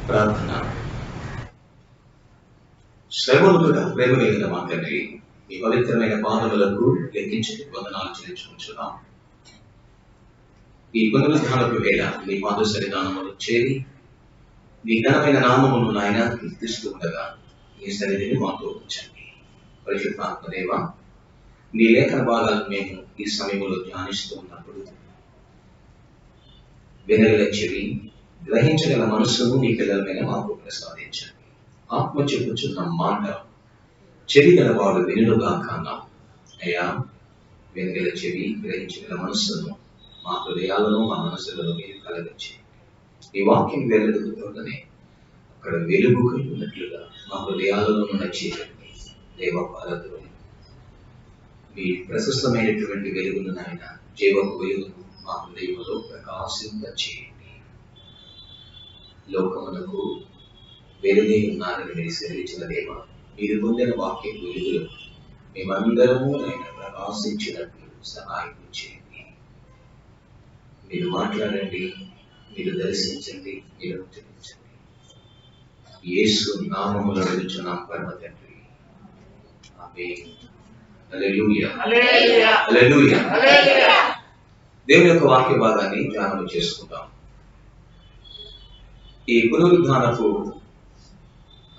ప్రార్థన. శ్రవణుడుగా ప్రేమ కలిగిన మా తండ్రి, మీ పవిత్రమైన పాదములకు లెక్కించని వందనాలు చెల్లించుకుంటున్నాం. ఈ పునరుద్ధానపు వేళ మీ పాద సన్నిధానములో చేరి మీ ఘనమైన నామమును నాయన కీర్తిస్తూ ఉండగా మీ సన్నిధిని మాతో ఉంచండి. పరిశుద్ధాత్మ దేవ, మీ లేఖన భాగాలను మేము ఈ సమయంలో ధ్యానిస్తూ ఉన్నప్పుడు వినగల చెవి, గ్రహించగల మనస్సును మీ పిల్లల మీద మాకు ప్రసాదించండి. ఆత్మ చెప్పుచున్న మాట చెవి గలవాడు వినుగాక అన్నాం. అయ్యా, వినగల చెవి, గ్రహించగల మనస్సును మా హృదయాలను మా మనస్సులను మీరు కలగచ్చి ఈ వాక్యం వెలుగుతుండగానే అక్కడ వెలుగు కలిగినట్లుగా మా హృదయాలను నచ్చేయండి. దేవపాలకులు మీ ప్రశస్తమైనటువంటి వెలుగును నాయన, జీవపు వెలుగును మా హృదయంలో ప్రకాశింపచేయండి. లోకమునకు వెలుగై ఉన్నారని మీరు సెలవించిన దేవ, మీరు పొందిన వాక్య వెలుగులు మేమందరము ఆయన ప్రకాశించినట్లు సహాయం చేయండి. మీరు మాట్లాడండి, మీరు దర్శించండి, మీరు ఉచ్చరించండి. యేసు నామములో అడుగుచున్నాం పరమ తండ్రి, ఆమేన్. హల్లెలూయా, హల్లెలూయా, హల్లెలూయా. దేవుని యొక్క వాక్య భాగాన్ని ధ్యానం చేసుకుందాం. ఈ పునరుద్ధానపు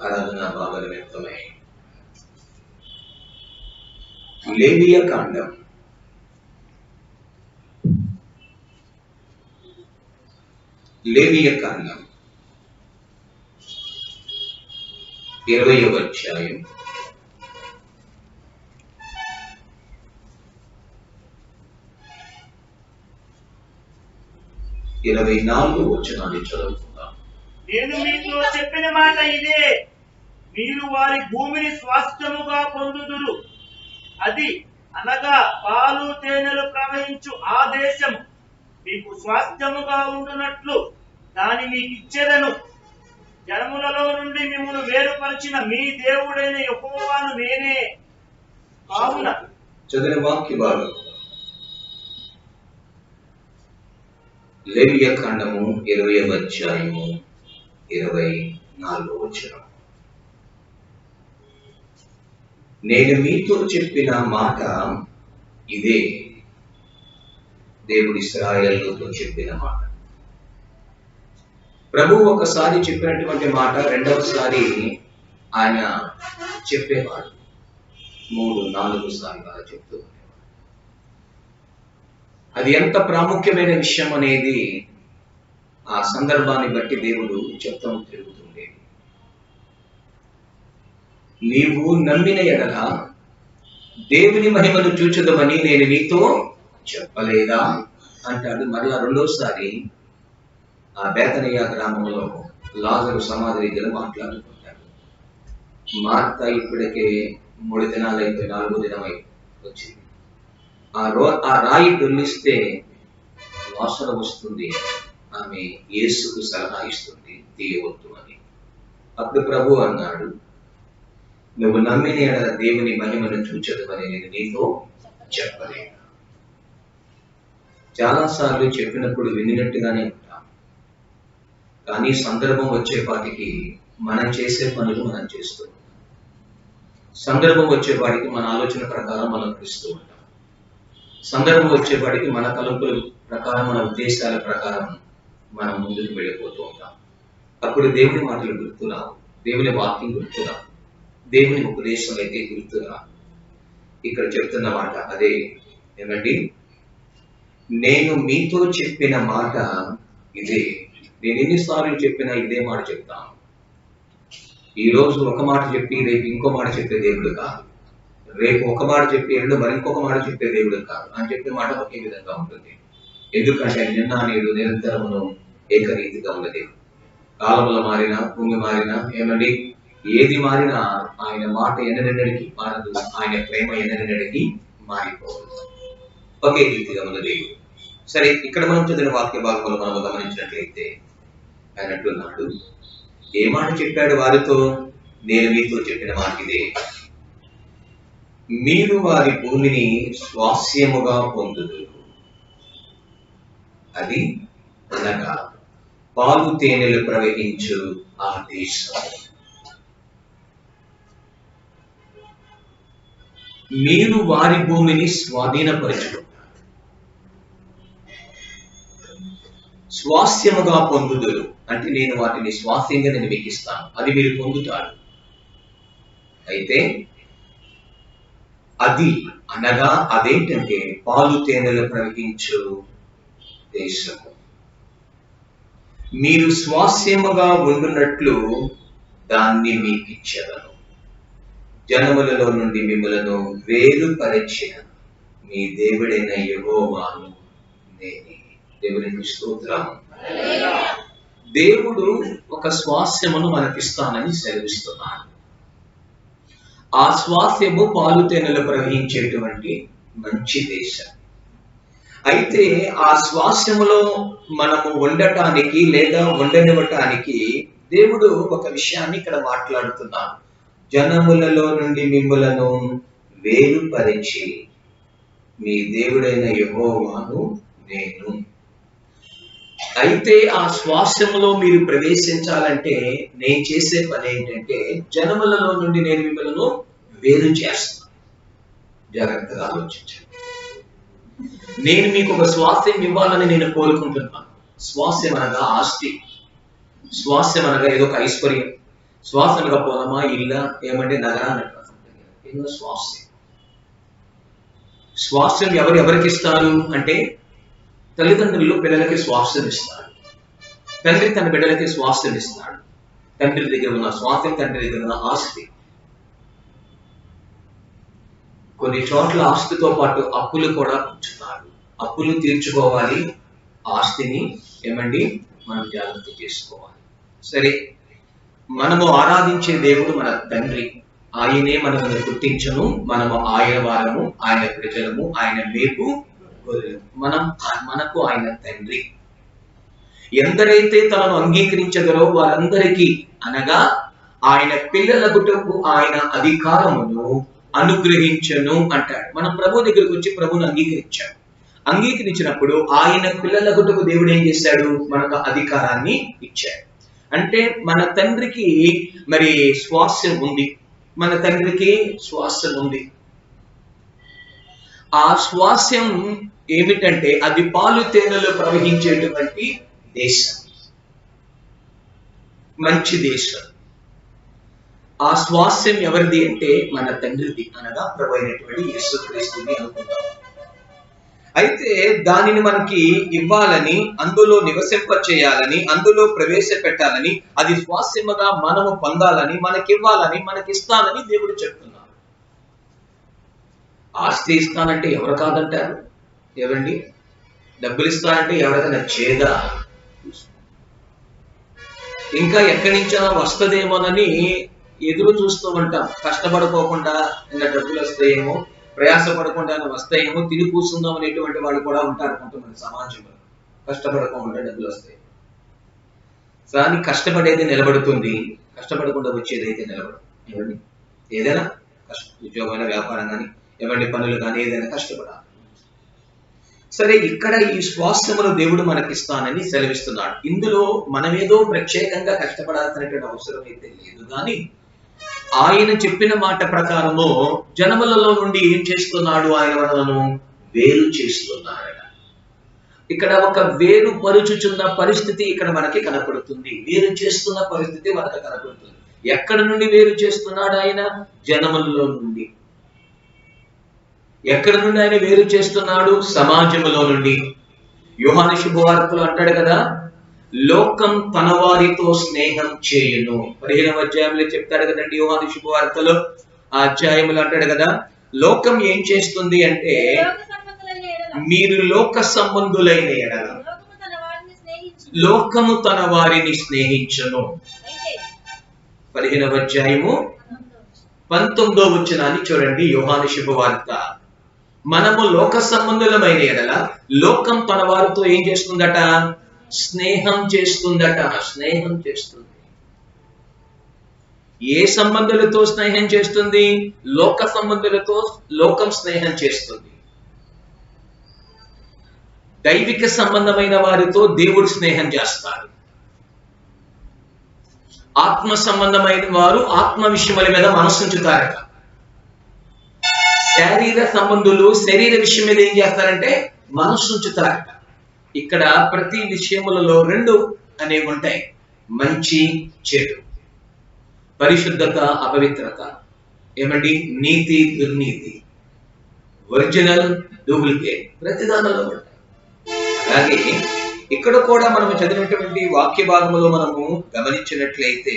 ఆరాధన భాగాల వ్యక్తమై లేవియ కాండం 20వ అధ్యాయం 24వ వచనాన్ని చదువుకుందాం. నేను మీతో చెప్పిన మాట ఇదే, మీరు వారి భూమిని స్వాస్థ్యముగా పొందుదురు. అది అనగా పాలు తేనెలు ప్రవహించు ఆ దేశం మీకు స్వాస్థ్యముగా ఉండునట్లు దాని మీకు ఇచ్చేదను. జనములలో నుండి మిమ్మల్ని వేరుపరిచిన మీ దేవుడైన యెహోవాను నేనే. కావున చదివిన వాక్య భాగం లేవియ కాండము 20వ అధ్యాయము 24వ వచనం. నేను మీతో చెప్పిన మాట ఇదే. దేవుడు ఇశ్రాయేలుతో చెప్పిన మాట. ప్రభువు ఒకసారి చెప్పినటువంటి మాట రెండవసారి ఆయన చెప్పేవాడు, 3-4 సార్లు అలా చెప్తూ ఉండేవాడు. అది ఎంత ప్రాముఖ్యమైన విషయం అనేది ఆ సందర్భాన్ని బట్టి దేవుడు చెప్తూ తిరుగుతుండేది. నీవు నమ్మిన ఎడల దేవుని మహిమను చూచుదమని నేను నీతో చెప్పలేదా అంటాడు. మరలా రెండోసారి ఆ బేతనియా గ్రామంలో లాజరు సమాధి దగ్గర మాట్లాడుకుంటాడు. మార్త ఇప్పటికే 3 దినాలు అయిపోయి 4వ దినమై వచ్చింది. ఆ రాయి దొల్లిస్తే వాసన వస్తుంది, ఆమె యేసుకు సలహా ఇస్తుంది, తీయవద్దు అని. అప్పుడు ప్రభు అన్నాడు, నువ్వు నమ్మిన ఎడల దేవుని మహిమను చూచదమని నేను నీతో చెప్పలేను. చాలాసార్లు చెప్పినప్పుడు వినినట్టుగానే ఉంటాం, కానీ సందర్భం వచ్చేపాటికి మనం చేసే పనులు మనం చేస్తూ ఉంటాం. సందర్భం వచ్చేపాటికి మన ఆలోచన ప్రకారం మనం నడుస్తూ ఉంటాం. సందర్భం వచ్చేపాటికి మన తలంపుల ప్రకారం, మన ఉద్దేశాల ప్రకారం మనం ముందుకు వెళ్ళిపోతూ ఉంటాం. అప్పుడు దేవుని మాటలు గుర్తురావు, దేవుని వాక్యం గుర్తురావు, దేవుని ఉపదేశం అయితే గుర్తురావు. ఇక్కడ చెప్తున్న మాట అదే. ఏమండి, నేను మీతో చెప్పిన మాట ఇదే. నేను ఎన్నిసార్లు చెప్పినా ఇదే మాట చెప్తాను. ఈరోజు ఒక మాట చెప్పి రేపు ఇంకో మాట చెప్పే దేవుడు కాదు. రేపు ఒక మాట చెప్పి ఎల్లుండి మరింకొక మాట చెప్పే దేవుడు కాదు. అని చెప్పే మాట ఒకే విధంగా ఉంటుంది. ఎందుకంటే నిన్న నేడు నిరంతరమును ఏకరీతిగా ఉన్నది. కాలములు మారినా, భూమి మారినా, ఏమండి ఏది మారినా ఆయన మాట ఎన్నడెన్నడికి మారదు. ఆయన ప్రేమ ఎన్నడెన్నడికి మారిపోదు. ఒకే రీతిగా ఉన్నది. సరే, ఇక్కడ మనం చదివిన వాక్య భాగంలో మనం గమనించినట్లయితే ఆయన అంటున్నాడు, ఏ మాట చెప్పాడు వారితో? నేను మీతో చెప్పిన మాట ఇదే, మీరు వారి భూమిని స్వాస్యముగా పొందుదురు. అది అనగా పాలు తేనెలు ప్రవహించు ఆ దేశం. మీరు వారి భూమిని స్వాధీనపరచుకుంటారు, స్వాస్యముగా పొందుదురు. అంటే నేను వాటిని స్వాస్యంగా నేను మీకు ఇస్తాను, అది మీరు పొందుతారు. అయితే అది అనగా అదేంటంటే పాలు తేనెలు ప్రవహించు దేశము. మీరు స్వాస్యముగా ఉండునట్లు దాన్ని మీకు ఇచ్చెదను. జనములలో నుండి మిమ్మలను వేరుపరిచిన మీ దేవుడైన యెహోవాను నేనే. దేవునికి స్తోత్రం. దేవుడు ఒక స్వాస్యమును మనకిస్తానని సెలవిస్తున్నాడు. ఆ స్వాస్యము పాలు తేనెలు ప్రవహించేటువంటి మంచి దేశం. అయితే ఆ స్వాస్యములో మనము ఉండటానికి లేదా ఉండనివ్వటానికి దేవుడు ఒక విషయాన్ని ఇక్కడ మాట్లాడుతున్నాడు. జనములలో నుండి మిమ్ములను వేరుపరిచి మీ దేవుడైన యెహోవాను నేను. అయితే ఆ స్వాస్యములో మీరు ప్రవేశించాలంటే నేను చేసే పని ఏంటంటే జనములలో నుండి నేను మిమ్మల్ని వేరు చేస్తాను. జాగ్రత్తగా ఆలోచించండి. నేను మీకు ఒక స్వాస్థ్యం ఇవ్వాలని నేను కోరుకుంటున్నాను. స్వాస్థ్యం అనగా ఆస్తి, స్వాస్థ్యం అనగా ఏదో ఒక ఐశ్వర్యం, స్వాస్థ్యం అనగా పొలమా, ఇల్ల, ఏమంటే నగరాన్ని ఏదో స్వాస్థ్యం. స్వాస్థ్యం ఎవరికి ఇస్తారు అంటే తల్లిదండ్రులు పిల్లలకి స్వాస్థ్యం ఇస్తారు, తండ్రి తన బిడ్డలకి స్వాస్థ్యం ఇస్తాడు. తండ్రి దగ్గర ఉన్న స్వాస్థ్యం, తండ్రి దగ్గర ఉన్న ఆస్తి. కొన్ని చోట్ల ఆస్తితో పాటు అప్పులు కూడా ఉంచుతారు. అప్పులు తీర్చుకోవాలి, ఆస్తిని ఏమండి మనం జాగ్రత్త చేసుకోవాలి. సరే, మనము ఆరాధించే దేవుడు మన తండ్రి, ఆయనే మనల్ని గుర్తించను. మనము ఆయన వారము, ఆయన ప్రజలము, ఆయన మేపు గొర్రెలు. మనకు ఆయన తండ్రి. ఎందరైతే తనను అంగీకరించగలరో వారందరికీ అనగా ఆయన పిల్లలకుటకు ఆయన అధికారమును అనుగ్రహించను అంటాడు. మనం ప్రభు దగ్గరకు వచ్చి ప్రభుని అంగీకరించాడు. అంగీకరించినప్పుడు ఆయన పిల్లలకుటకు దేవుడు ఏం చేశాడు? మనకు అధికారాన్ని ఇచ్చాడు. అంటే మన తండ్రికి మరి స్వాస్థ్యం ఉంది, మన తండ్రికి స్వాస్థ్యం ఉంది. ఆ స్వాస్థ్యం ఏమిటంటే అది పాలు తేనెలు ప్రవహించేటువంటి దేశం, మంచి దేశం. ఆ స్వాస్థ్యం ఎవరిది అంటే మన తండ్రిది, అనగా ప్రభు అయినటువంటి యేసుక్రీస్తుని అనుకుంటాం. అయితే దానిని మనకి ఇవ్వాలని, అందులో నివసింప చేయాలని, అందులో ప్రవేశపెట్టాలని, అది స్వాస్థ్యముగా మనము పొందాలని, మనకివ్వాలని, మనకిస్తానని దేవుడు చెప్తున్నాడు. ఆస్తి ఇస్తానంటే ఎవరు కాదంటారు? ఏవండి, డబ్బులు ఇస్తానంటే ఎవరికైనా చేదా? ఇంకా ఎక్కడి నుంచైనా వస్తుందేమోనని ఎదురు చూస్తూ ఉంటాం. కష్టపడుకోకుండా ఇంకా డబ్బులు వస్తాయేమో, ప్రయాసపడకుండా వస్తాయేమో, తిని కూర్చుందాం అనేటువంటి వాళ్ళు కూడా ఉంటారు కొంతమంది సమాజంలో. కష్టపడకుండా డబ్బులు వస్తాయి. కానీ కష్టపడేది నిలబడుతుంది, కష్టపడకుండా వచ్చేది అయితే నిలబడదు. ఏమండి, ఏదైనా కష్టం, ఉద్యోగమైన, వ్యాపారం కానీ, ఏమండి పనులు కానీ, ఏదైనా కష్టపడాలి. సరే, ఇక్కడ ఈ స్వాస్థ్యమును దేవుడు మనకిస్తానని సెలవిస్తున్నాడు. ఇందులో మనమేదో ప్రత్యేకంగా కష్టపడాల్సినటువంటి అవసరం అయితే లేదు. కానీ ఆయన చెప్పిన మాట ప్రకారము జనములలో నుండి ఏం చేస్తున్నాడు? ఆయన మనలను వేరు చేస్తున్నాడు. ఇక్కడ ఒక వేరు పరుచుచున్న పరిస్థితి ఇక్కడ మనకి కనపడుతుంది. వేరు చేస్తున్న పరిస్థితి మనకు కనపడుతుంది. ఎక్కడి నుండి వేరు చేస్తున్నాడు ఆయన? జనములలో నుండి. ఎక్కడి నుండి ఆయన వేరు చేస్తున్నాడు? సమాజంలో నుండి. యోహాను శుభవార్తలో అంటాడు కదా, లోకం తన వారితో స్నేహం చేయును. 15వ అధ్యాయంలో చెప్తాడు కదండి యోహాను శుభవార్తలో. ఆ అధ్యాయంలో అంటాడు కదా, లోకం ఏం చేస్తుంది అంటే మీరు లోక సంబంధులైన ఎడల లోకము తన వారిని స్నేహించును. 15వ అధ్యాయము 19వ వచనాన్ని చూడండి. యోహాను శుభవార్త. మనము లోక సంబంధులమైన ఎడల లోకం తన వారితో ఏం చేస్తుందట? స్నేహం చేస్తుందట. స్నేహం చేస్తుంది. ఏ సంబంధులతో స్నేహం చేస్తుంది? లోక సంబంధులతో లోకం స్నేహం చేస్తుంది. దైవిక సంబంధమైన వారితో దేవుడు స్నేహం చేస్తాడు. ఆత్మ సంబంధమైన వారు ఆత్మ విషయముల మీద మనసు ఉంచుతారట. శరీర సంబంధులు శరీర విషయం మీద ఏం చేస్తారంటే మనసు ఉంచుతారట. ఇక్కడ ప్రతి విషయములలో రెండు అనేవి ఉంటాయి, మంచి చెడు, పరిశుద్ధత అపవిత్రత, ఏమండి నీతి దుర్నీతి, ఒరిజినల్ డూప్లికేట్, ప్రతి దానిలో ఉంటాయి. అలాగే ఇక్కడ కూడా మనము చదివినటువంటి వాక్య భాగంలో మనము గమనించినట్లయితే,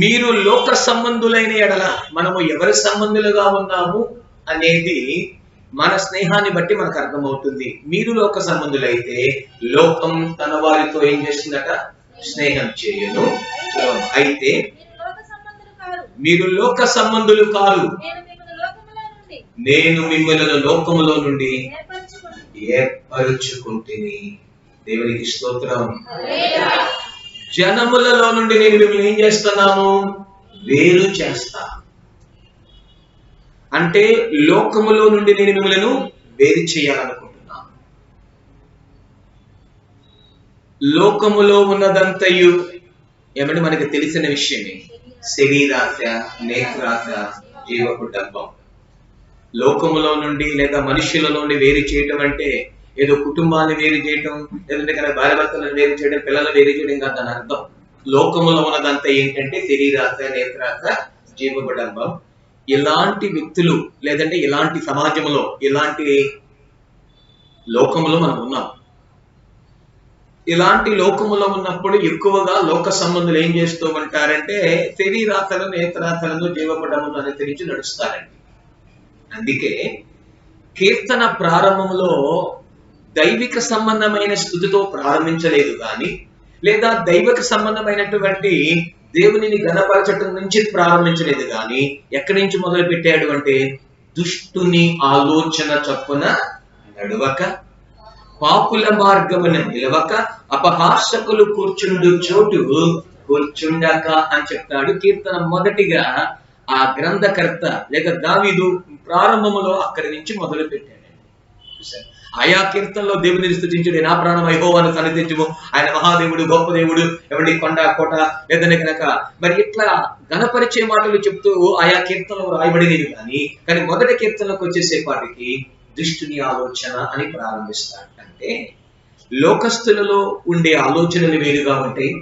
మీరు లోక సంబంధులైన ఎడల మనము ఎవరి సంబంధులుగా ఉన్నాము అనేది మన స్నేహాన్ని బట్టి మనకు అర్థమవుతుంది. మీరు లోక సంబంధులైతే లోకం తన వారితో ఏం చేస్తుందట, స్నేహం చేయను. అయితే మీరు లోక సంబంధులు కాదు, నేను మిమ్మల్ని లోకములో నుండి ఏర్పరుచుకుంటుని. దేవునికి స్తోత్రం. జనములలో నుండి నేను మిమ్మల్ని ఏం చేస్తున్నాను, వేరు చేస్తా. అంటే లోకములో నుండి నేను మిమ్మల్ని వేరు చేయాలనుకుంటున్నాను. లోకములో ఉన్నదంతయు ఏమంటే మనకి తెలిసిన విషయమే, శరీరాశ, నేత్రాశ, జీవపు డబ్బం. లోకములో నుండి లేదా మనుషుల నుండి వేరు చేయటం అంటే ఏదో కుటుంబాన్ని వేరు చేయటం, లేదంటే కదా భార్య భర్తలను వేరు చేయడం, పిల్లలను వేరు చేయడం కాదు దాని అర్థం. లోకములో ఉన్నదంతా ఏంటంటే శరీరాశ, నేత్రాశ, జీవపు డబ్బం. ఇలాంటి వ్యక్తులు లేదంటే ఇలాంటి సమాజంలో ఇలాంటి లోకములో మనం ఉన్నాం. ఇలాంటి లోకములో ఉన్నప్పుడు ఎక్కువగా లోక సంబంధులు ఏం చేస్తూ ఉంటారంటే శరీరాశలను, నేత్రాశలను, జీవపు డబ్బును అనుసరించి నడుస్తారండి. అందుకే కీర్తన ప్రారంభంలో దైవిక సంబంధమైన స్థుతితో ప్రారంభించలేదు కానీ, లేదా దైవిక సంబంధమైనటువంటి దేవునిని గణపరచటం నుంచి ప్రారంభించలేదు కానీ, ఎక్కడి నుంచి మొదలు పెట్టాడు అంటే దుష్టుని ఆలోచన చొప్పున నడవక, పాపుల మార్గమున నిలవక, అపహాసకులు కూర్చుండు చోటు కూర్చుండక అని చెప్తాడు. కీర్తన మొదటిగా ఆ గ్రంథకర్త లేక దావీదు ప్రారంభములో అక్కడి నుంచి మొదలు పెట్టాడు. ఆయా కీర్తనలో దేవుని స్తుతించుడు, నా ప్రాణం యెహోవాను సన్నిధించుము, ఆయన మహాదేవుడు, గొప్ప దేవుడు, ఎవడి కొండ కోట లేదని కనుక మరి ఇట్లా గణపరిచే మాటలు చెప్తూ ఆయా కీర్తనలు రాయబడినవి. కానీ మొదటి కీర్తనలోకి వచ్చేసేపాటికి దుష్టుని ఆలోచన అని ప్రారంభిస్తాడు. అంటే లోకస్తులలో ఉండే ఆలోచనలు వేరుగా ఉంటాయి,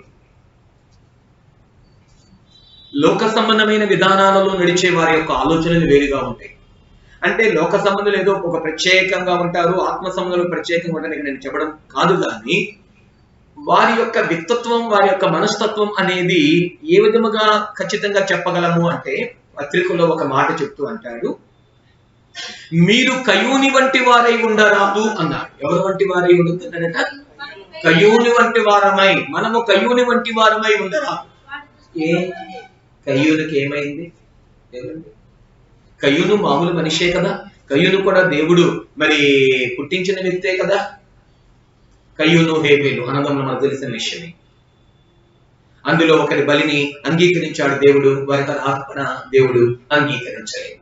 లోక సంబంధమైన విధానాలలో నడిచే వారి యొక్క ఆలోచనలు వేరుగా ఉంటాయి. అంటే లోక సంబంధులు ఏదో ఒక ప్రత్యేకంగా ఉంటారు, ఆత్మ సంబంధులు ప్రత్యేకంగా ఉంటారు నేను చెప్పడం కాదు. కానీ వారి యొక్క వ్యక్తిత్వం, వారి యొక్క మనస్తత్వం అనేది ఏ విధముగా ఖచ్చితంగా చెప్పగలము అంటే, పత్రికలో ఒక మాట చెప్తూ అంటాడు, మీరు కయూని వంటి వారై ఉండరాదు అన్నాడు. ఎవరి వంటి వారై ఉంటుందట, కయూని వంటి వారమై. మనము కయూని వంటి వారమై ఉండరాదు. కయ్యూనుకి ఏమైంది? కయ్యూను మామూలు మనిషే కదా, కయ్యూను కూడా దేవుడు మరి పుట్టించిన వ్యక్తే కదా. కయ్యూను హేబేలు అన్నదమ్ములు మనకు తెలిసిన విషయమే. అందులో ఒకరి బలిని అంగీకరించాడు దేవుడు, వారి అర్పణ దేవుడు అంగీకరించలేదు.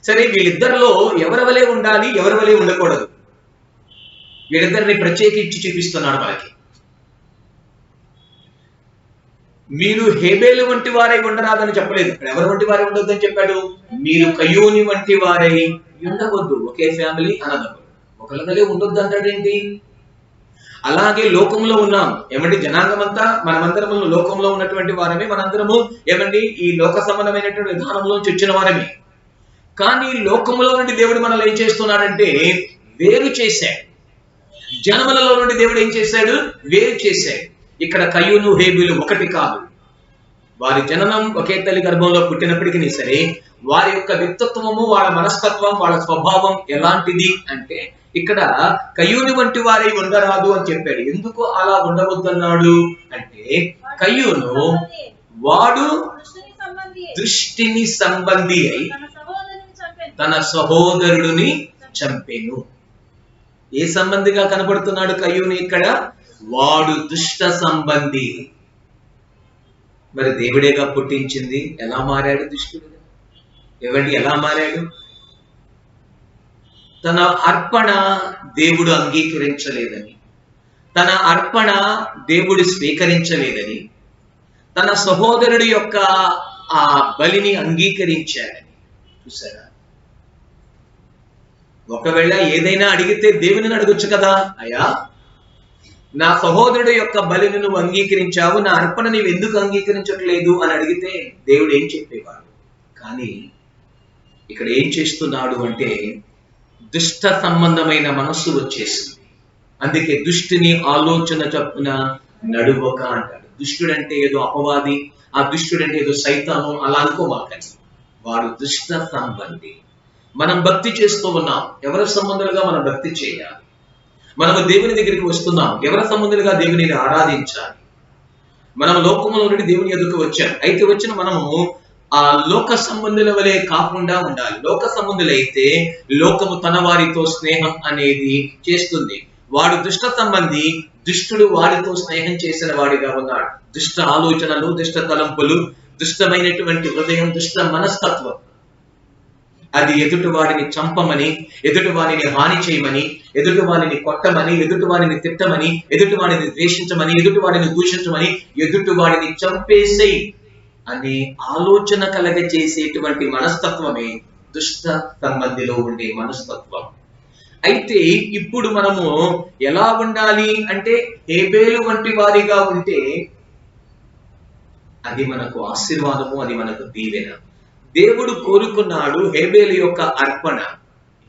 సరే, వీళ్ళిద్దరిలో ఎవరి వలె ఉండాలి, ఎవరి వలె ఉండకూడదు, వీళ్ళిద్దరిని ప్రత్యేకించి చూపిస్తున్నాడు మనకి. మీరు హేబేలు వంటి వారై ఉండరాదని చెప్పలేదు, ఎవరి వంటి వారై ఉండొద్దని చెప్పాడు, మీరు కయ్యూని వంటి వారై ఉండవద్దు. ఒకే ఫ్యామిలీ అన్నదమ్ములు, ఒకరిదలే ఉండొద్దు అంటాడేంటి? అలాగే లోకంలో ఉన్నాం ఏమండి, జనాంగం అంతా మనమందరము లోకంలో ఉన్నటువంటి వారమే, మనందరము ఏమండి ఈ లోక సంబంధమైనటువంటి విధానంలోంచి వచ్చిన వారమే. కానీ లోకములో నుండి దేవుడు మనల్ని ఏం చేస్తున్నాడంటే వేరు చేశాడు. జనములలో నుండి దేవుడు ఏం చేశాడు? వేరు చేశాడు. ఇక్కడ కయ్యూను హేబేలు ఒకటి కాదు, వారి జననం ఒకే తల్లి గర్భంలో పుట్టినప్పటికీ సరే వారి యొక్క వ్యక్తిత్వము, వాళ్ళ మనస్తత్వం, వాళ్ళ స్వభావం ఎలాంటిది అంటే ఇక్కడ కయ్యూని వంటి వారై ఉండరాదు అని చెప్పాడు. ఎందుకు అలా ఉండవద్దన్నాడు అంటే, కయ్యూను వాడు దృష్టిని సంబంధి అయి తన సహోదరుడిని చంపెను. ఏ సంబంధిగా కనబడుతున్నాడు కయ్యూని ఇక్కడ? వాడు దుష్ట సంబంధి. మరి దేవుడేగా పుట్టించింది, ఎలా మారాడు దుష్టుడు? ఏవండి ఎలా మారాడు? తన అర్పణ దేవుడు అంగీకరించలేదని, తన అర్పణ దేవుడు స్వీకరించలేదని, తన సహోదరుడి యొక్క ఆ బలిని అంగీకరించాడని. చూసారా? ఒకవేళ ఏదైనా అడిగితే దేవుని అడగొచ్చు కదా, అయ్యా నా సహోదరుడు యొక్క బలిని నువ్వు అంగీకరించావు, నా అర్పణ నీవు ఎందుకు అంగీకరించట్లేదు అని అడిగితే దేవుడు ఏం చెప్పేవాడు. కానీ ఇక్కడ ఏం చేస్తున్నాడు అంటే దుష్ట సంబంధమైన మనస్సు వచ్చేసింది. అందుకే దుష్టుని ఆలోచన చొప్పున నడువక అంటాడు. దుష్టుడంటే ఏదో అపవాది, ఆ దుష్టుడంటే ఏదో సైతాను అలా అనుకోమాకండి. వాడు దుష్ట సంబంధి. మనం భక్తి చేస్తూ ఉన్నాం, ఎవరి సంబంధాలుగా మనం భక్తి చేయాలి. మనము దేవుని దగ్గరికి వస్తున్నాం, ఎవరి సంబంధాలుగా దేవుని ఆరాధించాలి. మనం లోకములో నుండి దేవుని ఎదురుకు వచ్చాం. అయితే వచ్చిన మనము ఆ లోక సంబంధుల వలె కాకుండా ఉండాలి. లోక సంబంధులైతే లోకము తన వారితో స్నేహం అనేది చేస్తుంది. వాడు దుష్ట సంబంధి, దుష్టుడు వాడితో స్నేహం చేసిన వాడిగా ఉన్నాడు. దుష్ట ఆలోచనలు, దుష్ట తలంపులు, దుష్టమైనటువంటి హృదయం, దుష్ట మనస్తత్వం, అది ఎదుటి వాడిని చంపమని, ఎదుటి వాడిని హాని చేయమని, ఎదుటి వాడిని కొట్టమని, ఎదుటి వాడిని తిట్టమని, ఎదుటి వాడిని ద్వేషించమని, ఎదుటి వాడిని దూషించమని, ఎదుటి వాడిని చంపేసే అనే ఆలోచన కలగ చేసేటువంటి మనస్తత్వమే దుష్ట సంబంధిలో ఉండే మనస్తత్వం. అయితే ఇప్పుడు మనము ఎలా ఉండాలి అంటే హేబేలు వంటి వారిగా ఉంటే అది మనకు ఆశీర్వాదము, అది మనకు దీవెన. దేవుడు కోరుకున్నాడు హేబేలు యొక్క అర్పణ.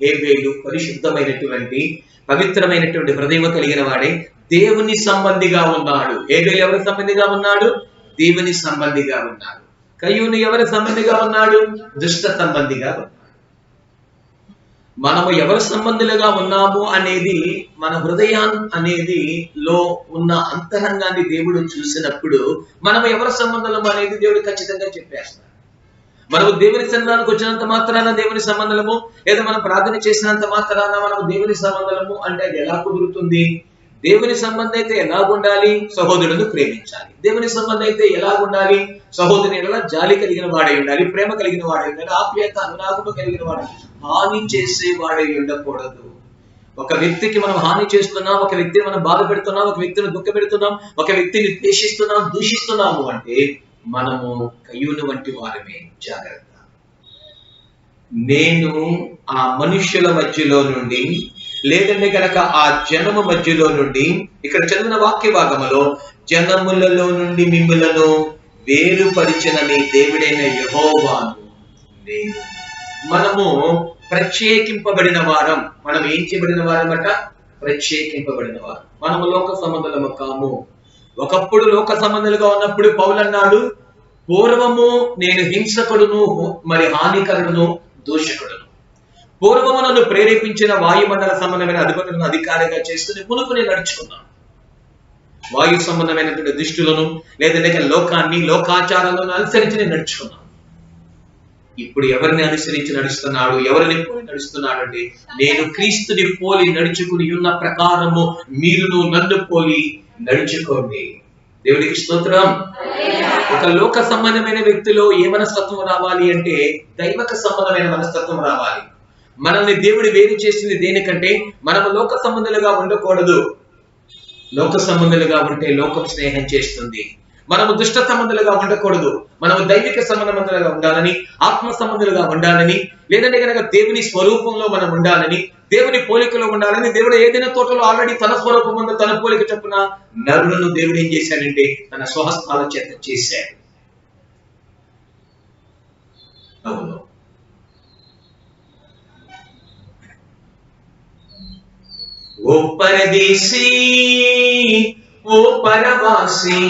హేబేలు పరిశుద్ధమైనటువంటి పవిత్రమైనటువంటి హృదయం కలిగిన వాడే, దేవుని సంబంధిగా ఉన్నాడు. హేబేలు ఎవరి సంబంధిగా ఉన్నాడు? దేవుని సంబంధిగా ఉన్నాడు. కయ్యూను ఎవరి సంబంధిగా ఉన్నాడు? దుష్ట సంబంధిగా ఉన్నాడు. మనము ఎవరి సంబంధులుగా ఉన్నాము అనేది మన హృదయం అనేది లో ఉన్న అంతరంగాన్ని దేవుడు చూసినప్పుడు మనము ఎవరి సంబంధము అనేది దేవుడు ఖచ్చితంగా చెప్పేస్తాడు. మనము దేవుని సన్నిధానానికి వచ్చినంత మాత్రాన దేవుని సంబంధము, లేదా మనం ప్రార్థన చేసినంత మాత్రాన మనము దేవుని సంబంధము అంటే అది ఎలా కుదురుతుంది? దేవుని సంబంధం అయితే ఎలా ఉండాలి? సహోదరులను ప్రేమించాలి. దేవుని సంబంధం అయితే ఎలా ఉండాలి? సహోదరుని ఎలా జాలి కలిగిన వాడై ఉండాలి, ప్రేమ కలిగిన వాడై ఉండాలి, ఆప్యాయత అనురాగము కలిగిన వాడు, హాని చేసే వాడై ఉండకూడదు. ఒక వ్యక్తికి మనం హాని చేస్తున్నాం, ఒక వ్యక్తిని మనం బాధ పెడుతున్నాం, ఒక వ్యక్తిని దుఃఖ పెడుతున్నాం, ఒక వ్యక్తిని ద్వేషిస్తున్నాం, దూషిస్తున్నాము అంటే మనము కయ్యూను వంటి వారమే. జాగ్రత్త. నేను ఆ మనుష్యుల మధ్యలో నుండి, లేదంటే కనుక ఆ జనము మధ్యలో నుండి, ఇక్కడ చదివిన వాక్య భాగములో జనములలో నుండి మిమ్ములను వేరుపరిచిన మీ దేవుడైన యెహోవాను నేను. మనము ప్రత్యేకింపబడిన వారం. మనం ఏం చేయబడిన వారమట? ప్రత్యేకింపబడిన వారం. మనము లోక సంబంధులము కాము. ఒకప్పుడు లోక సంబంధులుగా ఉన్నప్పుడు పౌలు అన్నాడు, పూర్వము నేను హింసకుడును, మరి హానికరుడును, దూషకుడును. పూర్వము నన్ను ప్రేరేపించిన వాయుమండల సంబంధమైన అధిపతులను అధికారిగా చేసుకుని మునుపు నేను నడుచుకున్నాను. వాయు సంబంధమైనటువంటి దుష్టులను, లేదంటే లోకాన్ని, లోకాచారాలను అనుసరించి నేను నడుచుకున్నాను. ఇప్పుడు ఎవరిని అనుసరించి నడుస్తున్నాడు? ఎవరిని పోలి నడుస్తున్నాడు అంటే, నేను క్రీస్తుని పోలి నడుచుకుని ఉన్న ప్రకారము మీరును నన్ను పోలి నడుచుకోండి. దేవుడికి స్తోత్రం. ఒక లోక సంబంధమైన వ్యక్తిలో ఏ మనస్తత్వం రావాలి అంటే దైవక సంబంధమైన మనస్తత్వం రావాలి. మనల్ని దేవుడు వేరు చేసింది దేనికంటే మనము లోక సంబంధులుగా ఉండకూడదు. లోక సంబంధులుగా ఉంటే లోకం స్నేహం చేస్తుంది. మనము దుష్ట సంబంధులుగా ఉండకూడదు. మనము దైవిక సంబంధులుగా ఉండాలని, ఆత్మ సంబంధులుగా ఉండాలని, లేదంటే కనుక దేవుని స్వరూపంలో మనం ఉండాలని, దేవుని పోలికలో ఉండాలని. దేవుడు ఏదైనా తోటలో ఆల్రెడీ తన స్వరూపం ఉందో, తన పోలిక చొప్పున నరులను దేవుడు ఏం చేశాడంటే తన స్వహస్తాల చేత చేశాడు. అవును. ఓ పరదేశీ, ఓ పరవాసి,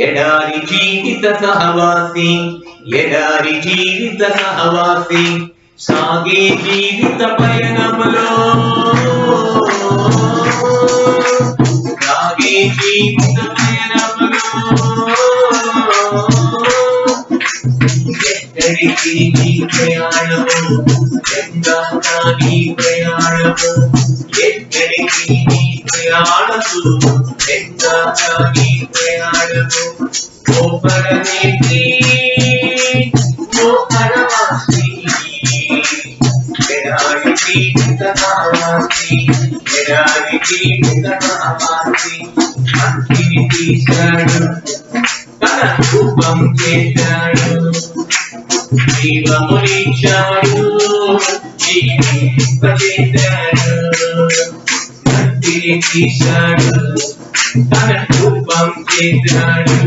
ఎడారి జీవిత సహవాసి, ఎడారి జీవిత సహవాసి, సాగే జీవిత పయనములో, సాగే జీవిత పయనములో, ఎక్కడికి నీ ప్రయాణము, ఎందాక నీ ప్రయాణము, ఎక్కడికి నీ ప్రయాణము, ఎందాక నీ ప్రయాణము. ఓ పరదేశీ, ఓ పరవాసి, ఎడారి జీవిత సహవాసి, ఎడారి జీవిత సహవాసి, అన్నిటికీ తీశాడు, తన రూపం చేశాడు, జీవమునిచ్చాడు, జీవింపచేశాడు. మట్టిని తీశాడు, తన రూపం చేశాడు,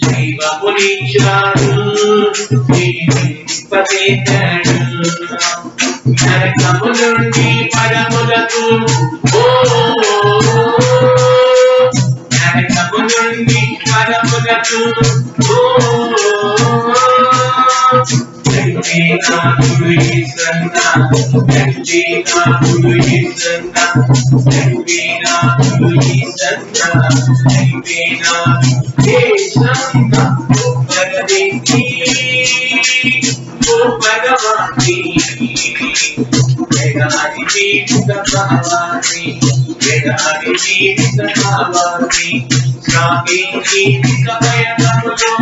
జీవమునిచ్చాడు, జీవింపచేశాడు. నరకము నుండి పరములకు, నరకము నుండి పరములకు, నాకుడు ఈసన్నా, నాకుడు ఈసన్నా, నాకుడు ఈసన్నా, ఈసన్నా, భగవతి ఓ భగవాని, వేదాది జీవిత భావాన్ని, వేదాది జీవిత భావాన్ని, సాగే జీవిత పయనములో,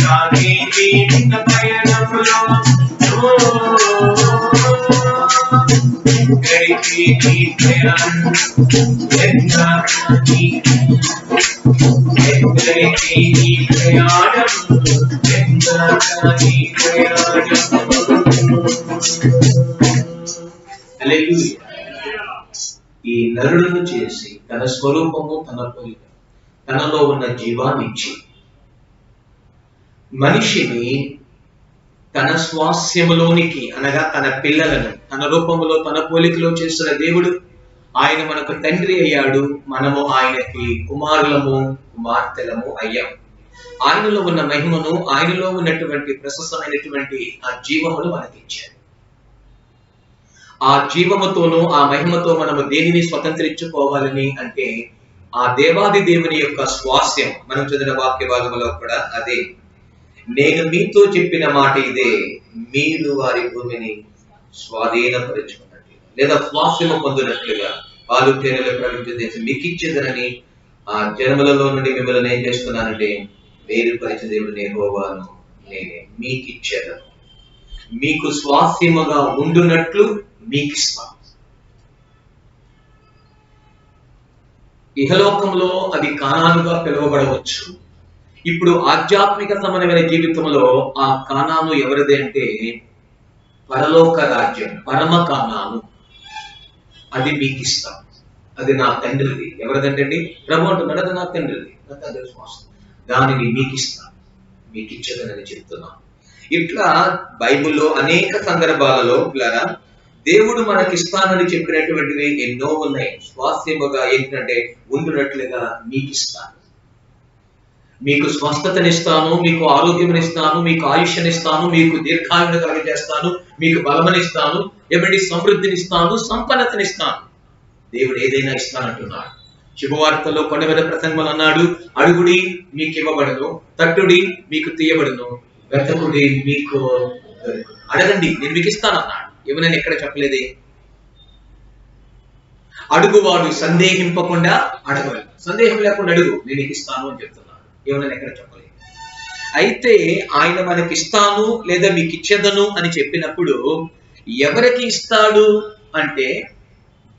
సాగే జీవిత పయనములో, గడిపే నీ ప్రయాణం ఎందాకని, గడిపే నీ ప్రయాణం ఎందాకని ప్రయాణం. హల్లెలూయా. ఈ నరుడును చేసి తన స్వరూపము, తన పోలిక, తనలో ఉన్న జీవాన్ని ఇచ్చి మనిషిని తన స్వాస్యములోనికి అనగా తన పిల్లలను తన రూపములో తన పోలికలో చేస్తున్న దేవుడు. ఆయన మనకు తండ్రి అయ్యాడు, మనము ఆయనకి కుమారులము కుమార్తెలము అయ్యాం. ఆయనలో ఉన్న మహిమను, ఆయనలో ఉన్నటువంటి ప్రశస్తమైనటువంటి ఆ జీవమును మనకిచ్చాడు. ఆ జీవముతోనూ ఆ మహిమతో మనము దేనిని స్వతంత్రించుకోవాలని అంటే ఆ దేవాది దేవుని యొక్క స్వాస్యం. మనం చదివిన వాక్య భాగంలో కూడా అదే, నేను మీతో చెప్పిన మాట ఇదే, మీరు వారి భూమిని స్వాధీనపరుచుకున్నట్లుగా లేదా స్వాస్యము పొందినట్లుగా పాలు తేనెలు ప్రవహించే దేశం మీకు ఇచ్చేదనని ఆ జన్మలలో నుండి మిమ్మల్ని ఏం చేస్తున్నానంటే వేరుపరిచే దేవుడు యెహోవాను నేనే, మీకు ఇచ్చేదను, మీకు స్వాస్యముగా ఉండునట్లు మీకు ఇస్తాను. ఇహలోకంలో అది కానానుగా పిలువబడవచ్చు. ఇప్పుడు ఆధ్యాత్మిక సంబంధమైన జీవితంలో ఆ కానాను ఎవరిది అంటే పరలోక రాజ్యం, పరమ కానాను. అది మీకు ఇస్తాం, అది నా తండ్రిది. ఎవరిదంటే ప్రభు అంటున్నాడు, అది నా తండ్రిది, నా తండ్రి స్వాస్థ్యం, దానిని మీకు ఇస్తాను, మీకు ఇచ్చేదని చెప్తున్నాను. ఇట్లా బైబిల్లో అనేక సందర్భాలలో పిల్లరా దేవుడు మనకిస్తానని చెప్పినటువంటివి ఎన్నో ఉన్నాయి. స్వాస్థ్యముగా ఏంటంటే ఉండునట్లుగా మీకు ఇస్తాను, మీకు స్వస్థతనిస్తాను, మీకు ఆరోగ్యమునిస్తాను, మీకు ఆయుష్యనిస్తాను, మీకు దీర్ఘాయును కలుగజేస్తాను, మీకు బలమనిస్తాను, ఎవరి సమృద్ధినిస్తాను, సంపన్నతనిస్తాను. దేవుడు ఏదైనా ఇస్తానంటున్నాడు. శుభవార్తలో కొండ మీద ప్రసంగంలో అన్నాడు, అడుగుడి మీకు ఇవ్వబడును, తట్టుడి మీకు తీయబడును, వెతకుడి మీకు అడగండి నేను మీకు ఇస్తానన్నాడు. ఏమని ఎక్కడ చెప్పలేదే. అడుగువాడు సందేహింపకుండా అడగవాలి, సందేహం లేకుండా అడుగు నేను నీకు ఇస్తాను అని చెప్తున్నాను. ఏమన్నా ఎక్కడ చెప్పలేదు. అయితే ఆయన మనకి ఇస్తాను లేదా మీకు ఇచ్చేదను అని చెప్పినప్పుడు ఎవరికి ఇస్తాడు అంటే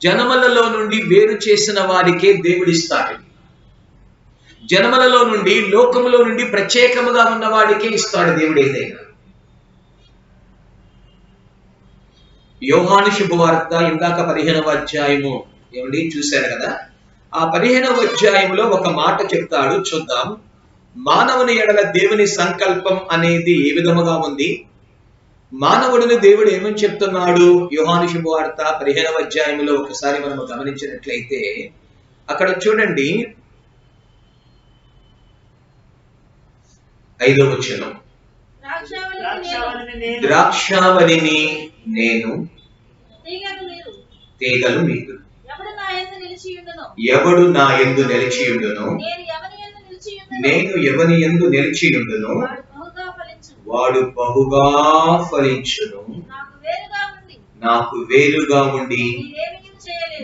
జనములలో నుండి వేరు చేసిన వారికే దేవుడు ఇస్తాడు. జనములలో నుండి, లోకములో నుండి ప్రత్యేకముగా ఉన్న వాడికే ఇస్తాడు దేవుడు ఏదైనా. యోహాను శుభవార్త ఇందాక 15వ అధ్యాయము ఏమిటి చూశారు కదా. ఆ 15వ అధ్యాయంలో ఒక మాట చెప్తాడు, చూద్దాం. మానవుని ఎడల దేవుని సంకల్పం అనేది ఏ విధముగా ఉంది, మానవుడిని దేవుడు ఏమని చెప్తున్నాడు. యోహాను శుభవార్త 15వ అధ్యాయంలో ఒకసారి మనం గమనించినట్లయితే అక్కడ చూడండి 5వ వచనం, ద్రాక్షావళిని నేను, తీగలు మీరు, ఎవడు నా యందు నిలిచియుండునో, నేను ఎవని యందు నిలిచియుండునో వాడు బహుగా ఫలించును. నాకు వేరుగా ఉండి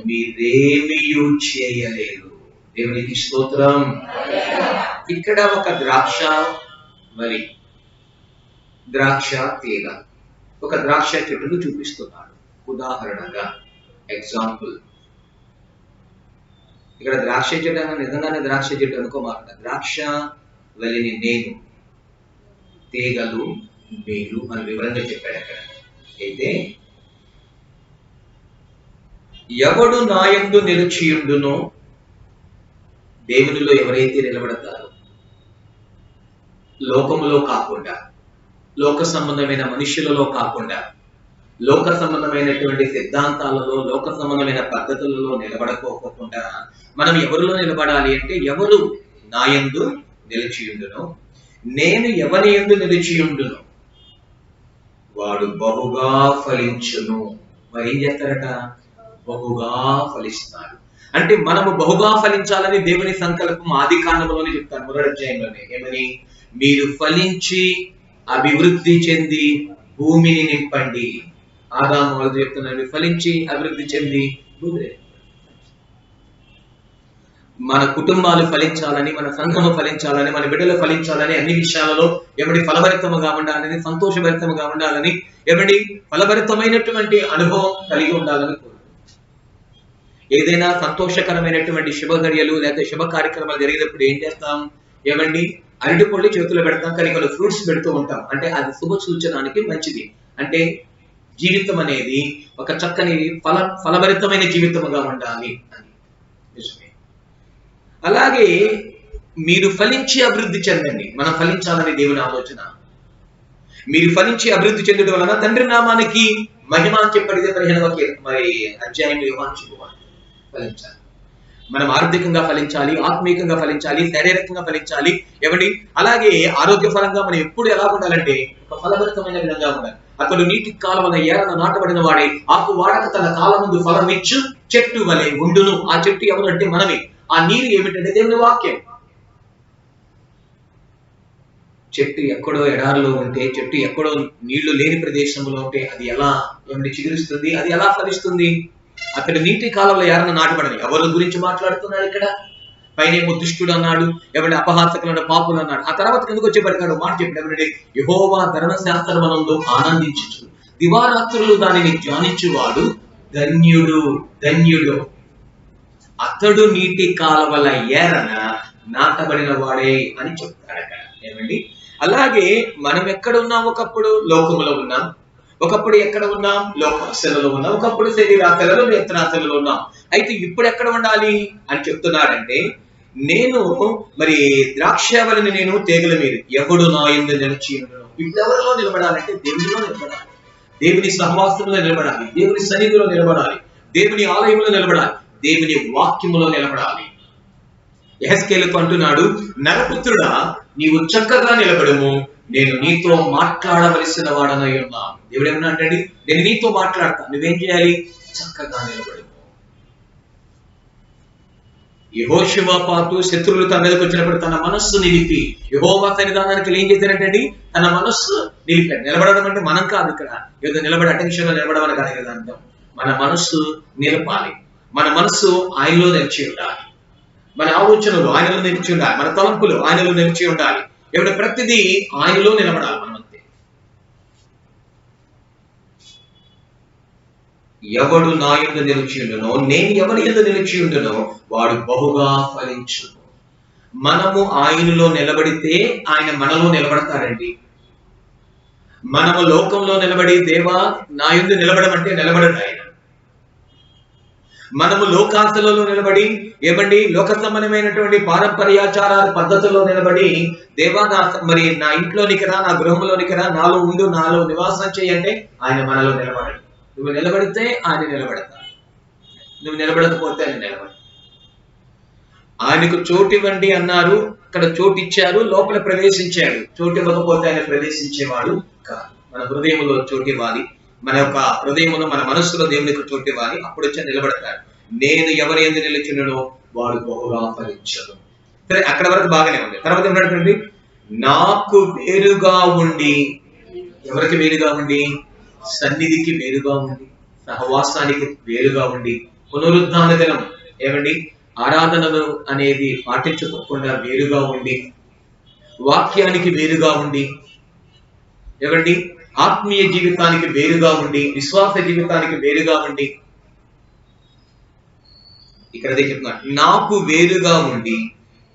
మీరేమియూ చేయలేరు. దేవునికి స్తోత్రం. ఇక్కడ ఒక ద్రాక్ష వలి, ద్రాక్ష తీగ, ఒక ద్రాక్ష చెట్టును చూపిస్తున్నాడు. ఉదాహరణగా ఎగ్జాంపుల్, ఇక్కడ ద్రాక్ష చెట్టు అన్న నిజంగానే ద్రాక్ష చెట్టు అనుకోమాట. ద్రాక్ష వలిని నేను, తీగలు మీరు అని వివరంగా చెప్పాడు అక్కడ. అయితే ఎవడు నా యందు నిలిచియుండునో, దేవునిలో ఎవరైతే నిలబడతారో, లోకములో కాకుండా, లోక సంబంధమైన మనుషులలో కాకుండా, లోక సంబంధమైనటువంటి సిద్ధాంతాలలో, లోక సంబంధమైన పద్ధతులలో నిలబడకోకుండా మనం ఎవరిలో నిలబడాలి అంటే, ఎవరు నా యందు నిలిచియుండునో, నేను ఎవరి యందు నిలిచియుండునో వాడు బహుగా ఫలించును. మరి ఏం చేస్తారట? బహుగా ఫలిస్తాడు. అంటే మనము బహుగా ఫలించాలని దేవుని సంకల్పం ఆది కాండంలోనే చెప్తాను, మొదటి అధ్యాయంలోనే. ఏమని? మీరు ఫలించి అభివృద్ధి చెంది భూమిని నింపండి. ఆదాము వాళ్ళు చెప్తున్నారు, ఫలించి అభివృద్ధి చెంది భూమిని. మన కుటుంబాలు ఫలించాలని, మన సంఘము ఫలించాలని, మన బిడ్డలు ఫలించాలని, అన్ని విషయాలలో ఎవడి ఫలభరితముగా ఉండాలని, సంతోషభరితముగా ఉండాలని, ఎవడి ఫలభరితమైనటువంటి అనుభవం కలిగి ఉండాలని కోరుకుంటున్నాం. ఏదైనా సంతోషకరమైనటువంటి శుభగర్యలు లేదా శుభ కార్యక్రమాలు జరిగినప్పుడు ఏం చేస్తాం? ఏమండి, అరటిపళ్ళు చేతులు పెడతాం, కానీ కొన్ని ఫ్రూట్స్ పెడుతూ ఉంటాం. అంటే అది శుభ సూచనానికి మంచిది. అంటే జీవితం అనేది ఒక చక్కని ఫలభరితమైన జీవితముగా ఉండాలి అని. నిజమే. అలాగే మీరు ఫలించి అభివృద్ధి చెందండి. మనం ఫలించాలని దేవుని ఆలోచన. మీరు ఫలించి అభివృద్ధి చెందడం వలన తండ్రి నామానికి మహిమ అని చెప్పడితే 15వ మరి అధ్యాయంలో యోహాను శుభవార్త. ఫలించాలి. మనం ఆర్థికంగా ఫలించాలి, ఆత్మీయంగా ఫలించాలి, శారీరకంగా ఫలించాలి. ఏమండి, అలాగే ఆరోగ్యపరంగా మనం ఎప్పుడు ఎలా ఉండాలంటే ఒక ఫలభరితమైన విధంగా ఉండాలి. అతడు నీటి కాలవన ఏరన నాటబడిన వాడే, ఆకు వాడక తన కాలం ముందు ఫలమిచ్చు చెట్టు వలె ఉండును. ఆ చెట్టు ఎవరు అంటే మనమే. ఆ నీరు ఏమిటంటే దేవుని వాక్యం. చెట్టు ఎక్కడో ఎడారిలో ఉంటే, చెట్టు ఎక్కడో నీళ్లు లేని ప్రదేశంలో ఉంటే అది ఎలా ఏమిటి చిగురిస్తుంది? అది ఎలా ఫలిస్తుంది? అతడు నీటి కాలంలో ఏరన నాటబడని. ఎవరి గురించి మాట్లాడుతున్నాడు ఇక్కడ? పైనేమో దుష్టుడు అన్నాడు, ఎవరి అపహాసకులను పాపులు అన్నాడు. ఆ తర్వాత కిందకు వచ్చేపడికాడు మాట చెప్పాడు, ఎవరంటే యెహోవా ధర్మశాస్త్రమనందు ఆనందించుచు దివారాత్రులు దానిని ధ్యానించువాడు ధన్యుడు. ధన్యుడు అతడు నీటి కాలవల ఏరన నాటబడిన వాడే అని చెప్తాడు అక్కడ. ఏమండి, అలాగే మనం ఎక్కడ ఉన్నాం? ఒకప్పుడు లోకములో ఉన్నాం, ఒకప్పుడు ఎక్కడ ఉన్నాం? లోకాశలలో ఉన్నాం, ఒకప్పుడు శరీరాశలలో, నేత్రాశలలో ఉన్నాం. అయితే ఇప్పుడు ఎక్కడ ఉండాలి అని చెప్తున్నాడంటే, నేను మరి ద్రాక్షవల్లిని నేను, తీగల మీరు, ఎవడు నా యందు నిలిచి ఉండను. ఇప్పుడు ఎవరిలో నిలబడాలంటే దేవునిలో నిలబడాలి, దేవుని సహవాసంలో నిలబడాలి, దేవుని సన్నిధిలో నిలబడాలి, దేవుని ఆలయంలో నిలబడాలి, దేవుని వాక్యములో నిలబడాలి. యెహెజ్కేలుతో అంటున్నాడు, నరపుత్రుడా నీవు చక్కగా నిలబడము, నేను నీతో మాట్లాడవలసిన వాడనై ఉన్నాను. దేవుడు ఏమన్నా అంటే, నేను నీతో మాట్లాడతాను, నువ్వేం చేయాలి? చక్కగా నిలబడము. యెహోషువపాతు శత్రువులు తన మీదకి వచ్చినప్పుడు తన మనస్సు నిలిపి యెహోవా సన్నిధానానికి ఏం చేశారంటే తన మనస్సు నిలిపాడు. నిలబడడం అంటే మనం కాదు, ఇక్కడ ఏదో నిలబడి అటెన్షన్ లో నిలబడడం అని కాదు కదా అర్థం. మన మనస్సు నిలపాలి, మన మనస్సు ఆయనలో నిలిచి ఉండాలి, మన ఆలోచనలు ఆయనలో నిలిచి ఉండాలి, మన తలంపులు ఆయనలో నిలిచి ఉండాలి. ఎవరి ప్రతిదీ ఆయనలో నిలబడాలి. మనం అంతే. ఎవడు నా యందు నిలిచి ఉండునో, నేను ఎవరి యందు నిలిచి ఉండునో వాడు బహుగా ఫలించును. మనము ఆయనలో నిలబడితే ఆయన మనలో నిలబడతాడండి. మనము లోకంలో నిలబడి దేవా నా యందు నిలబడమంటే నిలబడడు ఆయన. మనము లోకాశలలో నిలబడి ఏమండి లోక సంబంధమైనటువంటి పారంపర్యాచారాల పద్ధతుల్లో నిలబడి దేవా మరి నా ఇంట్లోనికి రా, నా గృహంలోనికి రా, నాలో ఉండు, నాలో నివాసం చేయంటే ఆయన మనలో నిలబడడు. నువ్వు నిలబడితే ఆయన నిలబడతాడు, నువ్వు నిలబడకపోతే ఆయన నిలబడ. ఆయనకు చోటు ఇవ్వండి అన్నారు, అక్కడ చోటు ఇచ్చారు, లోపల ప్రవేశించాడు. చోటు ఇవ్వకపోతే ఆయన ప్రవేశించేవాడు కాదు. మన హృదయంలో చోటు ఇవ్వాలి, మన యొక్క హృదయంలో మన మనస్సులో దేవునికి చోటు ఇవ్వాలి, అప్పుడు వచ్చి నిలబడతాడు. నేను ఎవరి యందు నిలిచిననో వాడు బహుగా ఫలించను. సరే, అక్కడ వరకు బాగానే ఉంది. తర్వాత ఏమంటే నాకు వేరుగా ఉండి, ఎవరికి వేరుగా ఉండి? సన్నిధికి వేరుగా ఉండి, సహవాసానికి వేరుగా ఉండి, పునరుద్ధాన దినం ఏమండి ఆరాధనలు అనేది పాటించుకోకుండా వేరుగా ఉండి, వాక్యానికి వేరుగా ఉండి, ఏమండి ఆత్మీయ జీవితానికి వేరుగా ఉండి, విశ్వాస జీవితానికి వేరుగా ఉండి, ఇక్కడ అదే చెప్తున్నాడు, నాకు వేరుగా ఉండి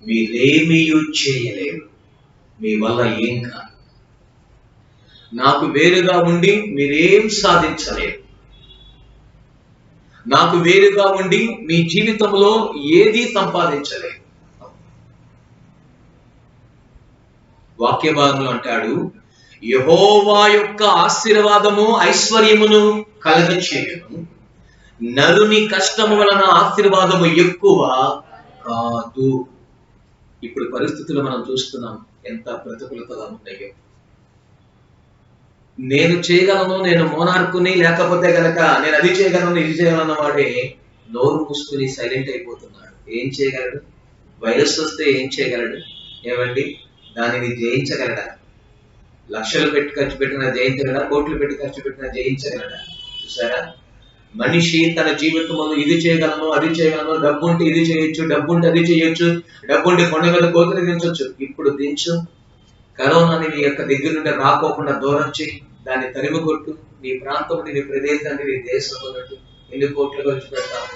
మీరేమీ చేయలేరు, మీ వల్ల ఏం కాదు. నాకు వేరుగా ఉండి మీరేం సాధించలేరు. నాకు వేరుగా ఉండి మీ జీవితంలో ఏది సంపాదించలేరు. వాక్య భాగంలో అంటాడు, యెహోవా యొక్క ఆశీర్వాదము ఐశ్వర్యమును కలగచేయును, నరుని కష్టము వలన ఆశీర్వాదము ఎక్కువ కాదు. ఇప్పుడు పరిస్థితులు మనం చూస్తున్నాం ఎంత ప్రతికూలతగా ఉన్నాయో. నేను చేయగలను, నేను మోనార్కుని, లేకపోతే గనక నేను అది చేయగలను ఇది చేయగలను వాడే నోరు మూసుకుని సైలెంట్ అయిపోతున్నాడు. ఏం చేయగలడు? వైరస్ వస్తే ఏం చేయగలడు? ఏమండి, దానిని జయించగలడా? లక్షలు పెట్టి ఖర్చు పెట్టినా జయించగలడా? కోట్లు పెట్టి ఖర్చు పెట్టినా జయించగలడా? చూసారా, మనిషి తన జీవితంలో ఇది చేయగలను అది చేయగలను, డబ్బు ఉంటే ఇది చేయొచ్చు, డబ్బు ఉంటే అది చేయొచ్చు, డబ్బు ఉంటే కొండ మీద కోతులు దించొచ్చు. ఇప్పుడు దించు, కరోనాని నీ యొక్క దగ్గర నుండి రాకోకుండా దూరం చేయి, దాన్ని తరిమి కొట్టు, నీ ప్రాంతం, నీ ప్రదేశాన్ని, నీ దేశంలో ఎన్ని కోట్లు ఖర్చు పెడతావు?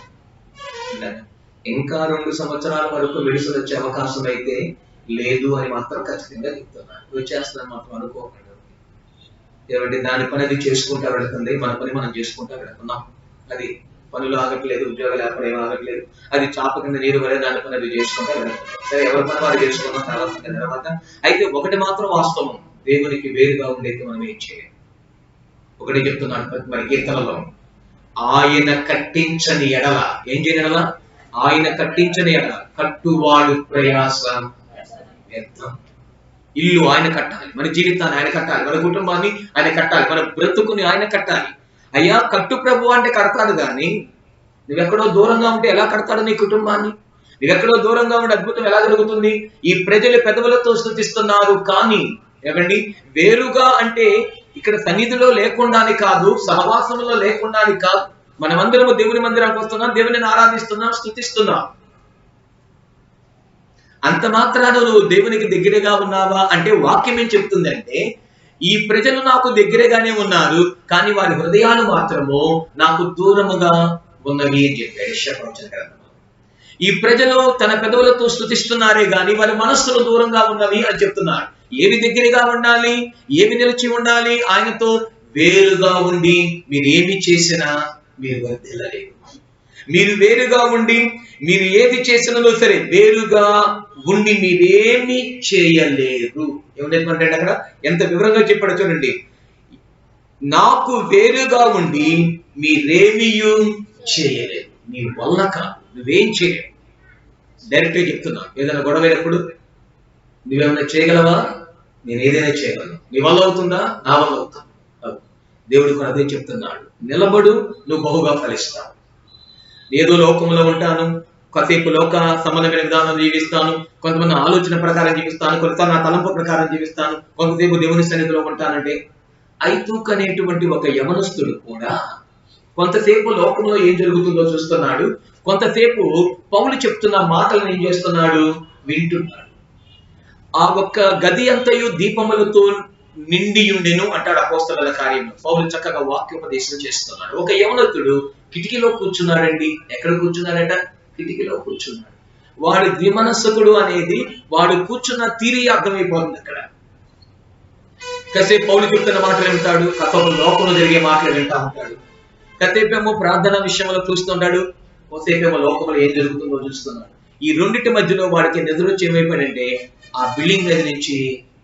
ఇంకా 2 సంవత్సరాల వరకు మెడిసిన్ వచ్చే అవకాశం అయితే లేదు అని మాత్రం ఖచ్చితంగా చెప్తున్నాను. వచ్చేస్తాను మాత్రం అనుకోకండి. ఏమంటే దాని పని అది చేసుకుంటా వెళుతుంది, మన పని మనం చేసుకుంటా వెళుతున్నాం. అది పనులు ఆగట్లేదు, ఉద్యోగాలు ఏర్పడే ఆగట్లేదు, అది చాప కింద నీరు వరే దాని పని అది చేసుకుంటా వెళుతుంది. సరే, ఎవరి పని వారు చేసుకున్నాం తర్వాత. అయితే ఒకటి మాత్రం వాస్తవం, దేవునికి వేరుగా ఉండేది మనం ఏం చేయలేం. ఒకటి చెప్తున్నాడు మరి కీర్తనలో, ఆయన కట్టించని ఎడల ఏం చేయగలరా? ఆయన కట్టించని ఎడల కట్టువాడు ప్రయాస వ్యర్థం. ఇల్లు ఆయన కట్టాలి, మన జీవితాన్ని ఆయన కట్టాలి, మన కుటుంబాన్ని ఆయన కట్టాలి, మన బ్రతుకుని ఆయన కట్టాలి. అయ్యా కట్టు ప్రభు అంటే కడతాడు, కానీ నువ్వెక్కడో దూరంగా ఉంటే ఎలా కడతాడు నీ కుటుంబాన్ని? నువ్వెక్కడో దూరంగా ఉంటే అద్భుతం ఎలా జరుగుతుంది? ఈ ప్రజలు పెదవులతో స్తుతిస్తున్నారు, కానీ ఏమండి, వేరుగా అంటే ఇక్కడ సన్నిధిలో లేకుండాని కాదు, సహవాసంలో లేకుండాని కాదు. మనమందరము దేవుని మందిరానికి వస్తున్నాం, దేవుని ఆరాధిస్తున్నాం, స్తుతిస్తున్నాం. అంత మాత్రాన నువ్వు దేవునికి దగ్గరగా ఉన్నావా అంటే వాక్యం ఏం చెప్తుందంటే, ఈ ప్రజలు నాకు దగ్గరగానే ఉన్నారు, కానీ వారి హృదయాలు మాత్రము నాకు దూరముగా ఉన్నవి అని చెప్పాడు యెషయా ప్రవచన గ్రంథంలో. ఈ ప్రజలు తన పెదవులతో స్తుతిస్తున్నారే గాని వారి మనస్సులు దూరంగా ఉన్నవి అని చెప్తున్నారు. ఏవి దగ్గరగా ఉండాలి, ఏవి నిలిచి ఉండాలి? ఆయనతో వేరుగా ఉండి మీరు ఏమి చేసినా మీరు వర్ధిల్లలేరు. మీరు వేరుగా ఉండి మీరు ఏది చేసినలో సరే వేరుగా ఉండి మీరేమి చేయలేరు. ఏమంటే అక్కడ ఎంత వివరంగా చెప్పాడో చూడండి, నాకు వేరుగా ఉండి మీరేమీ చేయలేరు, నీ వల్ల కాదు, నువ్వేం చేయలేవు. డైరెక్ట్గా చెప్తున్నా, ఏదైనా గొడవైనప్పుడు నువ్వేమైనా చేయగలవా? నేను ఏదైనా చేయగలను. నీ వల్ల అవుతుందా? నా వల్ల అవుతుంది. దేవుడు కూడా అదే చెప్తున్నాడు, నిలబడు, నువ్వు బహుగా ఫలిస్తావు. ఏదో లోకంలో ఉంటాను, కాసేపు లోక సంబంధమైన విధానం జీవిస్తాను, కొంతమంది ఆలోచన ప్రకారం జీవిస్తాను, కొంత నా తలంపు ప్రకారం జీవిస్తాను, కొంతసేపు దేవుని సన్నిధిలో ఉంటానంటే ఐతూక్ అనేటువంటి ఒక యవనస్తుడు కూడా కొంతసేపు లోకంలో ఏం జరుగుతుందో చూస్తున్నాడు, కొంతసేపు పౌలు చెప్తున్న మాటలను ఏం చేస్తున్నాడు? వింటున్నాడు. ఆ ఒక్క గది అంతయు దీపములతో నిండి ఉండెను అంటాడు అపోస్తలుల కార్యంలో. పౌలు చక్కగా వాక్యోపదేశం చేస్తున్నాడు. ఒక యవనస్తుడు కిటికీలో కూర్చున్నాడండి. ఎక్కడ కూర్చున్నాడట? కిటికీలో కూర్చున్నాడు. వాడు ద్విమనస్కుడు అనేది వాడు కూర్చున్న తీరి అర్థమైపోతుంది అక్కడ. కాసేపు పౌలు చెప్తున్న మాటలు వింటాడు, కాసేపు లోకంలో జరిగే మాటలు వింటా ఉంటాడు, కాసేపేమో ప్రార్థన విషయంలో చూస్తుంటాడు, కాసేపేమో లోకంలో ఏం జరుగుతుందో చూస్తున్నాడు. ఈ రెండింటి మధ్యలో వాడికి నిద్రొచ్చి ఏమైపోయాడంటే ఆ బిల్డింగ్ మీద నుంచి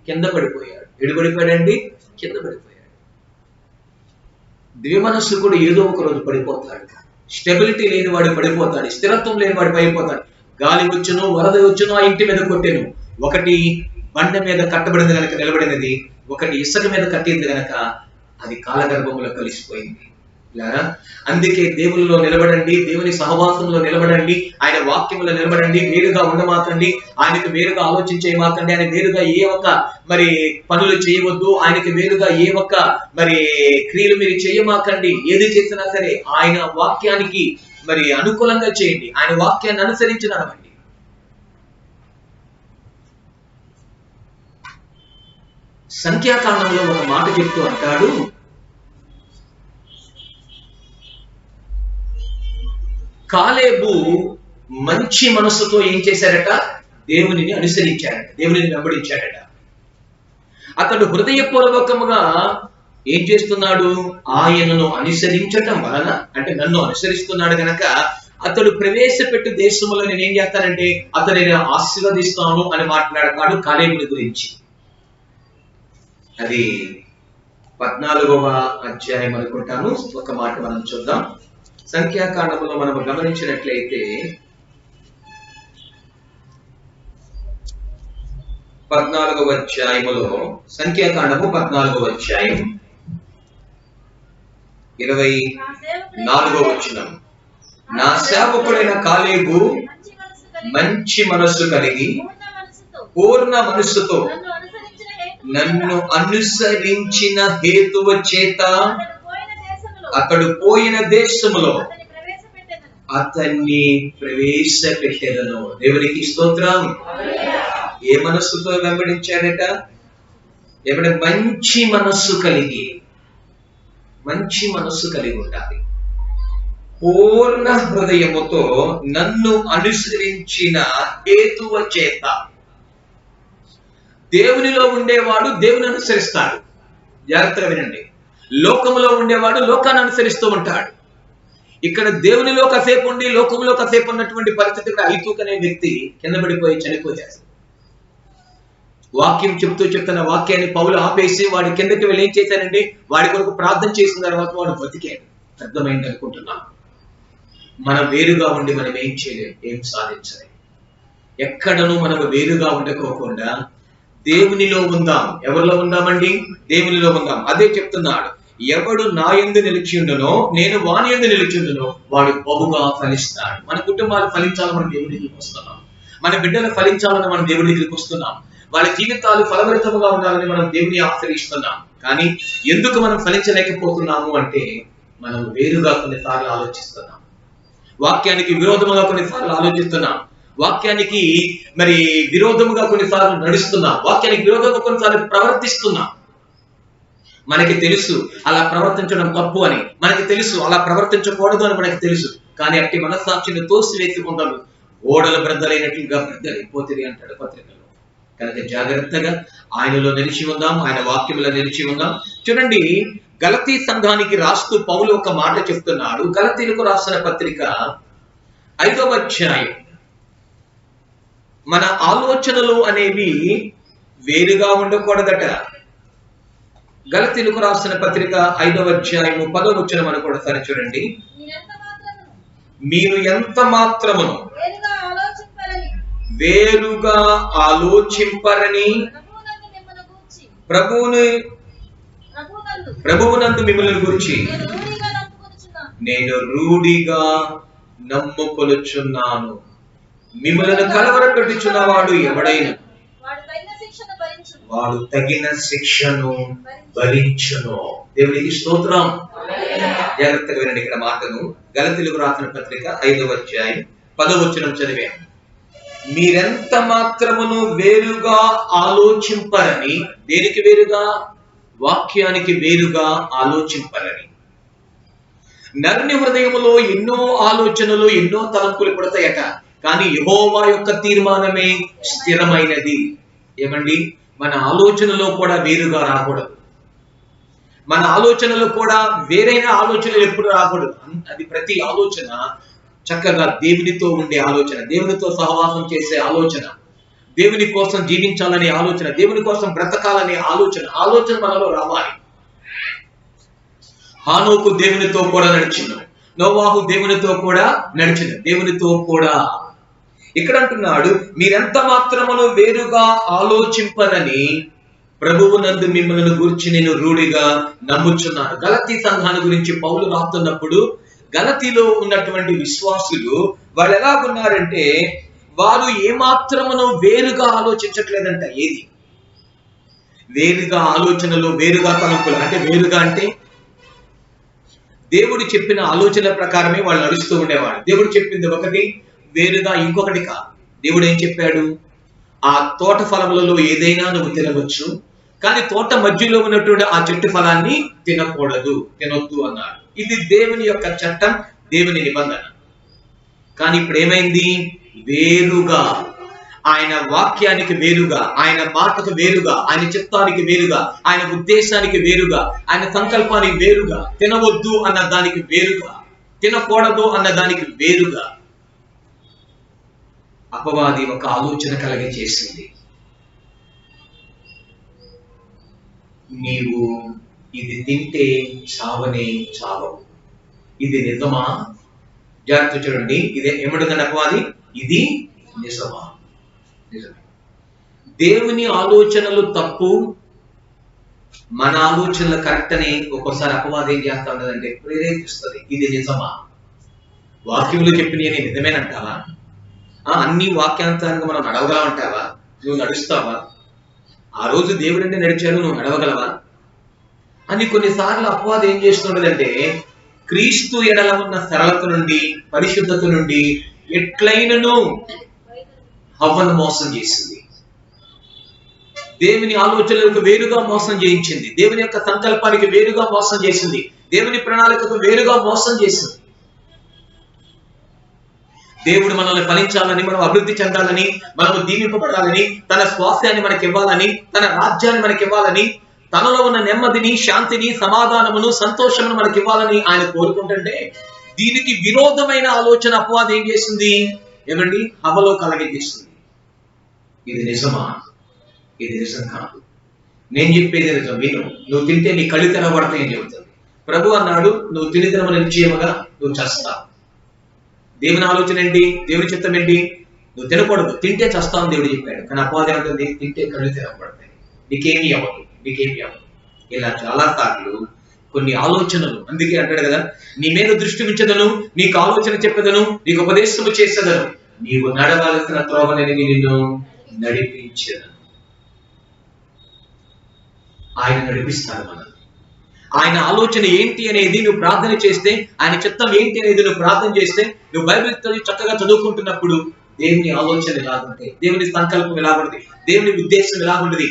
కింద పడిపోయాడు. ఎడుపడిపోయాడండి? కింద పడిపోయాడు. ద్విమనస్కుడు ఏదో ఒక రోజు పడిపోతాడు. స్టెబిలిటీ లేని వాడు పడిపోతాడు, స్థిరత్వం లేని వాడు పడిపోతాడు. గాలి వచ్చును, వరద వచ్చును, ఆ ఇంటి మీద కొట్టెను. ఒకటి బండ మీద కట్టబడింది కనుక నిలబడినది, ఒకటి ఇసుక మీద కట్టింది కనుక అది కాలగర్భంలో కలిసిపోయింది. అందుకే దేవునిలో నిలబడండి, దేవుని సహవాసంలో నిలబడండి, ఆయన వాక్యంలో నిలబడండి. వేరుగా ఉండమాకండి, ఆయనకు వేరుగా ఆలోచించేయమాకండి, ఆయన వేరుగా ఏ ఒక్క మరి పనులు చేయవద్దు, ఆయనకి వేరుగా ఏ ఒక్క మరి క్రియలు మీరు చేయమాకండి. ఏది చేసినా సరే ఆయన వాక్యానికి మరి అనుకూలంగా చేయండి, ఆయన వాక్యాన్ని అనుసరించి నడవండి. సంఖ్యాకాండంలో ఒక మాట చెప్తూ అంటాడు, కాలేబు మంచి మనస్సుతో ఏం చేశారట? దేవునిని అనుసరించాడట, దేవునిని వెంబడించాడట. అతడు హృదయపూర్వకముగా ఏం చేస్తున్నాడు? ఆయనను అనుసరించటం వలన, అంటే నన్ను అనుసరిస్తున్నాడు గనక అతడు ప్రవేశపెట్టు దేశంలో నేనేం చేస్తానంటే అతడిని ఆశీర్వదిస్తాను అని మాట్లాడతాడు కాలేబుని గురించి. అది 14వ అధ్యాయం అనుకుంటాను. ఒక మాట మనం చూద్దాం. సంఖ్యాకాండములో మనం గమనించినట్లయితే 14వ అధ్యాయములో, సంఖ్యాకాండము 14వ అధ్యాయం 24వ వచనం. నా సేవకుడైన కాలేబు మంచి మనస్సు కలిగి పూర్ణ మనస్సుతో నన్ను అనుసరించిన హేతువ చేత అతడు పోయిన దేశములో అతన్ని ప్రవేశపెట్టెదను. దేవునికి స్తోత్రం. ఏ మనస్సుతో వెంబడించాడట? ఎవడ మంచి మనస్సు కలిగి, మంచి మనస్సు కలిగి ఉండాలి. పూర్ణ హృదయముతో నన్ను అనుసరించిన హేతువ చేత. దేవునిలో ఉండేవాడు దేవుని అనుసరిస్తాడు. జాగ్రత్తగా వినండి. లోకములో ఉండేవాడు లోకాన్ని అనుసరిస్తూ ఉంటాడు. ఇక్కడ దేవునిలో కాసేపు ఉండి లోకంలో కాసేపు ఉన్నటువంటి పరిస్థితి ఐతూక్ అనే వ్యక్తి కింద పడిపోయి చనిపోయాడు. వాక్యం చెప్తున్న వాక్యాన్ని పౌలు ఆపేసి వాడి కిందకి వెళ్ళి ఏం చేశారండి? వాడి కొరకు ప్రార్థన చేసిన తర్వాత వాడు బతికాడు. అర్థమైంది అనుకుంటున్నాను. మనం వేరుగా ఉండి మనం ఏం చేయలేం, ఏం సాధించలేం. ఎక్కడనూ మనము వేరుగా ఉండకోకుండా దేవునిలో ఉందాం. ఎవరిలో ఉందామండి? దేవునిలో ఉందాం. అదే చెప్తున్నాడు. ఎవడు నా యందు నిలిచి ఉండునో నేను వాని యందు నిలిచి ఉండునో వాడు బహుగా ఫలిస్తాడు. మన కుటుంబాలు ఫలించాలని మనం దేవుడి దగ్గరికి వస్తున్నాం. మన బిడ్డలు ఫలించాలని మనం దేవుడి దగ్గరికి వస్తున్నాం. వాళ్ళ జీవితాలు ఫలభరితముగా ఉండాలని మనం దేవుని ఆశ్రయిస్తున్నాం. కానీ ఎందుకు మనం ఫలించలేకపోతున్నాము అంటే మనం వేరుగా కొన్నిసార్లు ఆలోచిస్తున్నాం. వాక్యానికి విరోధముగా కొన్నిసార్లు ఆలోచిస్తున్నాం. వాక్యానికి మరి విరోధముగా కొన్నిసార్లు నడుస్తున్నాం. వాక్యానికి విరోధంగా కొన్నిసార్లు ప్రవర్తిస్తున్నాం. మనకి తెలుసు అలా ప్రవర్తించడం తప్పు అని, మనకి తెలుసు అలా ప్రవర్తించకూడదు అని మనకి తెలుసు. కానీ అట్టి మనస్సాక్షిని తోసివేసుకుంటారు. ఓడల బ్రద్దలైనట్లుగా బ్రద్దలైపోతుంది అంటాడు పత్రికలో. కనుక జాగ్రత్తగా ఆయనలో నిలిచి ఉందాం, ఆయన వాక్యములో నిలిచి ఉందాం. చూడండి, గలతీ సంఘానికి రాస్తూ పౌలు ఒక మాట చెప్తున్నాడు. గలతీలకు రాసిన పత్రిక 5వ అధ్యాయం. మన ఆలోచనలు అనేవి వేరుగా ఉండకూడదట. గలతీలకు రాసిన పత్రిక 5వ అధ్యాయము 10వ వచనం అని కూడా సరి చూడండి. మీరు ఎంత మాత్రమును వేరుగా ఆలోచింపరని ప్రభువునందు మిమ్మల్ని గురించి నేను రూఢిగా నమ్ముకొనుచున్నాను. మిమ్మల్ని కలవరపెట్టుచున్నవాడు ఎవడైనా వాడు తగిన శిక్షను భరించును. దేవునికి స్తోత్రం. జాగ్రత్తగా వినండి ఇక్కడ మాటను. గలతీలకు రాసిన పత్రిక 5వ అధ్యాయం 10వ వచనం చదివాను. మీరెంత మాత్రమును వేరుగా ఆలోచింపరని. దేనికి వేరుగా? వాక్యానికి వేరుగా ఆలోచింపరని. నరుని హృదయములో ఎన్నో ఆలోచనలు, ఎన్నో తలంపులు పడతాయట. కానీ యెహోవా యొక్క తీర్మానమే స్థిరమైనది. ఏమండి? మన ఆలోచనలో కూడా వేరుగా రాకూడదు. మన ఆలోచనలో కూడా వేరైన ఆలోచనలు ఎప్పుడు రాకూడదు. అది ప్రతి ఆలోచన చక్కగా దేవునితో ఉండే ఆలోచన, దేవునితో సహవాసం చేసే ఆలోచన, దేవుని కోసం జీవించాలనే ఆలోచన, దేవుని కోసం బ్రతకాలనే ఆలోచన మనలో రావాలి. హానోకు దేవునితో కూడా నడిచిండు. నోవాహు దేవునితో కూడా నడిచిండు. దేవునితో కూడా. ఇక్కడ అంటున్నాడు, మీరెంత మాత్రమును వేరుగా ఆలోచింపరని ప్రభువునందు మిమ్మల్ని గురించి నేను రూఢిగా నమ్ముచున్నాను. గలతీ సంఘాన్ని గురించి పౌలు రాస్తున్నప్పుడు గలతీలో ఉన్నటువంటి విశ్వాసులు వాళ్ళు ఎలాగున్నారంటే వారు ఏమాత్రమును వేరుగా ఆలోచించట్లేదంట. ఏది వేరుగా ఆలోచనలు, వేరుగా తలంపులు. అంటే వేరుగా అంటే దేవుడు చెప్పిన ఆలోచన ప్రకారమే వాళ్ళు నడుస్తూ ఉండేవాడు. దేవుడు చెప్పింది ఒకటి, వేరుగా ఇంకొకటి కాదు. దేవుడు ఏం చెప్పాడు? ఆ తోట ఫలములలో ఏదైనా నువ్వు తినవచ్చు, కానీ తోట మధ్యలో ఉన్నటువంటి ఆ చెట్టు ఫలాన్ని తినకూడదు, తినొద్దు అన్నాడు. ఇది దేవుని యొక్క చట్టం, దేవుని నిబంధన. కానీ ఇప్పుడు ఏమైంది? వేరుగా, ఆయన వాక్యానికి వేరుగా, ఆయన మాటకు వేరుగా, ఆయన చిత్తానికి వేరుగా, ఆయన ఉద్దేశానికి వేరుగా, ఆయన సంకల్పానికి వేరుగా, తినవద్దు అన్న దానికి వేరుగా, తినకూడదు అన్న దానికి వేరుగా అపవాది ఒక ఆలోచన కలిగి చేసింది. నీవు ఇది తింటే చావనే చావవు. ఇది నిజమా? జాగ్రత్త చూడండి. ఇదే ఏమంటుందండి అపవాది? ఇది నిజమా? నిజమే. దేవుని ఆలోచనలు తప్పు, మన ఆలోచనలు కరెక్ట్ అని ఒక్కోసారి అపవాది ఏం చేస్తా ఉన్నదంటే ప్రేరేపిస్తుంది. ఇది నిజమా? వాక్యంలో చెప్పిన నిజమేనంటావా? అన్ని వాక్యాంతానికి మనం నడవగలం అంటావా? నువ్వు నడుస్తావా? ఆ రోజు దేవుడు అంటే నడిచాడు, నువ్వు నడవగలవా అని కొన్నిసార్లు అపవాదం ఏం చేస్తున్నదంటే క్రీస్తు ఎడల ఉన్న సరళత నుండి, పరిశుద్ధత నుండి ఎట్లయినను హవ్వను మోసం చేసింది. దేవుని ఆలోచనలకు వేరుగా మోసం చేయించింది. దేవుని యొక్క సంకల్పానికి వేరుగా మోసం చేసింది. దేవుని ప్రణాళికకు వేరుగా మోసం చేసింది. దేవుడు మనల్ని ఫలించాలని, మనం అభివృద్ధి చెందాలని, మనము దీవింపబడాలని, తన స్వాస్థ్యాన్ని మనకి ఇవ్వాలని, తన రాజ్యాన్ని మనకి ఇవ్వాలని, తనలో ఉన్న నెమ్మదిని, శాంతిని, సమాధానమును, సంతోషమును మనకి ఇవ్వాలని ఆయన కోరుకుంటుంటే దీనికి విరోధమైన ఆలోచన అపవాదం ఏం చేసింది? ఏమండి? హవలో కలగజేసింది. ఇది నిజమా? ఇది నిజం కాదు. నేను చెప్పేది నిజం, విను. నువ్వు తింటే నీ కళ్ళు తెరవబడతాయని చెబుతుంది. ప్రభు అన్నాడు, నువ్వు తిని తినమని నిశ్చయముగా నువ్వు చస్తావు. దేవుని ఆలోచన ఏంటి? దేవుని చిత్తం ఏంటి? నువ్వు తినకూడదు, తింటే చస్తావు దేవుడు చెప్పాడు. కానీ అపవాదం ఏమంటుంది? తింటే కళ్ళు తెరవబడతాయి, నీకేమీ అవ్వదు, నీకేమీ అవ్వదు. ఇలా చాలా సార్లు కొన్ని ఆలోచనలు, అందుకే అంటాడు కదా, నీ మీద దృష్టి ఉంచదను, నీకు ఆలోచన చెప్పదను, నీకు ఉపదేశము చేసేదను, నీవు నడవలసిన త్రోవని నిన్ను నడిపించదను. ఆయన నడిపిస్తాడు మనల్ని. ఆయన ఆలోచన ఏంటి అనేది నువ్వు ప్రార్థన చేస్తే, ఆయన చిత్తం ఏంటి అనేది నువ్వు ప్రార్థన చేస్తే, నువ్వు బైబిల్ చక్కగా చదువుకుంటున్నప్పుడు దేవుని ఆలోచన ఎలాగుంటాయి, దేవుని సంకల్పం ఎలాగుంటుంది, దేవుని ఉద్దేశం ఎలాగుంటుంది,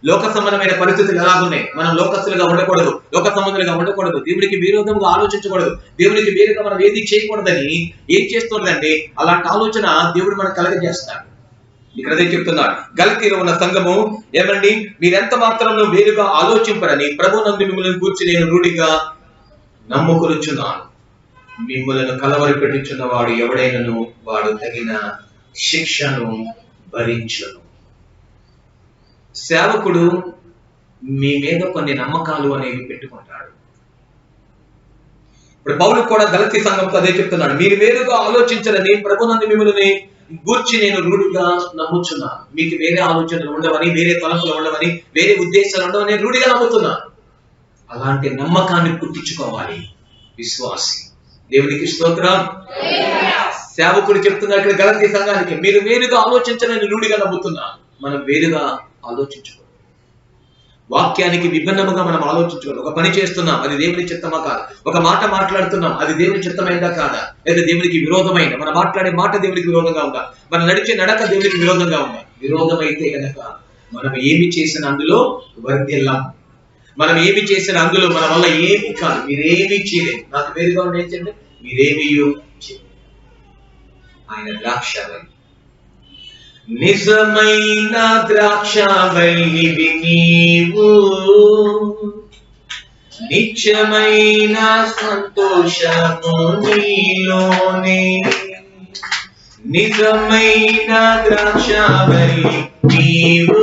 లోక సంబంధమైన పరిస్థితులు ఎలాగున్నాయి. మనం లోకస్తులుగా ఉండకూడదు, లోక సంబంధులుగా ఉండకూడదు, దేవునికి విరోధంగా ఆలోచించకూడదు, దేవునికి వేరుగా మనం ఏది చేయకూడదని ఏం చేస్తుందంటే అలాంటి ఆలోచన దేవుడు మనకు కలగజేస్తాడు. ఇక్కడ అదే చెప్తున్నాడు, గలతీలో ఉన్న సంఘము, ఏమండి, మీరెంత మాత్రం వేరుగా ఆలోచింపరని ప్రభునందు మిమ్మల్ని కూర్చి నేను రూఢిగా నమ్ముకొనుచున్నాను. మిమ్మల్ని కలవరి పెట్టుచున్న వాడు ఎవడైనను వాడు తగిన శిక్షను భరించును. సేవకుడు మీ మీద కొన్ని నమ్మకాలు అనేవి పెట్టుకుంటాడు. ఇప్పుడు పౌలు కూడా గలతీ సంఘంతో అదే చెప్తున్నాడు, మీరు వేరుగా ఆలోచించరని ప్రభునందు మిమ్మల్ని గూర్చి నేను రూఢిగా నమ్ముచున్నాను. మీకు వేరే ఆలోచనలు ఉండవని, వేరే తలపులు ఉండవని, వేరే ఉద్దేశాలు ఉండవని రూఢిగా నమ్ముతున్నాను. అలాంటి నమ్మకాన్ని పుట్టించుకోవాలి విశ్వాసి. దేవునికి స్తోత్రం. సేవకుడు చెప్తున్నారు ఇక్కడ గలతీ సంఘానికి, మీరు వేరుగా ఆలోచించరని రూఢిగా నమ్ముతున్నాను. మనం వేరుగా ఆలోచించుకోవాలి. వాక్యానికి విభిన్నముగా మనం ఆలోచించుకోవాలి. ఒక పని చేస్తున్నాం, అది దేవుని చిత్తమా కాదా? ఒక మాట మాట్లాడుతున్నాం, అది దేవుని చిత్తమైందా కాదా? లేదా దేవునికి విరోధమైన, మనం మాట్లాడే మాట దేవునికి విరోధంగా ఉందా? మనం నడిచే నడక దేవునికి విరోధంగా ఉందా? విరోధమైతే కనుక మనం ఏమి చేసిన అందులో వర్ధిల్లాం. మనం ఏమి చేసిన అందులో మన వల్ల ఏమి కాదు. మీరేమీ చేయలేదు. నాకు వేరుగా ఉండేది, మీరేమీ చేయలేదు. ఆయన ద్రాక్షావళి, నిజమైన ద్రాక్షావల్లివి నీవు, నిత్యమైన సంతోషము నీలోనే. నిజమైన ద్రాక్షావల్లి నీవు,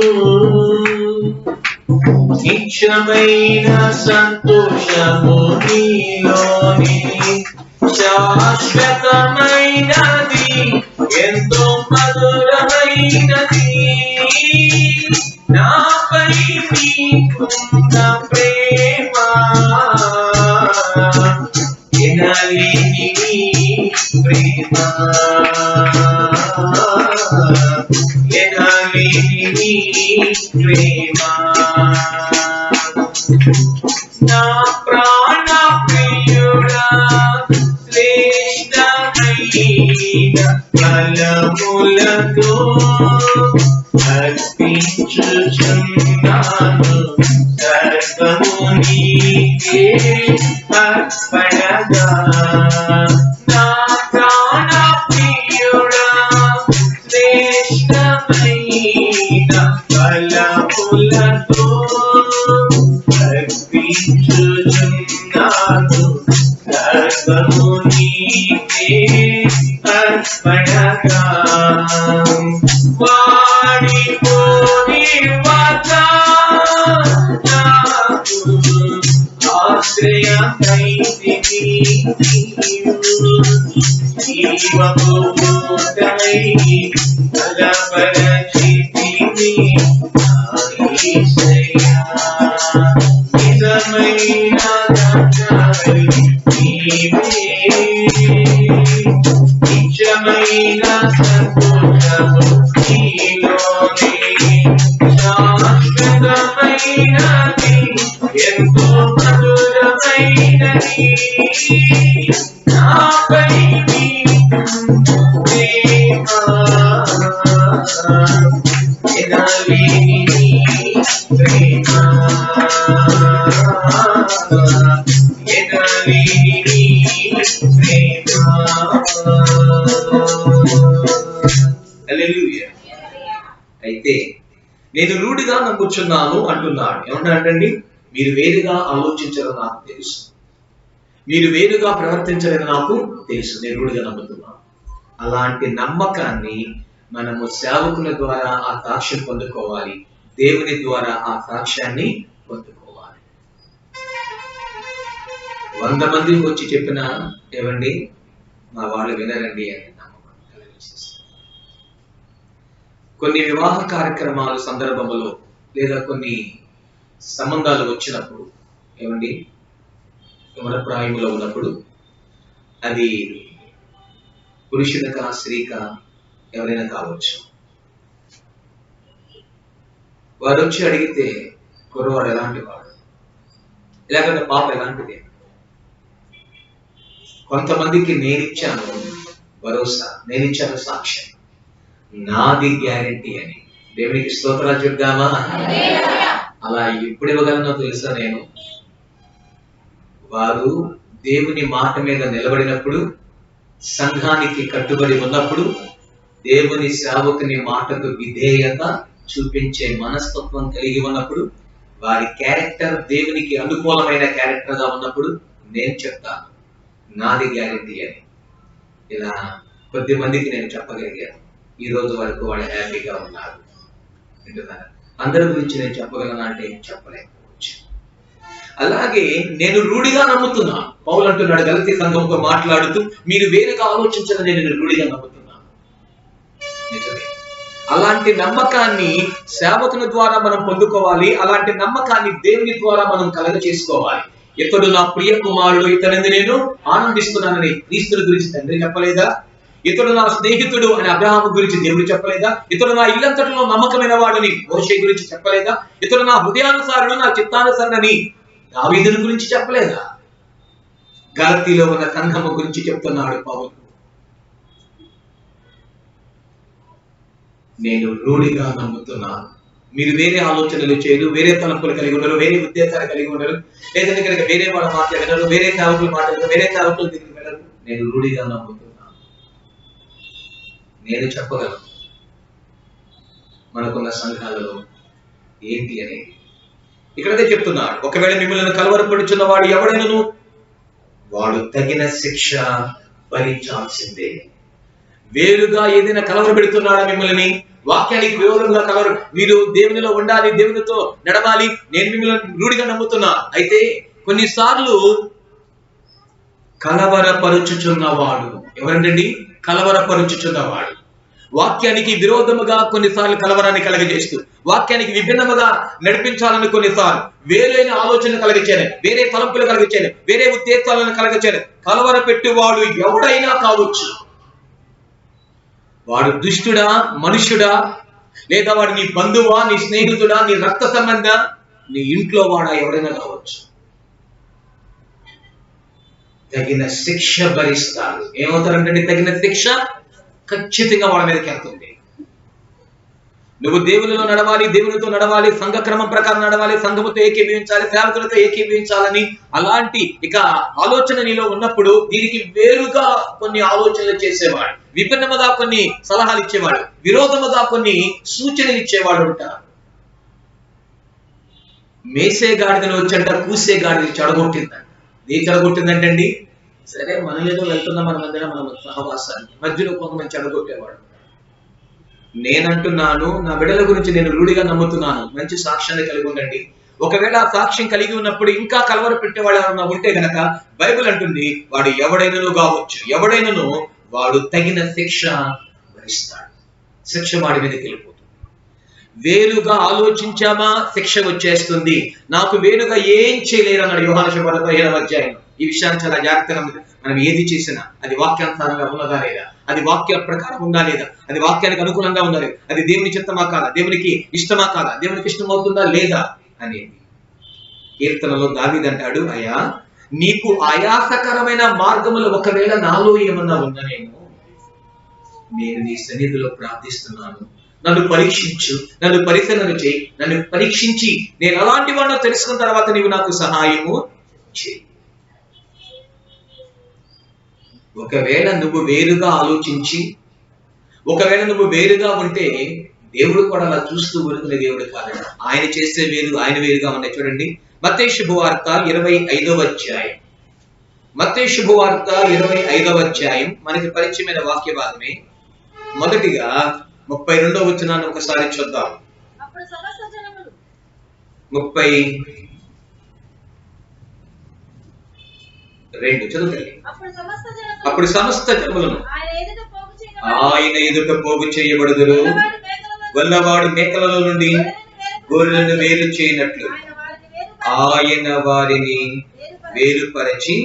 నిత్యమైన సంతోషము నీలోనే. శాశ్వతమైనది, ఎంతో మధురమైనది, నాపై నీకున్న ప్రేమ, ఎనలేని ప్రేమ, ఎనలేని ప్రేమ. నా ప్రాణ ప్రియుడా, శ్రేష్టమైన ఫలములతో అర్పించుచున్నాను, సర్వము నీకే అర్పణగా. నా ప్రాణ వాడిపోని వద నాకు ఆశ్రయమైతివి జీవపు ఊటై బలపరచితివి నా యేసయ్యా నిజమైన దారి నీవే నిజమైన సంతోషము నీలోనే శాశ్వతమైనది ఎంతో మధురమైనది నాపై నీ ప్రేమ ఎనలేని నీ ప్రేమ ఎనలేని నీ ప్రేమ. హల్లెలూయా. అయితే నేను రూఢిగా నమ్ముచున్నాను అంటున్నాడు. ఏమన్నాడండి? మీరు వేరుగా ఆలోచించడం నాకు తెలుసు, మీరు వేరుగా ప్రవర్తించలేదని నాకు తెలుసు, నేను రూఢిగా నమ్ముతున్నాను. అలాంటి నమ్మకాన్ని మనము సేవకుల ద్వారా ఆ సాక్ష్యం పొందుకోవాలి, దేవుని ద్వారా ఆ సాక్ష్యాన్ని పొందుకోవాలి. 100 మందికి వచ్చి చెప్పిన ఏమండి మా వాళ్ళు వినరండి అని నమ్మకం కలిగిస్తుంది. కొన్ని వివాహ కార్యక్రమాలు సందర్భంలో లేదా కొన్ని సంబంధాలు వచ్చినప్పుడు ఏమండి యవనప్రాయములో ఉన్నప్పుడు అది పురుషునికా స్త్రీకా ఎవరైనా కావచ్చు, వారు వచ్చి అడిగితే కుర్రవాడు ఎలాంటి వాడు, లేకపోతే పాప ఎలాంటిది, కొంతమందికి నేనిచ్చాను భరోసా, నేనిచ్చాను సాక్ష్యం, నాది గ్యారెంటీ అని. దేవునికి స్తోత్రాలు చెప్దామా? అలా ఎప్పుడు ఇవ్వగలనో తెలుసా నేను, వారు దేవుని మాట మీద నిలబడినప్పుడు, సంఘానికి కట్టుబడి ఉన్నప్పుడు, దేవుని సేవకుని మాటకు విధేయత చూపించే మనస్తత్వం కలిగి ఉన్నప్పుడు, వారి క్యారెక్టర్ దేవునికి అనుకూలమైన క్యారెక్టర్ గా ఉన్నప్పుడు నేను చెప్తాను నాది గ్యారెంటీ అని. ఇలా కొద్ది మందికి నేను చెప్పగలిగాను. ఈ రోజు వరకు వాళ్ళు హ్యాపీగా ఉన్నారు. వింటున్నారా? అందరి గురించి నేను చెప్పగలనా అంటే చెప్పలేకపోవచ్చు. అలాగే నేను రూఢిగా నమ్ముతున్నాను. పౌలు అంటున్నాడు గలతీ సంఘంతో మాట్లాడుతూ, మీరు వేరుగా ఆలోచించాలని నేను రూఢిగా నమ్ముతున్నాను. నిజమే. అలాంటి నమ్మకాన్ని సేవకుల ద్వారా మనం పొందుకోవాలి. అలాంటి నమ్మకాన్ని దేవుని ద్వారా మనం కలగ చేసుకోవాలి. ఇతడు నా ప్రియ కుమారుడు, ఇతనిని నేను ఆనందిస్తున్నానని క్రీస్తుని గురించి తండ్రి చెప్పలేదా? ఇతడు నా స్నేహితుడు అని అబ్రహాము గురించి దేవుడు చెప్పలేదా? ఇతడు నా ఇల్లంతటిలో నమ్మకమైన వాడని మోషే గురించి చెప్పలేదా? ఇతడు నా హృదయానుసారుడు, నా చిత్తానుసారుడని దావీదుని గురించి చెప్పలేదా? గలతీలో ఉన్న సంఘము గురించి చెప్తున్నాడు పౌలు. నేను రూఢిగా నమ్ముతున్నాను. మీరు వేరే ఆలోచనలు చేయరు, వేరే తలంపులు కలిగి ఉండరు, వేరే ఉద్దేశాలు కలిగి ఉండరు, లేదంటే కనుక వేరే వాళ్ళ మాటలు వినరు, వేరే సేవకులు మాట్లాడరు, వేరే సేవకులు దగ్గర వెళ్ళరు. నేను రూఢిగా నమ్ముతున్నాను. నేను చెప్పగలను మనకున్న సంఘాలలో ఏంటి అనేది. ఇక్కడైతే చెప్తున్నాడు, ఒకవేళ మిమ్మల్ని కలవరపడుచున్న వాడు ఎవడైనను వాడు తగిన శిక్ష భరించాల్సిందే. వేరుగా ఏదైనా కలవరపెడుతున్నాడా మిమ్మల్ని? వాక్యానికి విరోధంగా మీరు దేవునిలో ఉండాలి, దేవునితో నడవాలి, నేను మిమ్మల్ని రూఢిగా నమ్ముతున్నా. అయితే కొన్నిసార్లు కలవరపరుచుచున్నవాడు ఎవరండి? కలవరపరుచుచున్నవాడు. వాక్యానికి విరోధముగా కొన్నిసార్లు కలవరాన్ని కలగజేస్తూ, వాక్యానికి విభిన్నముగా నడిపించాలని కొన్నిసార్లు వేరైన ఆలోచన కలగచేయని, వేరే తలంపులు కలగచేయని, వేరే ఉద్దేశాలను కలగచేయని కలవర పెట్టువాడు ఎవడైనా కావచ్చు. వాడు దుష్టుడా, మనుష్యుడా, లేదా వాడు నీ బంధువా, నీ స్నేహితుడా, నీ రక్త సంబంధ, నీ ఇంట్లో వాడా, ఎవరైనా కావచ్చు. తగిన శిక్ష భరిస్తాడు. ఏమవుతారంటే తగిన శిక్ష ఖచ్చితంగా వాళ్ళ మీదకి వెళ్తుంది. నువ్వు దేవునిలో నడవాలి, దేవునితో నడవాలి, సంఘ క్రమం ప్రకారం నడవాలి, సంఘముతో ఏకీభవించాలి, సేవకులతో ఏకీభవించాలని అలాంటి ఇక ఆలోచన నీలో ఉన్నప్పుడు దీనికి వేరుగా కొన్ని ఆలోచనలు చేసేవాడు, విభిన్నముగా కొన్ని సలహాలు ఇచ్చేవాడు, విరోధముగా కొన్ని సూచనలు ఇచ్చేవాడు ఉంటారు. మేసే గాడిదని వచ్చంట కూసే గాడిని చెడగొట్టిందంట. ఏం చెడగొట్టిందంటే అండి, సరే మనం ఏదో వెళ్తున్నాం, మన మధ్యన మన సహవాసాన్ని, మధ్యలో కొంతమంది చెడగొట్టేవాడు. నేనంటున్నాను, నా బిడ్డల గురించి నేను రూఢిగా నమ్ముతున్నాను. మంచి సాక్ష్యాన్ని కలిగి ఉండండి. ఒకవేళ ఆ సాక్ష్యం కలిగి ఉన్నప్పుడు ఇంకా కలవర పెట్టేవాడు ఎవరన్నా ఉంటే గనక బైబిల్ అంటుంది, వాడు ఎవడైనను కావచ్చు, ఎవడైనను వాడు తగిన శిక్ష భరిస్తాడు. శిక్ష వాడి మీదకి వెళ్ళిపోతుంది. వేరుగా ఆలోచించామా శిక్ష వచ్చేస్తుంది. నాకు వేరుగా ఏం చేయలేరు అన్నాడు యోహాను సువార్త 15వ అధ్యాయం. ఈ విషయాన్ని చాలా జాగ్రత్తగా మనం ఏది చేసినా అది వాక్యానుసారంగా ఉన్నదా లేదా, అది వాక్య ప్రకారం ఉందా లేదా, అది వాక్యానికి అనుకూలంగా ఉందా లేదా, అది దేవుని చిత్తమా కాదా, దేవునికి ఇష్టమా కాదా, దేవునికి ఇష్టమవుతుందా లేదా అనేది. కీర్తనలో దావీదు అంటాడు, అయ్యా నీకు ఆయాసకరమైన మార్గములు ఒకవేళ నాలో ఏమన్నా ఉన్ననేమో, నేను నీ సన్నిధిలో ప్రార్థిస్తున్నాను, నన్ను పరీక్షించు, నన్ను పరిశీలన చేయి, నన్ను పరీక్షించి నేను అలాంటి వాడిని తెలుసుకున్న తర్వాత నీవు నాకు సహాయము చేయి. ఒకవేళ నువ్వు వేరుగా ఆలోచించి, ఒకవేళ నువ్వు వేరుగా ఉంటే దేవుడు కూడా అలా చూస్తూ ఊరుకునే దేవుడు కాదట. ఆయన చేసే వేరు, ఆయన వేరుగా ఉన్నాయి. చూడండి మత్తయి శుభవార్త 25వ అధ్యాయం. మత్తయి శుభవార్త 25వ అధ్యాయం మనకి పరిచయమైన వాక్య భాగమే. మొదటిగా 32వ వచనాన్ని ఒకసారి చూద్దాం. 32 చదువుతండి. అప్పుడు సమస్త జనములను ఆయన ఎదుట పోగు చేయబడుదురు, గొల్లవాడు మేకలలో నుండి గొర్రెలను వేరు చేయనట్లు ఆయన వారిని వేరుపరచి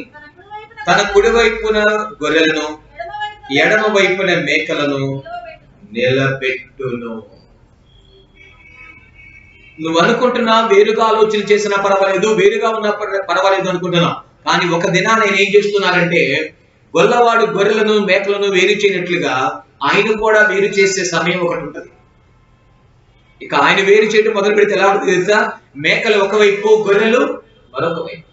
తన కుడివైపున గొర్రెలను ఎడమ వైపున మేకలను నిలబెట్టును. నువ్వు అనుకుంటున్నా వేరుగా ఆలోచన చేసినా పర్వాలేదు, వేరుగా ఉన్నా పర్వాలేదు అనుకుంటున్నా. కానీ ఒక దినా నేను ఏం చేస్తున్నానంటే, గొల్లవాడు గొర్రెలను మేకలను వేరు చేయనట్లుగా ఆయన కూడా వేరు చేసే సమయం ఒకటి ఉంటుంది. ఇక ఆయన వేరు చేయడం మొదలు పెడితే ఎలా ఉంటుంది తెలుసా? మేకలు ఒకవైపు, గొర్రెలు మరొక వైపు.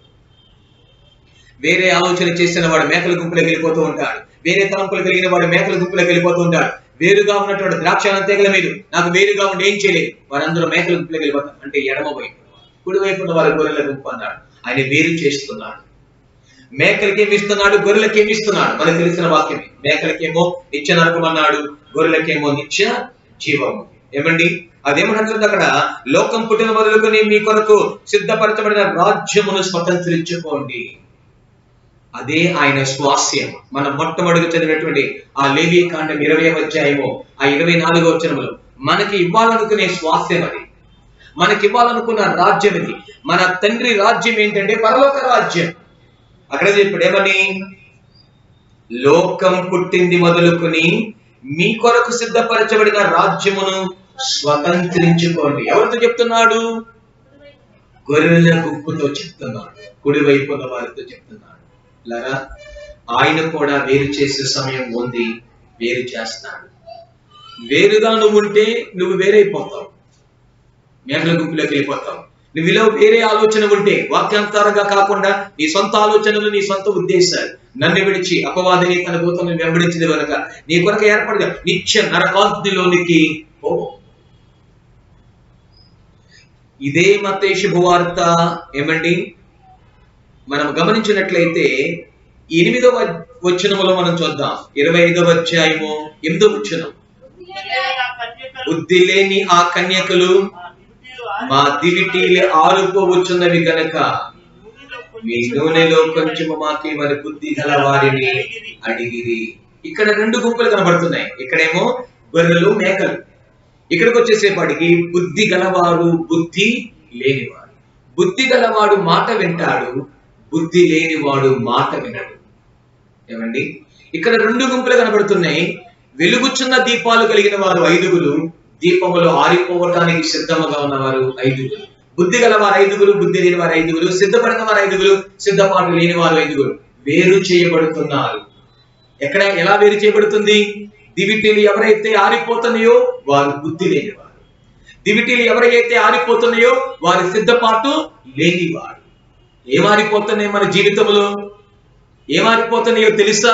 వేరే ఆలోచన చేసిన వాడు మేకల గుంపులోకి వెళ్ళిపోతూ ఉంటాడు, వేరే తలంపులు కలిగిన వాడు మేకల గుంపులోకి వెళ్ళిపోతూ ఉంటాడు. వేరుగా ఉన్నటువంటి ద్రాక్షాలను తెగల మీరు నాకు వేరుగా ఉండి ఏం చేయలేదు, వారందరూ మేకల గుంపులోకి వెళ్ళిపోతారు. అంటే ఎడమ వైపు, కుడి వైపు ఉన్న వారు గొర్రెల గుంపు అన్నాడు. ఆయన వేరు చేస్తున్నాడు. మేకలకి ఏమి ఇస్తున్నాడు, గొర్రెలకి ఏమి ఇస్తున్నాడు? మనకు తెలిసిన వాక్యమే. మేకలకేమో నిత్య నరకం అన్నాడు, గొర్రెలకేమో నిత్య జీవము. ఏమండి అదేమంటుంది అక్కడ? లోకం పుట్టిన మొదలుకొని మీ కొరకు సిద్ధపరచబడిన రాజ్యమును స్వతంత్రించుకోండి. అదే ఆయన స్వాస్యం. మనం మొట్టమొదటి చదివినటువంటి ఆ లేవీ కాండం 20వ అధ్యాయము ఆ 24వ వచనములో మనకి ఇవ్వాలనుకునే స్వాస్యం అది, మనకి ఇవ్వాలనుకున్న రాజ్యం ఇది. మన తండ్రి రాజ్యం ఏంటంటే పరలోక రాజ్యం. అక్కడ చెప్పాడు ఏమని? లోకం పుట్టింది మొదలుకొని మీ కొరకు సిద్ధపరచబడిన రాజ్యమును స్వతంత్రించుకోండి. ఎవరితో చెప్తున్నాడు? గొర్రెల గుంపుతో చెప్తున్నాడు, కుడివైపు ఉన్న వారితో చెప్తున్నాడు. లారా ఆయన కూడా వేరు చేసే సమయం ఉంది, వేరు చేస్తాడు. వేరుగా నువ్వు ఉంటే నువ్వు వేరైపోతావు, మేకల గుంపులోకి వెళ్ళిపోతావు. నువ్వులో వేరే ఆలోచన ఉంటే, వాక్యానుసారంగా కాకుండా నీ సొంత ఆలోచనలు, నీ సొంత ఉద్దేశాలు, నన్ను విడిచి అపవాదిని తన దూతను వెంబడించింది కనుక నీ కొరకు ఏర్పడిన నిత్య నరకాగ్నిలోనికి పో. ఇదే మత్తయి శుభవార్త. ఏమండి మనం గమనించినట్లయితే 8వ వచనములో మనం చూద్దాం. 25వ అధ్యాయము 8వ వచనం. బుద్ధి లేని ఆ కన్యకలు మా దివిటీలు ఆరుపోవచ్చున్నవి గనక మీ నూనెలో కొంచెము మాకి మరి బుద్ధి గల వారిని అడిగిరి. ఇక్కడ 2 గుంపులు కనబడుతున్నాయి. ఇక్కడేమో గొర్రెలు, మేకలు. ఇక్కడికి వచ్చేసేపాటికి బుద్ధి గలవారు, బుద్ధి లేనివాడు. బుద్ధి గలవాడు మాట వింటాడు, బుద్ధి లేనివాడు మాట వినడు. ఏమండి ఇక్కడ 2 గుంపులు కనబడుతున్నాయి. వెలుగుచున్న దీపాలు కలిగిన వారు 5గురు, దీపములో ఆరిపోవటానికి సిద్ధముగా ఉన్నవారు 5గురు. బుద్ధి గల వారు 5గురు, బుద్ధి లేని వారు 5గురు, సిద్ధపడిన వారు 5గురు, సిద్ధపాటు లేని వారు 5గురు. వేరు చేయబడుతున్నారు. ఎక్కడ ఎలా వేరు చేయబడుతుంది? దివిటీలు ఎవరైతే ఆరిపోతున్నాయో వారు బుద్ధి లేనివారు, దివిటీలు ఎవరైతే ఆరిపోతున్నాయో వారి సిద్ధపాటు లేనివారు. ఏమారిపోతున్నాయి మన జీవితంలో? ఏమారిపోతున్నాయో తెలుసా?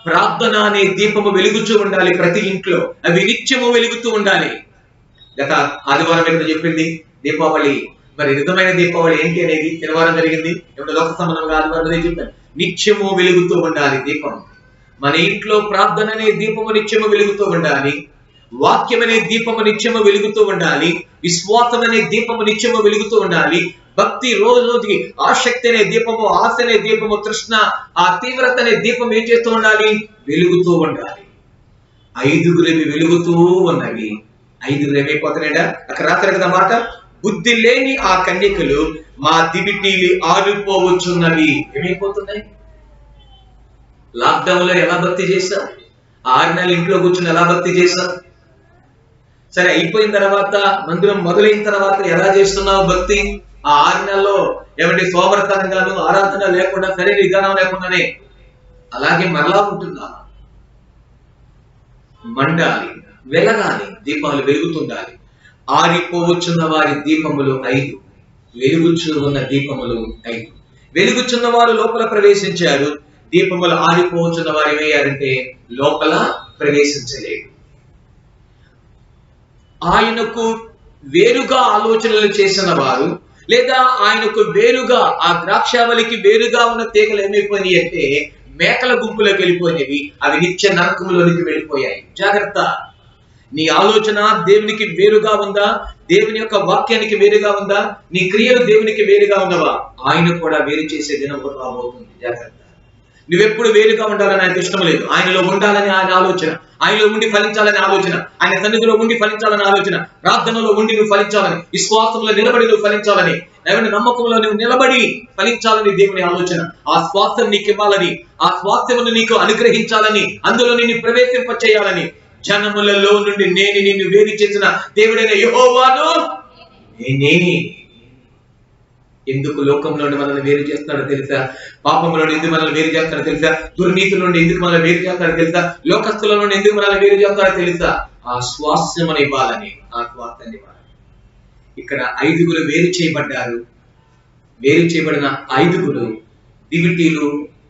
ప్రార్థన అనే దీపము వెలుగుతూ ఉండాలి ప్రతి ఇంట్లో, అవి నిత్యము వెలుగుతూ ఉండాలి. గత ఆదివారం ఇక్కడ చెప్పింది దీపావళి. మరి నిజమైన దీపావళి ఏంటి అనేది శనివారం జరిగింది. ఇప్పుడు లోక సంబంధంగా ఆదివారం చెప్పాను. నిత్యము వెలుగుతూ ఉండాలి దీపం. మన ఇంట్లో ప్రార్థన అనే దీపము నిత్యము వెలుగుతూ ఉండాలి. వాక్యం అనే దీపము నిత్యము వెలుగుతూ ఉండాలి. విశ్వాసం అనే దీపము నిత్యము వెలుగుతూ ఉండాలి. భక్తి రోజు రోజుకి, ఆసక్తి అనే దీపము, ఆశ అనే దీపము, తృష్ణ, ఆ తీవ్రత అనే దీపం ఏం చేస్తూ ఉండాలి? వెలుగుతూ ఉండాలి. 5 వెలుగుతూ ఉన్నవి. 5 ఏమైపోతున్నాడా? అక్కడ రాత్రి కదా మాట, బుద్ధి లేని ఆ కన్యకలు మా దివిటీలు ఆరిపోవచ్చున్నవి. ఏమైపోతున్నాయి? లాక్డౌన్ లో ఎలా భక్తి చేశా? 6 నెలలు ఇంట్లో కూర్చుని ఎలా భక్తి చేశా? సరే, అయిపోయిన తర్వాత, మందిరం మొదలైన తర్వాత ఎలా చేస్తున్నావు భక్తి? ఆ 6 నెలల్లో ఏమంటే సోమరతనంగాను, ఆరాధన లేకుండా, సరైన విధానం లేకుండానే అలాగే మరలా ఉంటుందా? మండాలి, వెలగాలి, దీపాలు వెలుగుతుండాలి. ఆరిపోవచ్చున్న వారి దీపములు 5, వెలుగుచు ఉన్న దీపములు 5. వెలుగుచున్న వారు లోపల ప్రవేశించారు. దీపములు ఆరిపోవచ్చున్న వారు ఏమయ్యారంటే లోపల ప్రవేశించలేదు. ఆయనకు వేరుగా ఆలోచనలు చేసిన వారు, లేదా ఆయనకు వేరుగా, ఆ ద్రాక్షావళికి వేరుగా ఉన్న తీగలు ఏమైపోయినాయి అంటే మేకల గుంపులోకి వెళ్ళిపోయినవి. అవి నిత్య నరకములోనికి వెళ్ళిపోయాయి. జాగ్రత్త. నీ ఆలోచన దేవునికి వేరుగా ఉందా? దేవుని యొక్క వాక్యానికి వేరుగా ఉందా? నీ క్రియలు దేవునికి వేరుగా ఉన్నవా? ఆయన కూడా వేరు చేసే దినం కూడా రాబోతుంది. జాగ్రత్త. నువ్వెప్పుడు వేరుగా ఉండాలని ఆయనకు ఇష్టం లేదు. ఆయనలో ఉండాలని ఆయన ఆలోచన, ఆయనలో ఉండి ఫలించాలని ఆలోచన, ఆయన సన్నిధిలో ఉండి ఫలించాలని ఆలోచన, ప్రార్థనలో ఉండి నువ్వు ఫలించాలని, విశ్వాసంలో నిలబడి నువ్వు ఫలించాలని, ఏమైనా నమ్మకంలో నువ్వు నిలబడి ఫలించాలని దేవుని ఆలోచన. ఆ స్వాస్థ్యం నీకు ఇవ్వాలని, ఆ స్వాస్థ్యమును నీకు అనుగ్రహించాలని, అందులో నిన్ను ప్రవేశింప చేయాలని, జనములలో నుండి నేను నిన్ను వేరు చేసిన దేవుడైన యెహోవాను నేనే. ఎందుకు లోకంలో నుండి మనల్ని వేరు చేస్తున్నాడో తెలుసా? పాపంలో నుండి ఎందుకు మనల్ని వేరు చేస్తాడో తెలుసా? దుర్నీతి నుండి ఎందుకు మనల్ని వేరు చేస్తాడో తెలుసా? లోకస్తుల నుండి ఎందుకు మనల్ని వేరు చేస్తాడో తెలుసా? ఆ స్వాస్థ్యమును ఇవ్వాలని, ఆ స్వాస్థ్యాన్ని ఇవ్వాలని. ఇక్కడ 5 వేరు చేయబడ్డారు. వేరు చేయబడిన 5 దివిటీలు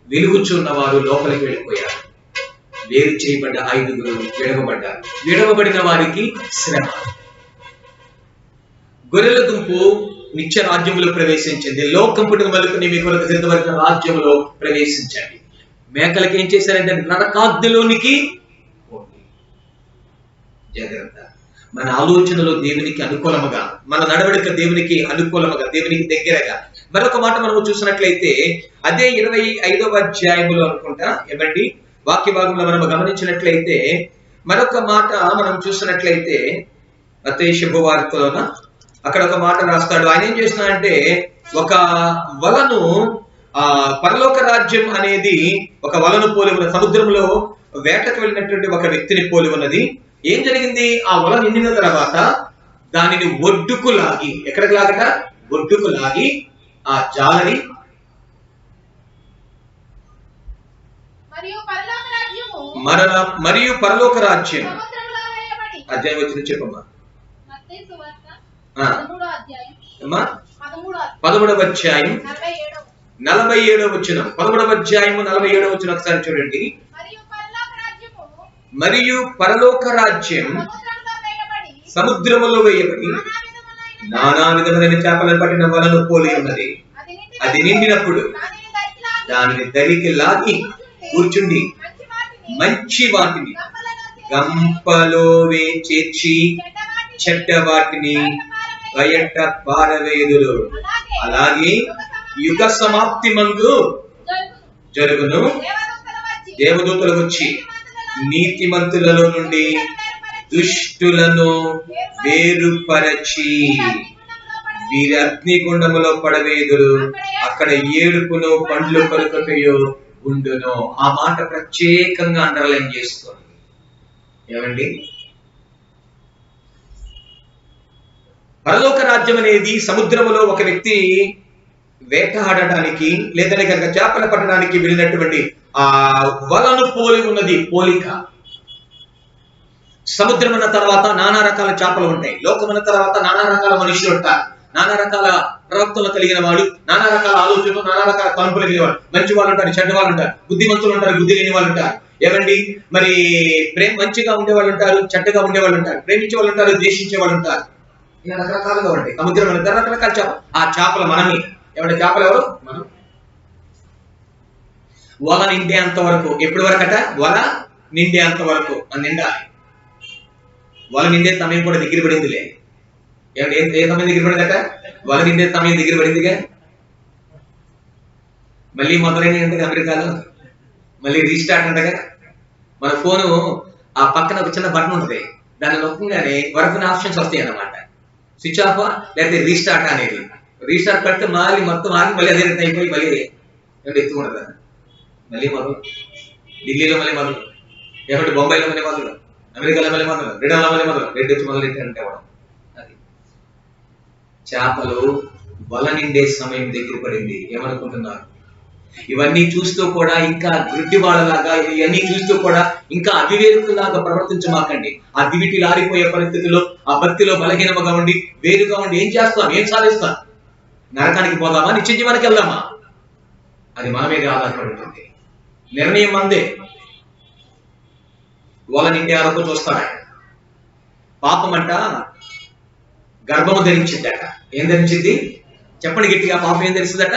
వెలుగుచున్న వారు లోపలికి వెళ్ళిపోయారు. వేరు చేయబడ్డ 5 విడవబడ్డారు. విడవబడిన వారికి శ్రమ. గొర్రెల గుంపు నిత్య రాజ్యములో ప్రవేశించింది. లోకంపుటి మలుపుని మీ కొరకు సిద్ధపడిన రాజ్యములో ప్రవేశించండి. మేకలకి ఏం చేశారంటే నరకాగ్నిలోనికి పోండి. జాగ్రత్త. మన ఆలోచనలో దేవునికి అనుకూలముగా, మన నడవడిక దేవునికి అనుకూలముగా, దేవునికి దగ్గరగా. మరొక మాట మనము చూసినట్లయితే అదే 25వ అధ్యాయములో అనుకుంటా, ఏమండి వాక్య భాగంలో మనం గమనించినట్లయితే మరొక మాట మనం చూసినట్లయితే మత్తయి శుభవార్తలోన అక్కడ ఒక మాట రాస్తాడు. ఆయన ఏం చేస్తున్నాడంటే ఒక వలను, పరలోక రాజ్యం అనేది ఒక వలను పోలి ఉన్న, సముద్రంలో వేటకు వెళ్ళినటువంటి ఒక వ్యక్తిని పోలి ఉన్నది. ఏం జరిగింది? ఆ వల నిండిన తర్వాత దానిని ఒడ్డుకు లాగి, ఎక్కడికి లాగట? ఒడ్డుకు లాగి ఆ జాలని మరియు పరలోక రాజ్యం అధ్యాయం వచ్చింది. చెప్పమ్మా. 13వ అధ్యాయం 47వ వచనం. 13వ అధ్యాయం 47వ వచనం ఒకసారి చూడండి. మరియు పరలోక రాజ్యం సముద్రములో వేయబడి నానా విధమైన చేపలను పట్టిన వలను పోలి ఉన్నది. అది నిండినప్పుడు దానిని దరికి లాగి కూర్చుండి మంచి వాటిని గంపలో చేర్చి చెడ్డ వాటిని బయట పారవేయుదురు. అలాగే యుగ సమాప్తి మందు జరుగును. దేవదూతలు వచ్చి నీతిమంతులలో నుండి దుష్టులను వేరుపరచి వీరి అగ్నిగుండములో పడవేదురు. అక్కడ ఏడుపును పండ్లు కొరకయో ఉండును. ఆ మాట ప్రత్యేకంగా అండర్లైన్ చేసుకోండి. ఏమండి? పరలోక రాజ్యం అనేది సముద్రములో ఒక వ్యక్తి వేటాడడానికి లేదా కనుక చేపలు పట్టడానికి వెళ్ళినటువంటి ఆ వలను పోలి ఉన్నది. పోలిక. సముద్రం అన్న తర్వాత నానా రకాల చేపలు ఉంటాయి. లోకం అన్న తర్వాత నానా రకాల మనుషులు ఉంటారు. నానా రకాల ప్రవక్తలు కలిగిన వాడు, నానా రకాల ఆలోచనలు, నానా రకాల తలంపులు కలిగిన వాడు. మంచి వాళ్ళు ఉంటారు, చెడ్డ వాళ్ళు ఉంటారు, బుద్ధిమంతులు ఉంటారు, బుద్ధి లేని వాళ్ళు ఉంటారు. ఏమండి? మరి మంచిగా ఉండేవాళ్ళు ఉంటారు, చెడ్డగా ఉండేవాళ్ళు ఉంటారు, ప్రేమించే వాళ్ళు ఉంటారు, ద్వేషించే వాళ్ళు ఉంటారు. ఇలా రకరకాలుగా ఉంటాయి. సముద్రం అనే రకరకాల చేప. ఆ చేపలు మనమే. ఏమంటే చేపలు ఎవరు? మనం. వల నిండేంత వరకు. ఎప్పటి వరకు అట? వల నిండేంత వరకు నిండాలి. వల నిండే సమయం కూడా దగ్గర పడిందిలే. ఏమంటే ఏ సమయం దగ్గర పడిందట? వల నిండే సమయం దగ్గర పడిందిగా. మళ్ళీ మొదలైనవి అంటే అమెరికాలో మళ్ళీ రీస్టార్ట్ అంటగా. మన ఫోను ఆ పక్కన ఒక చిన్న బటన్ ఉంటుంది, దాన్ని నొక్కగానే వరకు ఆప్షన్స్ వస్తాయి అన్నమాట. స్విచ్ ఆఫ్ లేకపోతే రీస్టార్ట్ అనేది. రీస్టార్ట్ పెడితే మళ్ళీ మొత్తం ఆగి మళ్ళీ అదే రీతి అయిపోయి మళ్ళీ ఎత్తుకుంటుంది. మళ్ళీ మొదలు ఢిల్లీలో మళ్ళీ మొదలు, ఏమంటే బొంబాయిలో మళ్ళీ మొదలు, అమెరికాలో మళ్ళీ మొదలు, బ్రిటన్లో మళ్ళీ మొదలు, రెడ్డి వచ్చి మొదలెట్టి అంటే అది చేపలు వల నిండే సమయం దగ్గర పడింది. ఏమనుకుంటున్నారు? ఇవన్నీ చూస్తూ కూడా ఇంకా గుడ్డి వాళ్ళలాగా, ఇవన్నీ చూస్తూ కూడా ఇంకా అవివేకులాగా ప్రవర్తించమాకండి. ఆ దివిటి లారిపోయే పరిస్థితిలో, ఆ భక్తిలో బలహీనముగా ఉండి వేరుగా ఉండి ఏం చేస్తాం, ఏం సాధిస్తాం? నరకానికి పోదామా, నిత్య జీవానికి వెళ్దామా? అది మన మీద ఆధారపడి ఉంటుంది. నిర్ణయం మందే. వల నిండే వరకు చూస్తాడు. పాపం అంట గర్భము ధరించిందట. ఏం ధరించింది చెప్పండి గట్టిగా? పాపం ఏం ధరిస్తుందట?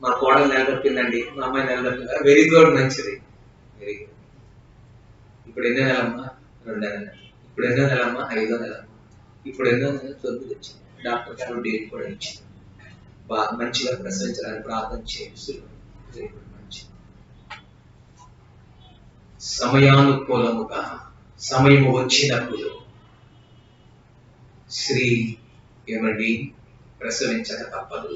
మా కోడలు నిలదొప్పిందండి, మా అమ్మాయి నిలదొప్పిందా? వెరీ గుడ్, మంచిది, వెరీ గుడ్. ఇప్పుడు ఎన్నో నెలమ్మా? 2వ నెల. ఇప్పుడు ఎన్నో నెలమ్మా? 5వ నెల. ఇప్పుడు ఎన్నో నెల? 9 వచ్చింది. డాక్టర్ గారు డేట్ కూడా ఇచ్చింది. బాగా మంచిగా ప్రసవించడానికి ప్రార్థన చేసి మంచి సమయానుకూలముగా సమయము వచ్చినప్పుడు స్త్రీ ఏమండి ప్రసవించక తప్పదు.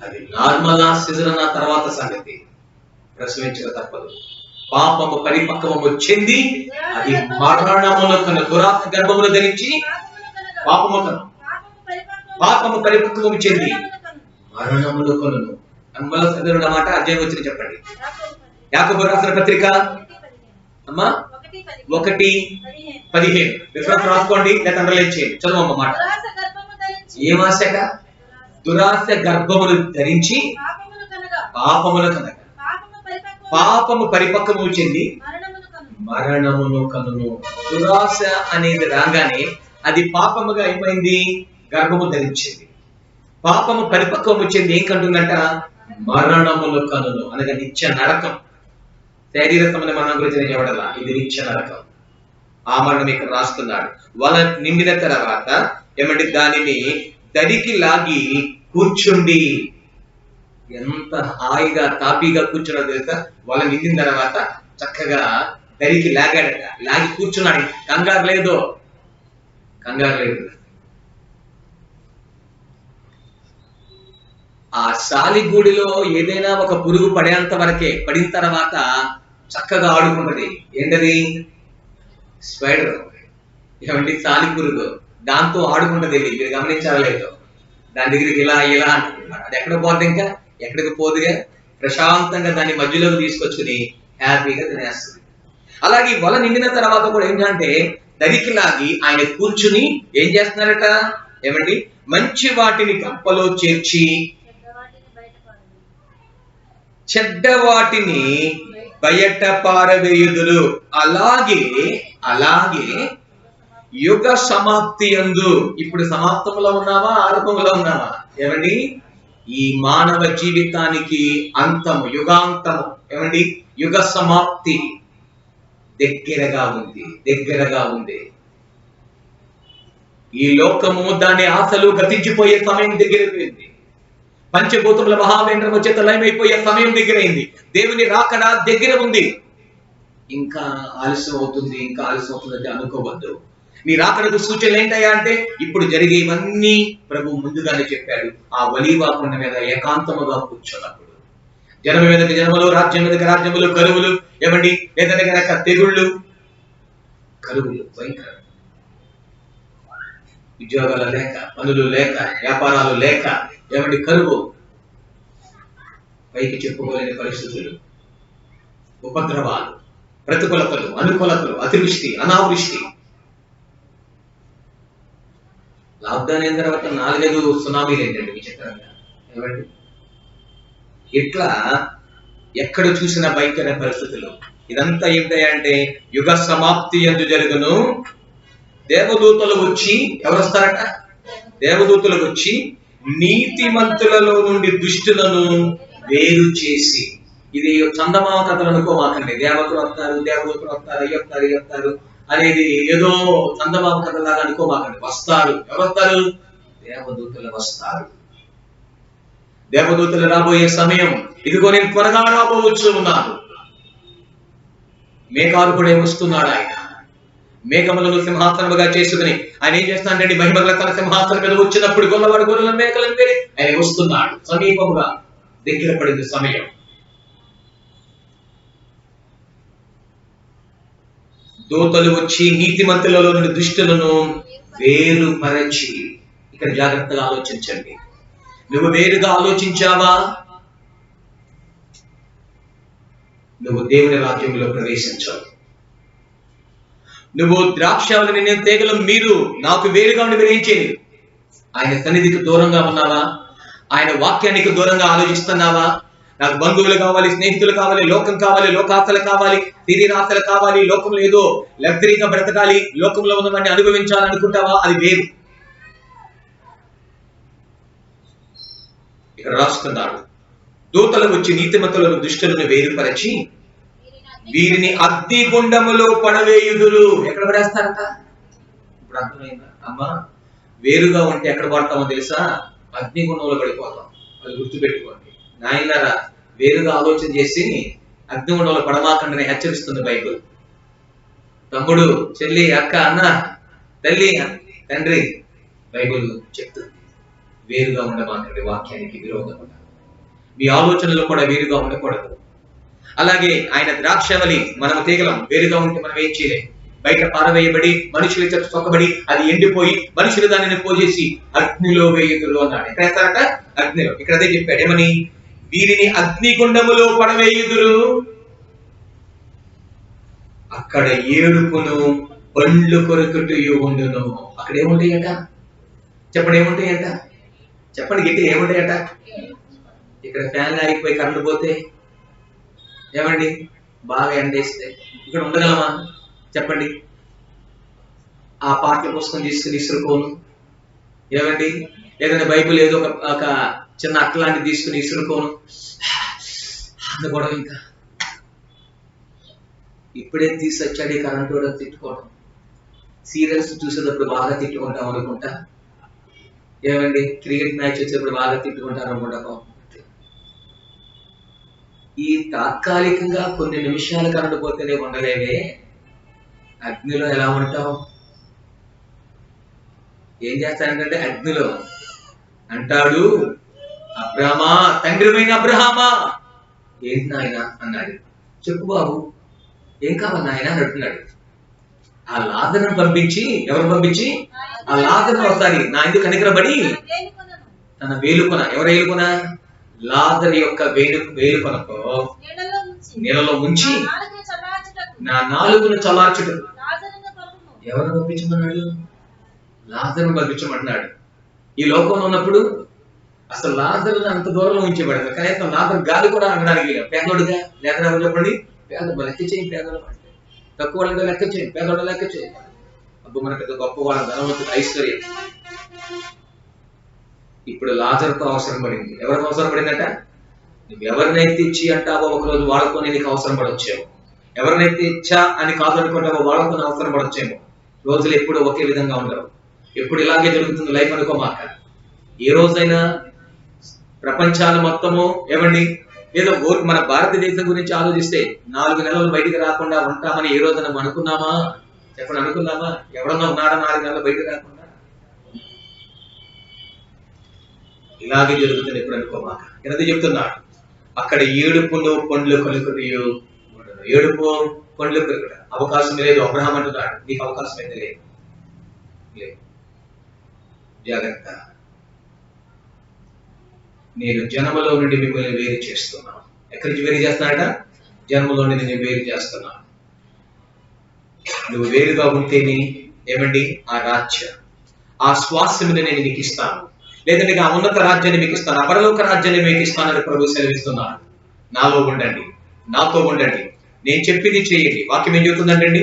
అది నార్మల్ సిజరన్ తర్వాత సంగతి. ప్రసవించక తప్పదు. పాపము పరిపక్వము చెంది అది మరణమును దురాత్మ గర్భమును ధరించి పాపము పరిపక్వము చెంది మరణమును కొనును. అమ్మల సదరుడు మాట అధ్యాయం వచ్చిన చెప్పండి. యాకోబు రాసిన పత్రిక అమ్మా 1:15 రిఫరెన్స్ రాసుకోండి, లేదా అండర్లైన్ చేయండి. చదువు మాట. ఏం ఆశక? దురాశ గర్భమును ధరించి పాపమును కనగా పాపము పరిపక్వము చెంది మరణమును కనును. దురాశ అనేది రాగానే అది పాపముగా అయిపోయింది, గర్భము ధరించింది. పాపము పరిపక్వము చెంది ఏం కంటుందంట? మరణమును కనును, అనగా నిత్య నరకం. శరీర సంబంధ మరణం గురించి నేను చెప్పడలా, ఇది నిత్య నరకం. ఆ మరణం ఇక్కడ రాస్తున్నాడు. వల నిండిన తర్వాత ఏమంటే దానిని దరికి లాగి కూర్చుండి, ఎంత హాయిగా తాపీగా కూర్చున్నాడు తెలుసా? వల నిండిన తర్వాత చక్కగా దరికి లాగాడట, లాగి కూర్చున్నాడు. కంగారు లేదు, కంగారు లేదు. ఆ సాలిగూడిలో ఏదైనా ఒక పురుగు పడేంత వరకే, పడిన తర్వాత చక్కగా ఆడుకుంటది. ఏంటది? స్పైడర్. ఏమంటే సాలి పురుగు, దాంతో ఆడుకుంటది. మీరు గమనించారా లేదు? దాని దగ్గరికి ఇలా ఇలా అంటున్నాడు. అది ఎక్కడ పోతుంది? ఇంకా ఎక్కడికి పోదుగా, ప్రశాంతంగా దాన్ని మధ్యలోకి తీసుకొచ్చుకుని హ్యాపీగా తినేస్తుంది. అలాగే వల నిండిన తర్వాత కూడా ఏంటంటే దరికి లాగి ఆయన కూర్చుని ఏం చేస్తున్నారట? ఏమండి మంచి వాటిని గంపలో చేర్చి చెడ్డ వాటిని బయట పారవేయుదురు. అలాగే యుగ సమాప్తి యందు, ఇప్పుడు సమాప్తంలో ఉన్నావా, ఆరంభంలో ఉన్నావా? ఏమండి ఈ మానవ జీవితానికి అంతము, యుగాంతము, ఏమండి యుగ సమాప్తి దగ్గరగా ఉంది. ఈ లోకము దాని ఆశలు గతించిపోయే సమయం దగ్గరైపోయింది. పంచభూతముల మహావేంద్రము చేత లయమైపోయే సమయం దగ్గరైంది. దేవుని రాకడ దగ్గర ఉంది. ఇంకా ఆలస్యం అవుతుంది అంటే అనుకోవద్దు. నీ రాకడకు సూచనలు ఏంటయ్యా అంటే ఇప్పుడు జరిగేవన్నీ ప్రభు ముందుగానే చెప్పాడు. ఆ ఒలీవ కొండ మీద ఏకాంతముగా కూర్చున్నప్పుడు జనము మీదకి జనములు, రాజ్యం మీదకి రాజ్యములు, కరువులు, ఏమండి లేదంటే కనుక తెగుళ్ళు, కరువులు భయంకరం, ఉద్యోగాలు లేక, పనులు లేక, వ్యాపారాలు లేక, ఏమండి కరువు, పైకి చెప్పుకోలేని పరిస్థితులు, ఉపద్రవాలు, ప్రతికూలతలు, అనుకూలతలు, అతివృష్టి, అనావృష్టి. లాక్డౌన్ అయిన తర్వాత 4-5 సునామీలు ఏంటండి విచిత్రంగా. ఏమండి ఇట్లా ఎక్కడ చూసిన భయంకర పరిస్థితులు. ఇదంతా ఏంటంటే యుగ సమాప్తి యందు జరుగును. దేవదూతలు వచ్చి, ఎవరు వస్తారట? దేవదూతలు వచ్చి నీతిమంతులలో నుండి దుష్టులను వేరు చేసి, ఇది చందమామ కథలు అనుకోమాకండి. దేవతలు వస్తారు, దేవదూతలు వస్తారు, అయ్యి వస్తారు, ఇవి వస్తారు అనేది ఏదో చందమామ కథలాగా అనుకోమాకండి. వస్తారు. ఎవరు వస్తారు? దేవదూతలు వస్తారు. దేవదూతలు రాబోయే సమయం, ఇదిగో నేను త్వరగా రాబోవచ్చు ఉన్నాను. మేఘారూఢుడే వస్తున్నాడు ఆయన. మేఘములను సింహాసనముగా చేసుకుని ఆయన ఏం చేస్తాడంటే మహిమగల తన సింహాసనం మీద వచ్చినప్పుడు గొల్లవాడు గొర్రెల మేకలను పేరి ఆయన వస్తున్నాడు. సమీపముగా దగ్గర పడింది సమయం. దూతలు వచ్చి నీతిమంతులలో నుండి దుష్టులను వేరుపరచి. ఇక్కడ జాగ్రత్తగా ఆలోచించండి. నువ్వు వేరుగా ఆలోచించావా? నువ్వు దేవుని రాజ్యంలో ప్రవేశించావు. నువ్వు ద్రాక్షావళిని నేను తేగలం మీరు నాకు వేరుగా ఉండి మీరు ఏం చేయలేదు. ఆయన సన్నిధికి దూరంగా ఉన్నావా? ఆయన వాక్యానికి దూరంగా ఆలోచిస్తున్నావా? నాకు బంధువులు కావాలి, స్నేహితులు కావాలి, లోకం కావాలి, లోకాశలు కావాలి, శరీరాశలు కావాలి, లోకంలో ఏదో లగ్జరీగా బ్రతకాలి, లోకంలో ఉన్నవాడిని అనుభవించాలనుకుంటావా? అది వేరు. ఇక్కడ రాస్తున్నాడు, దూతలు వచ్చి నీతిమంతులను దుష్టులను వేరుపరచి వీరిని అగ్నిగుండములో పడవేయుదురు. ఎక్కడ పడేస్తారంట? ఇప్పుడు అర్థమైందా? అమ్మా, వేరుగా ఉంటే ఎక్కడ పడతామో తెలుసా? అగ్నిగుండంలో పడిపోతాం. అది గుర్తుపెట్టుకోండి నాయనరా. వేరుగా ఆలోచన చేసి అగ్నిగుండంలో పడమాకండి హెచ్చరిస్తుంది బైబిల్. తమ్ముడు, చెల్లి, అక్క, అన్న, తల్లి, తండ్రి, బైబిల్ చెప్తుంది వేరుగా ఉండమాకండి. వాక్యానికి విరోధంగా మీ ఆలోచనలు కూడా వేరుగా ఉండకూడదు. అలాగే ఆయన ద్రాక్షవలి మనం తీగలం. వేరుగా ఉంటే మనం ఏం చేయలేం. బయట పారవేయబడి మనుషుల చేత తొక్కబడి అది ఎండిపోయి మనుషులు దానిని పోజేసి అగ్నిలో వేయుదురు అన్నాడు. ఎక్కడ వేస్తారట? అగ్నిలో. ఇక్కడ అదే చెప్పాడు. ఏమని? వీరిని అగ్నిగుండములో పడవేయుదురు, అక్కడ ఏడుపును పండ్లు కొరుకుటయు ఉండును. అక్కడ ఏముంటాయట? చెప్పండి, ఏముంటాయట? చెప్పండి గట్టి, ఏముంటాయట? ఇక్కడ ఫ్యాన్ ఆగిపోయి కరెంటు పోతే ఏమండి? బాగా ఎండేస్తే ఇక్కడ ఉండగలమా? చెప్పండి. ఆ పాటల పుస్తకం తీసుకుని ఇసురుకోను. ఏమండి? ఏదైనా బైబిల్ ఏదో ఒక చిన్న అట్లాంటి తీసుకుని ఇసురుకోను అందుకోవడం. ఇంకా ఇప్పుడే తీసుకొచ్చాడు ఈ కరెంటు కూడా తిట్టుకోవడం. సీరియల్స్ చూసేటప్పుడు బాగా తిట్టుకుంటాం అనుకుంటా. ఏమండి? క్రికెట్ మ్యాచ్ వచ్చేటప్పుడు బాగా తిట్టుకుంటారు అనుకుంటా. ఈ తాత్కాలికంగా కొన్ని నిమిషాలు కరెంటు పోతేనే ఉండలేవే, అగ్నిలో ఎలా ఉంటావు? ఏం చేస్తాడంటే అగ్నిలో అంటాడు, అబ్రహామా, తండ్రిమైన అబ్రహామా. ఏంటి నాయన అన్నాడు. చెప్పు బాబు, ఏం కావాలి నాయన అని అంటున్నాడు. ఆ లాజరును పంపించి, ఎవరు పంపించి? ఆ లాజరును ఒకసారి నా ఎందుకు కనికరబడి తన వేలుకొన, ఎవరు వేలుకొన? లాజరు యొక్క వేలుకొనతో నీళ్ళలో ముంచి నా నాలుగును చల్లార్చుటకు. ఎవరు పంపించమన్నాడు? లాజరును పంపించమంటున్నాడు. ఈ లోకంలో ఉన్నప్పుడు అసలు లాజరు అంత దూరంలో ఉంచబడదు. కనీసం లాజరు గాలి కూడా అనడానికి పేదోడుగా లేదా చెప్పండి. పేదోడు లెక్క చేయండి. పేదోడు అంటే తక్కువ వాళ్ళ లెక్క చేయండి. పేదోడు లెక్క చేయండి. అప్పుడు మనకి గొప్ప వాళ్ళ ధనవంతుడు, ఐశ్వర్యం. ఇప్పుడు లాజరుతో అవసరం పడింది. ఎవరికి అవసరం పడిందట? నువ్వు ఎవరినైతే ఇచ్చి అంటావో ఒకరోజు వాడుకొని నీకు అవసరం పడొచ్చేమో. ఎవరినైతే ఇచ్చా అని కాదనుకుంటావో వాడుకొని అవసరం పడొచ్చేమో. రోజులు ఎప్పుడు ఒకే విధంగా ఉండవు. ఎప్పుడు ఇలాగే జరుగుతుంది లైఫ్ అనుకోమాక. ఏ రోజైనా ప్రపంచాలు మొత్తము ఏమండి ఏదో మన భారతదేశం గురించి ఆలోచిస్తే 4 నెలలు బయటికి రాకుండా ఉంటామని ఏ రోజున అనుకున్నామా? చెప్పండి, అనుకున్నామా? ఎవరన్నా ఉన్నాడా 4 నెలలు బయటకు రాకుండా? ఇలాగే జరుగుతుంది ఎప్పుడు అనుకోమాక. ఎనది చెప్తున్నాడు, అక్కడ ఏడుపును పండ్లు కొలుకుటయు. ఏడుపు పండ్లు కొలుకుట అవకాశం లేదు. అబ్రహాం అంటున్నాడు, నీకు అవకాశం అయితే లేదు. జాగ్రత్త, నేను జనములో నుండి మిమ్మల్ని వేరు చేస్తున్నాను. ఎక్కడి నుంచి వేరు చేస్తున్నాడట? జన్మలో నుండి నేను వేరు చేస్తున్నాను. నువ్వు వేరుగా ఉంటేనే ఏమండి ఆ రాజ్య, ఆ స్వాస్థ్యముని నేను మీకు ఇస్తాను, లేదంటే ఆ ఉన్నత రాజ్యాన్ని మీకు ఇస్తాను, అపరలోక రాజ్యాన్ని మీకు ఇస్తానని ప్రభు సెలవిస్తున్నాడు. నాలో ఉండండి, నాతో ఉండండి, నేను చెప్పింది చేయండి. వాక్యం ఏం చెబుతుందంటండి?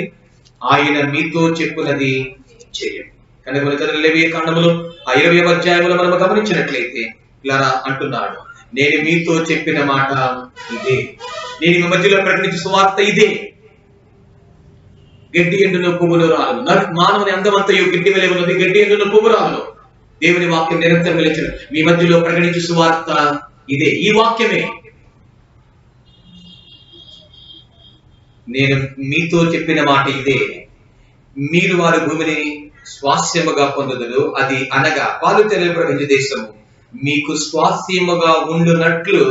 ఆయన మీతో చెప్పున్నది చేయండి. కనుక మన లేవియ కాండములో ఆ 20వ అధ్యాయంలో మనం గమనించినట్లయితే ఇలా అంటున్నాడు, నేను మీతో చెప్పిన మాట ఇదే. నేను మీ మధ్యలో ప్రకటించే సువార్త ఇదే. గడ్డి ఎండును పువ్వులు రాలు, మానవుని అందమంతయు గడ్డి వలె ఉన్నది, గడ్డి ఎండును పువ్వు రాలు. దేవుని వాక్యం నిరంతరం వెలిచిన మీ మధ్యలో ప్రకటించే సువార్త ఇదే. ఈ వాక్యమే నేను మీతో చెప్పిన మాట ఇదే. మీరు వారి భూమిని స్వాస్యముగా పొందుదురు, అది అనగా పాలు తేనెలు ప్రపంచ దేశము మీకు స్వాస్యముగా ఉండునట్లు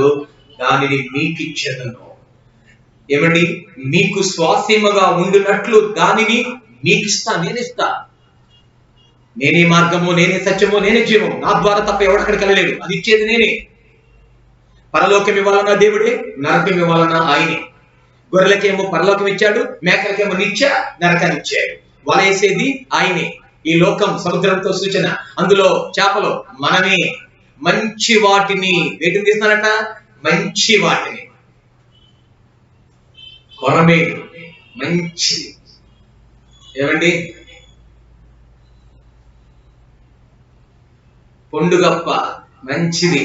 దానిని మీకిచ్చెదను. ఏమండి? మీకు స్వాస్యముగా ఉండునట్లు దానిని మీకిస్తా, నేనిస్తా. నేనే మార్గము, నేనే సత్యము, నేనే జీవము, నా ద్వారా తప్ప ఎవడక్కడికి వెళ్ళలేడు. అది ఇచ్చేది నేనే. పరలోకం ఇవ్వాలన్నా దేవుడే, నరకం ఇవ్వాలన్నా ఆయనే. గొర్రెలకేమో పరలోకం ఇచ్చాడు, మేకలకేమో నిత్య నరకాన్ని ఇచ్చాడు. వలేసేది ఆయనే. ఈ లోకం సముద్రంతో సూచన, అందులో చేపలు మనమే. మంచి వాటిని వేటిని తీస్తానట? మంచి వాటిని. కొరమేలు మంచిది. ఏమండి? పొండుగప్ప మంచిది.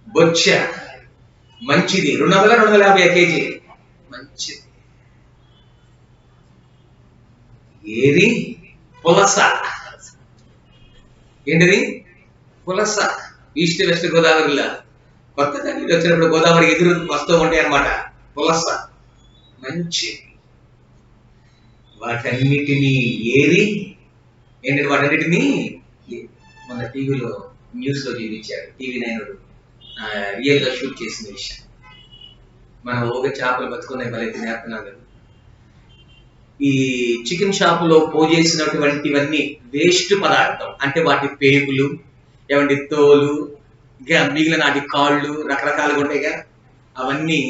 బొచ్చ మంచిది. 250 కేజీ మంచిది. ఏది? పులస. ఏంటిది? పులస. ఈస్ట్ వెస్ట్ గోదావరిలో కొత్తగా నీళ్ళు వచ్చినప్పుడు గోదావరి ఎదురు వస్తూ ఉంటాయి అన్నమాట. పులస మంచి. వాటన్నిటినీ ఏరి ఏంటంటే వాటన్నిటినీ మన టీవీలో న్యూస్ లో చూపించారు. టీవీ 9 రియల్ గా షూట్ చేసిన విషయం. మనం ఒక చేపలు బతుకునే బలైతే నేర్పుతున్నాం కదా. ఈ చికెన్ షాప్ లో పోజేసినటువంటివన్నీ వేస్ట్ పదార్థం. అంటే వాటి పేగులు, ఏమంటే తోలు, ఇంకా మిగిలిన నాటి కాళ్ళు రకరకాలుగా ఉంటాయిగా. అవన్నీ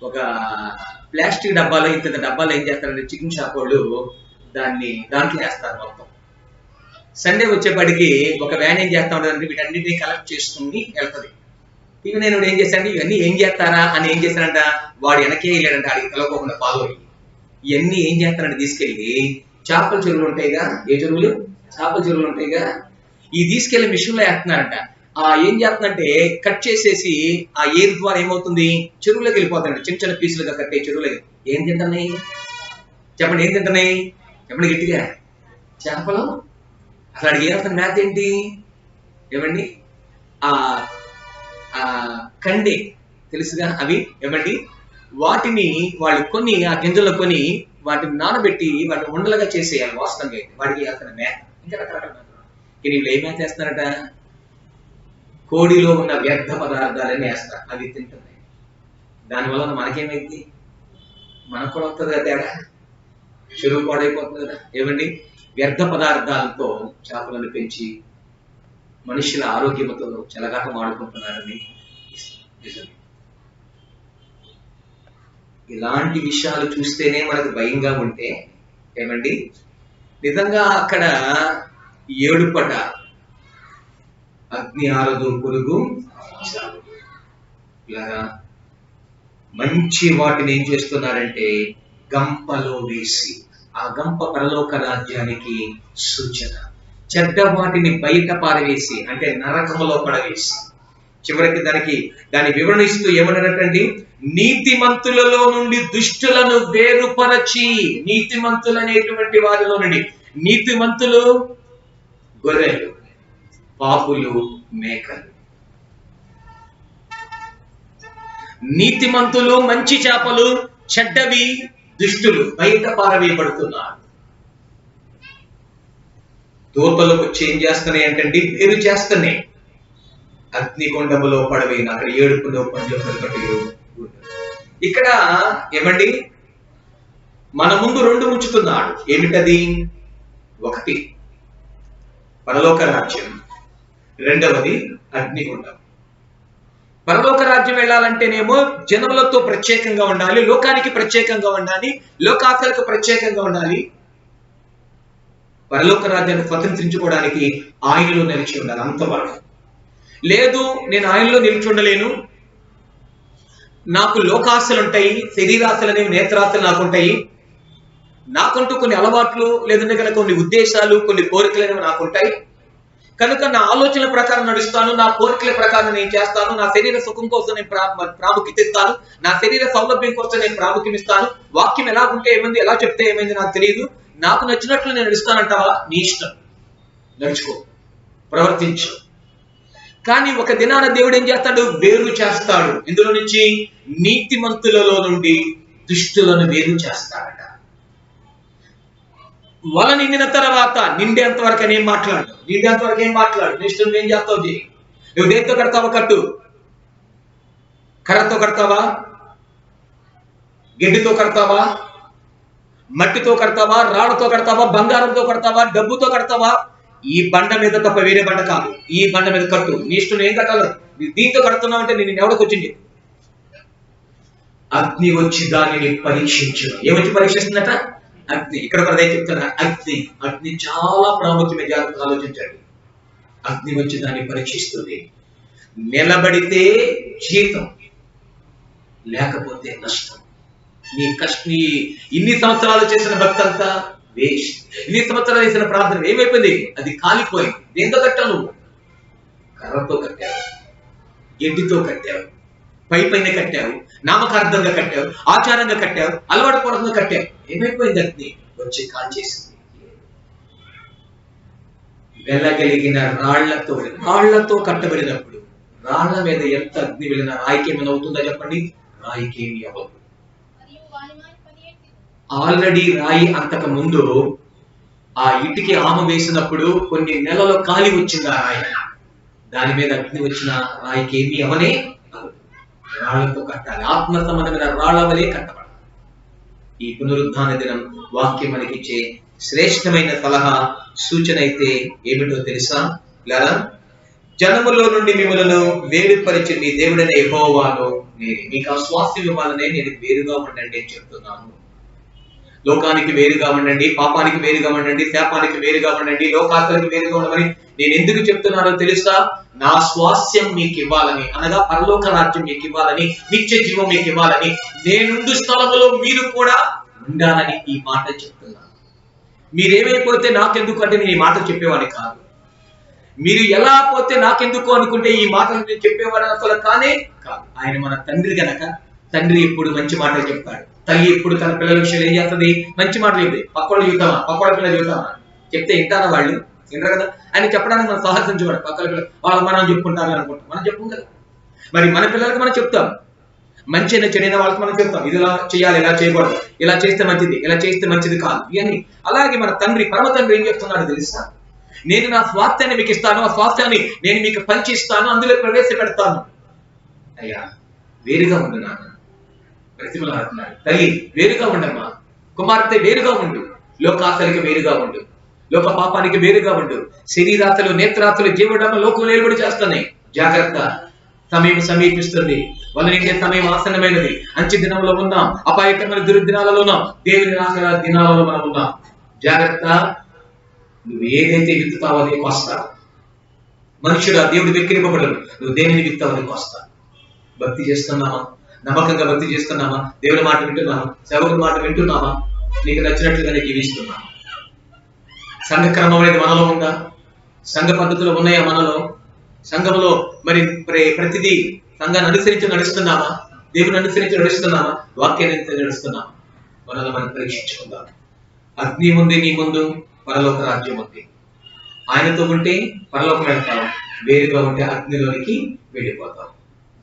ఒక ప్లాస్టిక్ డబ్బాలో, ఇంత డబ్బాలో ఏం చేస్తారంటే చికెన్ షాప్ వాళ్ళు దాంట్లో వేస్తారు మొత్తం. సండే వచ్చేప్పటికి ఒక వ్యాన్ ఏం చేస్తా ఉంటుందంటే వీటన్నిటిని కలెక్ట్ చేసుకుని వెళ్తుంది. ఇవి నేను ఏం చేశాను, ఇవన్నీ ఏం చేస్తారా అని ఏం చేశానంట, వాడు వెనకే వెళ్ళాడంట. ఆడికి తెలవకుండా ఫాలో అయ్యి ఇవన్నీ ఏం చేస్తానంటే తీసుకెళ్ళి చేపల చెరువులు ఉంటాయిగా. ఏ చెరువులు? చేపల చెరువులు ఉంటాయిగా. ఈ తీసుకెళ్లి మిషన్ లో వేస్తున్నారంట. ఏం చేస్తుందంటే కట్ చేసేసి ఆ ఏరు ద్వారా ఏమవుతుంది, చెరువులోకి వెళ్ళిపోతాయంట. చిన్న చిన్న పీసులుగా కట్టే చెరువులకి. ఏం తింటున్నాయి చెప్పండి? ఏం తింటున్నాయి చెప్పండి గట్టిగా? చేపలు. అసలు అడిగి ఏమవుతుంది? మ్యాథ్ ఏంటి? ఏమండి? ఆ కండే తెలుసుగా అవి. ఏమండి? వాటిని వాళ్ళు కొని, ఆ గింజల్లో కొని వాటిని నానబెట్టి వాటిని ఉండలుగా చేసేయాలి. వాస్తవంగా అయితే వాటికి వేస్తున్న మేత, ఇంకా రకరకాల మేత. వీళ్ళు ఏ మేత వేస్తున్నారట? కోడిలో ఉన్న వ్యర్థ పదార్థాలన్నీ వేస్తారు. అవి తింటున్నాయి. దానివల్ల మనకేమైంది? మనకు కూడా వస్తుంది కదా తేడా. చెరువు పాడైపోతుంది కదా. ఏమండి? వ్యర్థ పదార్థాలతో చేపలను పెంచి మనుషుల ఆరోగ్యంతో చెలగాటం ఆడుకుంటున్నారని నిజం. ఇలాంటి విషయాలు చూస్తేనే మనకు భయంగా ఉంటే, ఏమండి, నిజంగా అక్కడ ఏడుపట, అగ్ని ఆరదు, పురుగు ఇలాగా మంచి వాటిని ఏం చేస్తున్నారంటే గంపలో వేసి, ఆ గంప పరలోక రాజ్యానికి సూచన. చెడ్డ వాటిని బయట పారవేసి, అంటే నరకములో పడవేసి, చివరికి దాని వివరణ ఇస్తూ ఏమన్నారటండి, నీతిమంతులలో నుండి దుష్టులను వేరుపరచి. నీతిమంతులు అనేటువంటి వారిలో నుండి, నీతిమంతులు గొర్రెలు, పాపులు మేకలు. నీతిమంతులు మంచి చేపలు, చెడ్డవి దుష్టులు బయట పారవేయబడుతున్నారు. దూతలు వచ్చి ఏం చేస్తున్నాయి అంటే వేరు చేస్తున్నాయి. అగ్నికొండములో పడవేయను, అక్కడ ఏడుపులో పంజలు. ఇక్కడ ఏమండి, మన ముందు 2 ఉంచుతున్నాడు. ఏమిటది? 1 పరలోక రాజ్యం, 2వది అగ్నికొండం. పరలోక రాజ్యం వెళ్ళాలంటేనేమో జనములతో ప్రత్యేకంగా ఉండాలి, లోకానికి ప్రత్యేకంగా ఉండాలి, లోకాతలకు ప్రత్యేకంగా ఉండాలి. పరలోక రాజ్యాన్ని స్వతంత్రించుకోవడానికి ఆయనలో నిలిచి ఉండాలి. అంతవరకు లేదు, నేను ఆయనలో నిలిచి ఉండలేను, నాకు లోకాశలు ఉంటాయి, శరీరాశలు అనేవి, నేత్రాశలు నాకుంటాయి, నాకంటూ కొన్ని అలవాట్లు లేదంటే కనుక కొన్ని ఉద్దేశాలు, కొన్ని కోరికలు అనేవి నాకుంటాయి, కనుక నా ఆలోచనల ప్రకారం నడుస్తాను, నా కోరికల ప్రకారం నేను చేస్తాను, నా శరీర సుఖం కోసం నేను ప్రాముఖ్యత ఇస్తాను, నా శరీర సౌలభ్యం కోసం నేను ప్రాముఖ్యం ఇస్తాను. వాక్యం ఎలా ఉంటే ఏమైంది, ఎలా చెప్తే ఏమైంది నాకు తెలియదు, నాకు నచ్చినట్లు నేను నడుస్తానంటావా? నీ ఇష్టం, నడుచుకో, ప్రవర్తించు. కానీ ఒక దినాన దేవుడు ఏం చేస్తాడు? వేరు చేస్తాడు. ఇందులో నుంచి నీతిమంతులలో నుండి దుష్టులను వేరు చేస్తాడట. వల నిండిన తర్వాత నిండేంత వరకు ఏం మాట్లాడు, నిండేంత వరకు ఏం మాట్లాడు. నెక్స్ట్ నువ్వేం చేస్తావు? నువ్వు దేంతో కడతావా? కట్టు. కర్రతో కడతావా? గడ్డితో కడతావా? మట్టితో కడతావా? రాళ్లతో కడతావా? బంగారంతో కడతావా? డబ్బుతో కడతావా? ఈ బండ మీద తప్ప వేరే బండ కాదు. ఈ బండ మీద కట్టు. నీ ఇష్టం, ఏం కట్టాలి. దీంతో కడుతున్నావు అంటే నేను ఎవరికి వచ్చింది? అగ్ని వచ్చి దానిని పరీక్షించు. ఏమొచ్చి పరీక్షిస్తుందట? అగ్ని. ఇక్కడ కూడా అదే చెప్తున్నా, అగ్ని. అగ్ని చాలా ప్రాముఖ్యమైన జాగ్రత్తగా ఆలోచించండి. అగ్ని వచ్చి దాన్ని పరీక్షిస్తుంది. నిలబడితే జీతం, లేకపోతే నష్టం. నీ కష్టం, ఇన్ని సంవత్సరాలు చేసిన భక్తి అంతా వేస్ట్. ఇన్ని సంవత్సరాలు చేసిన ప్రార్థన ఏమైపోయింది? అది కాలిపోయింది. దేంతో కట్టావు నువ్వు? కర్రతో కట్టావు, గడ్డితో కట్టావు, పైన కట్టావు, నామకార్థంగా కట్టావు, ఆచారంగా కట్టావు, అలవాటు పూర్వకంగా కట్టావు. ఏమైపోయింది? అగ్ని వచ్చి కాల్చేసింది. వెళ్ళగలిగిన రాళ్లతో కట్టబడినప్పుడు రాళ్ల మీద ఎంత అగ్ని వెళ్ళిన రాయికి ఏమైనా అవుతుందా చెప్పండి? రాయికి ఏమి అవ్వదు. ఆల్రెడీ రాయి అంతకు ముందు ఆ ఇటుకి ఆమ వేసినప్పుడు కొన్ని నెలలు కాలి వచ్చింది ఆ రాయి. దాని మీద అగ్ని వచ్చిన రాయికి ఏమి అవనే. రాళ్లతో కట్టాలి. ఆత్మ సంబంధమైన రాళ్ల వలె కట్టబడాలి. ఈ పునరుద్ధాన దినం వాక్యం మనకిచ్చే శ్రేష్టమైన సలహా, సూచన అయితే ఏమిటో తెలుసా? లేదా జనములో నుండి మిమ్మల్ని వేరుపరిచి మీ దేవుడైన యెహోవాను నేను మీకు ఆ స్వాస్థ్యం ఇవ్వాలనే నేను వేరుగా ఉండండి అని చెప్తున్నాను. లోకానికి వేరుగా ఉండండి, పాపానికి వేరుగా ఉండండి, శాపానికి వేరుగా ఉండండి, లోకాలకు వేరుగా ఉండమని నేను ఎందుకు చెప్తున్నానో తెలుసా? నా స్వాస్థ్యం మీకు ఇవ్వాలని, అనగా పరలోక రాజ్యం మీకు ఇవ్వాలని, నిత్య జీవం మీకు ఇవ్వాలని, నేనుండు స్థలములో మీరు కూడా ఉండాలని ఈ మాట చెప్తున్నాను. మీరేమైపోతే నాకెందుకు అంటే నేను ఈ మాట చెప్పేవాడిని కాదు. మీరు ఎలా పోతే నాకెందుకు అనుకుంటే ఈ మాటలు నేను చెప్పేవాడు అసలు కానే కాదు. ఆయన మన తండ్రి గనక తండ్రి ఎప్పుడు మంచి మాటలు చెప్తాడు. తల్లి ఎప్పుడు తన పిల్లల విషయాలు ఏం చేస్తుంది? మంచి మాటలు చెప్తుంది. పక్కోళ్ళు చూద్దామా, పక్కోళ్ళ పిల్లలు చూద్దామా, చెప్తే వింటారా? వాళ్ళు వినరు కదా. ఆయన చెప్పడానికి మనం సాహసించబడు. పక్కల పిల్లలు వాళ్ళు మనం చెప్పుకుంటారు అనుకుంటాం, మనం చెప్పుకుంటాం కదా. మరి మన పిల్లలకి మనం చెప్తాం, మంచి అయినా చెడైన వాళ్ళకి మనం చెప్తాం, ఇది ఇలా చేయాలి, ఇలా చేయకూడదు, ఇలా చేస్తే మంచిది, ఇలా చేస్తే మంచిది కాదు ఇవన్నీ. అలాగే మన తండ్రి, పరమ తండ్రి ఏం చెప్తున్నాడు తెలుసా? నేను నా స్వాస్థ్యాన్ని మీకు ఇస్తాను, ఆ స్వాస్థ్యాన్ని నేను మీకు పంచిస్తాను, అందులో ప్రవేశపెడతాను. అయ్యా వేరుగా ఉండు నాన్న, ప్రతిమలాడుతున్నాడు. తల్లి వేరుగా ఉండమ్మా, కుమార్తె వేరుగా ఉండు, లోకాశలకి వేరుగా ఉండు, లోక పాపానికి వేరుగా ఉండు. శరీరాశలు, నేత్రాశలు, జీవడమ లోకం నిలబడి చేస్తున్నాయి. జాగ్రత్త, సమయం సమీపిస్తుంది. వాళ్ళ నిండే సమయం ఆసన్నమైనది. అంచె దినంలో ఉన్నాం, అపాయకరమైన దుర్దినాలలో ఉన్నాం, దేవుని రాకడ దినాలలో మనం ఉన్నాం. జాగ్రత్త, నువ్వు ఏదైతే విత్తుతావో అదే కోస్తావు. మనుషుడా దేవుడు వెక్కిరింపబడరు, నువ్వు దేనిని విత్తావు అది కోస్తావు. భక్తి చేస్తున్నావా? నమ్మకంగా భక్తి చేస్తున్నావా? దేవుడి మాట వింటున్నావా? సేవకుడి మాట వింటున్నావా? నీకు నచ్చినట్లుగానే జీవిస్తున్నావా? సంఘ క్రమం అనేది మనలో ఉందా? సంఘ పద్ధతులు ఉన్నాయా మనలో? సంఘంలో మరి ప్రతిదీ సంఘాన్ని అనుసరించి నడుస్తున్నావా? దేవుని అనుసరించి నడుస్తున్నావా? వాక్యాన్ని అనుసరించి నడుస్తున్నావా? మనల్ని మనం పరీక్షించుకుందాం. అగ్ని ఉంది నీ ముందు, పరలోక రాజ్యం ఉంది. ఆయనతో ఉంటే పరలోకం వెళ్తాం, వేరుగా ఉంటే అగ్నిలోనికి వెళ్ళిపోతాం.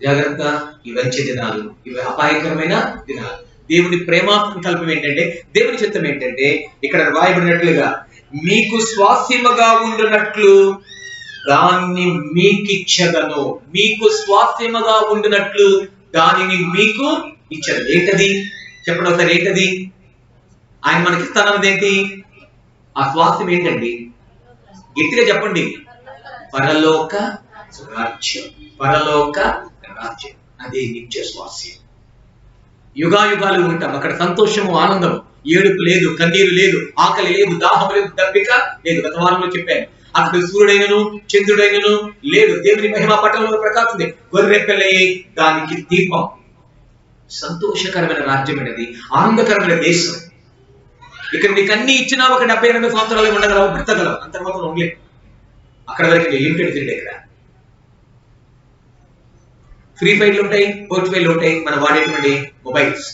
జాగ్రత్త, ఇవి వచ్చే దినాలు, ఇవి అపాయకరమైన దినాలు. దేవుని ప్రేమ సంకల్పం ఏంటంటే, దేవుని చిత్తం ఏంటంటే, ఇక్కడ రాయబడినట్లుగా మీకు స్వాస్థ్యముగా ఉండునట్లు దాన్ని మీకిచ్చగను. మీకు స్వాస్థ్యముగా ఉండునట్లు దానిని మీకు ఇచ్చదు. ఏంటది చెప్పండి ఒకసారి, ఏంటది? ఆయన మనకి ఇస్తానన్నది ఏంటి? ఆ స్వాస్థ్యం ఏంటండి? గట్టిగా చెప్పండి. పరలోక రాజ్యం. పరలోక రాజ్యం, అదే నిత్య స్వాస్థ్యం. యుగాయుగాలు ఉంటాం అక్కడ. సంతోషము, ఆనందం, ఏడుపు లేదు, కన్నీరు లేదు, ఆకలి లేదు, దాహం లేదు, దప్పిక లేదు. గత వారంలో చెప్పాను, అక్కడ సూర్యుడైనను చంద్రుడైనను లేదు. దేవుని మహిమా పట్టణంలో ప్రకాశింది. గొర్రె పిల్లయే దానికి దీపం. సంతోషకరమైన రాజ్యం అనేది, ఆనందకరమైన దేశం. ఇక్కడ నీకు అన్ని ఇచ్చినా ఒక 70-80 సంవత్సరాలు ఉండగలవు, బ్రతగలవు, అంత మాత్రం ఉండలేదు. అక్కడ అక్కడ వరకు లిమిటెడ్ పీరియడ్. ఇక్కడ ఫ్రీ ఫైర్లు ఉంటాయి, పోర్ట్ ఫైర్లు ఉంటాయి. మనం వాడేటువంటి మొబైల్స్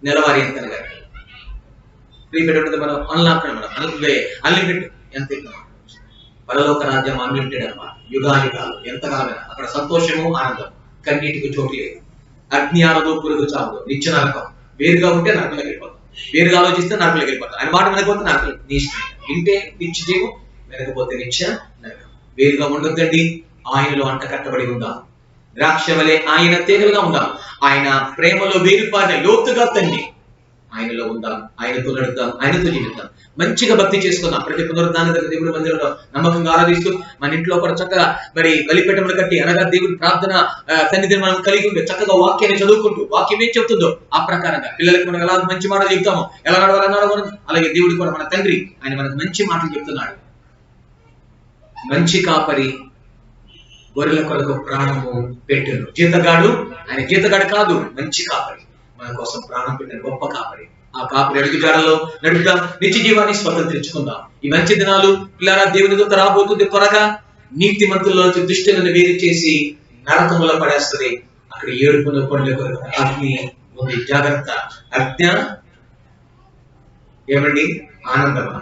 నెలవారీ ఎంత కట్టాలి. ఫ్రీ ఫైర్ ఉంటుంది, మనం అన్లాక్ అనమాట, అన్లిమిటెడ్ ఎంత పరలోక రాజ్యం అన్లిమిటెడ్ అనమాట. యుగాయుగాలు ఎంతకాలమైనా అక్కడ సంతోషము ఆనందం, కన్నీటికి చోటు లేదు. అగ్ని ఆనదు, పురుగు చావదు, నిత్య నరకం. వేరుగా ఉంటే నరకంలోకి వెళ్ళిపోతాం, వేరుగా ఆలోచిస్తే నరకంలోకి వెళ్ళిపోతాం. ఆయన మాట వినకపోతే నరకం. నీ ఇష్టం. వింటే నిత్య జీవం, వినకపోతే నిత్య నరకం. వేరుగా ఉండొద్దండి. ఆయనలో అంట కట్టబడి ఉందాం. ద్రాక్ష వలె ఆయన తీగలుగా ఉందాం. ఆయన ప్రేమలో వేరుపారిన లోతుగా తండి ఆయనలో ఉందాం. ఆయనతో నడుద్దాం, ఆయనతో జీవిద్దాం. మంచిగా భక్తి చేసుకుందాం. ప్రతి పునరుద్ధాన దేవుడి మందిరంలో నమ్మకంగా ఆరాధిస్తూ మన ఇంట్లో కూడా చక్కగా మరి బలిపీఠములు కట్టి, అనగా దేవుడి ప్రార్థన సన్నిధిని మనం కలిగి ఉండి చక్కగా వాక్యాన్ని చదువుకుంటూ, వాక్యం ఏం చెప్తుందో ఆ ప్రకారంగా పిల్లలకు మనం ఎలా మంచి మాటలు చెప్తామో, ఎలా నడవాలన్నాడో అలాగే దేవుడు కూడా మన తండ్రి ఆయన మనకు మంచి మాటలు చెప్తున్నాడు. మంచి కాపరి గొర్రెల కొరకు ప్రాణము పెట్టెను. జీతగాడు ఆయన జీతగాడు కాదు, మంచి కాపరి మన కోసం ప్రాణం పెట్టిన గొప్ప కాపరి. ఆ కాపరి అడుగు జాడలో నడుపుదాం, నిత్య జీవాన్ని స్వతంత్రించుకుందాం. ఈ మంచి దినాలు పిల్లారా దేవుని దూత రాబోతుంది త్వరగా. నీతిమంతుల్లో దుష్టులను వేరు చేసి నరకములో పడేస్తుంది. అక్కడ ఏడుపును పండ్ల కొరకు అగ్ని ఉంది. జాగ్రత్త. అజ్ఞ ఏమండి? ఆనందమా?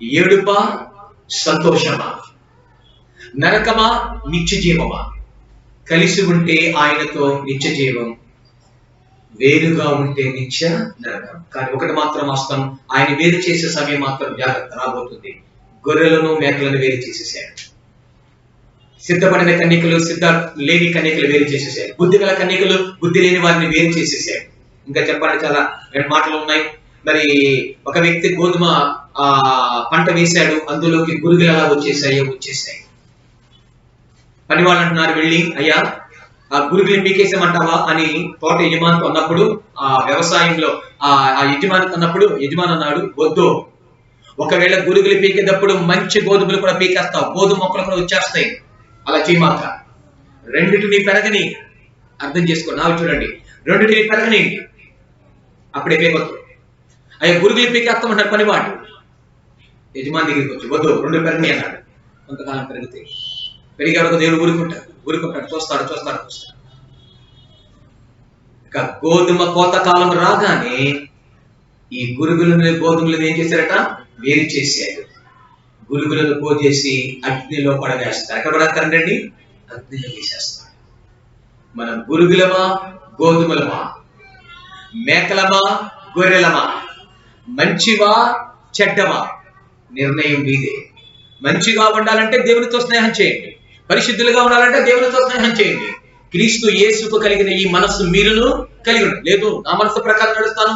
ఏడుప సంతోషమా? నరకమా నిత్య జీవమా? కలిసి ఉంటే ఆయనతో నిత్య జీవం, వేరుగా ఉంటే నిత్య నరకం. కానీ ఒకటి మాత్రం వాస్తవం, ఆయన వేరు చేసే సమయం మాత్రం జాగ్రత్త రాబోతుంది. గొర్రెలను మేకలను వేరు చేసేసాడు. సిద్ధపడిన కన్యకలు, సిద్ధ లేని కన్యకలు వేరు చేసేసాడు. బుద్ధి గల కన్యకలు, బుద్ధి లేని వారిని వేరు చేసేసాడు. ఇంకా చెప్పాలి చాలా రెండు మాటలు ఉన్నాయి. మరి ఒక వ్యక్తి గోధుమ పంట వేశాడు, అందులోకి గురుగులు ఎలా వచ్చేసాయి. పని వాళ్ళు అంటున్నారు, వెళ్ళి అయ్యా ఆ గురుగులు పీకేసామంటావా అని తోట యజమానితో అన్నప్పుడు, ఆ వ్యవసాయంలో ఆ యజమానికి అన్నప్పుడు యజమాని అన్నాడు, వద్దు. ఒకవేళ గురుగులు పీకేటప్పుడు మంచి గోధుమలు కూడా పీకేస్తావు, గోధుమ మొక్కలు కూడా వచ్చేస్తాయి, అలా చేయమాక. రెండిటిని పెరగని అర్థం చేసుకోండి. నాకు చూడండి, రెండిటిని పెరగనియండి, అప్పుడే పీకొద్దు. అయ్యా గురుగులు పీకేస్తామంటారు పనివాడు. యజమాని దగ్గరికి వచ్చి వద్దు, రెండు పెరగని అన్నాడు. కొంతకాలం పెరిగే వరకు దేవుడు ఊరుకుంటాడు, చూస్తాడు. ఇక గోధుమ కోత కాలం రాగానే ఈ గురుగులను గోధుమలను ఏం చేశారట? వేరు చేశాడు. గురుగులను కోసేసి అగ్నిలో పడవేస్తారు. ఎక్కడ పడేస్తారండి? అగ్నిలో వేసేస్తాడు. మనం గురుగులమా గోధుమలమా? మేకలమా గొర్రెలమా? మంచివా చెడ్డమా? నిర్ణయం మీదే. మంచిగా ఉండాలంటే దేవునితో స్నేహం చేయండి, పరిశుద్ధులుగా ఉండాలంటే దేవునితో స్నేహం చేయండి. క్రీస్తు యేసుకు కలిగిన ఈ మనస్సు మీరును కలిగి ఉండండి. లేదు నా మనస్సు ప్రకారం నడుస్తాను,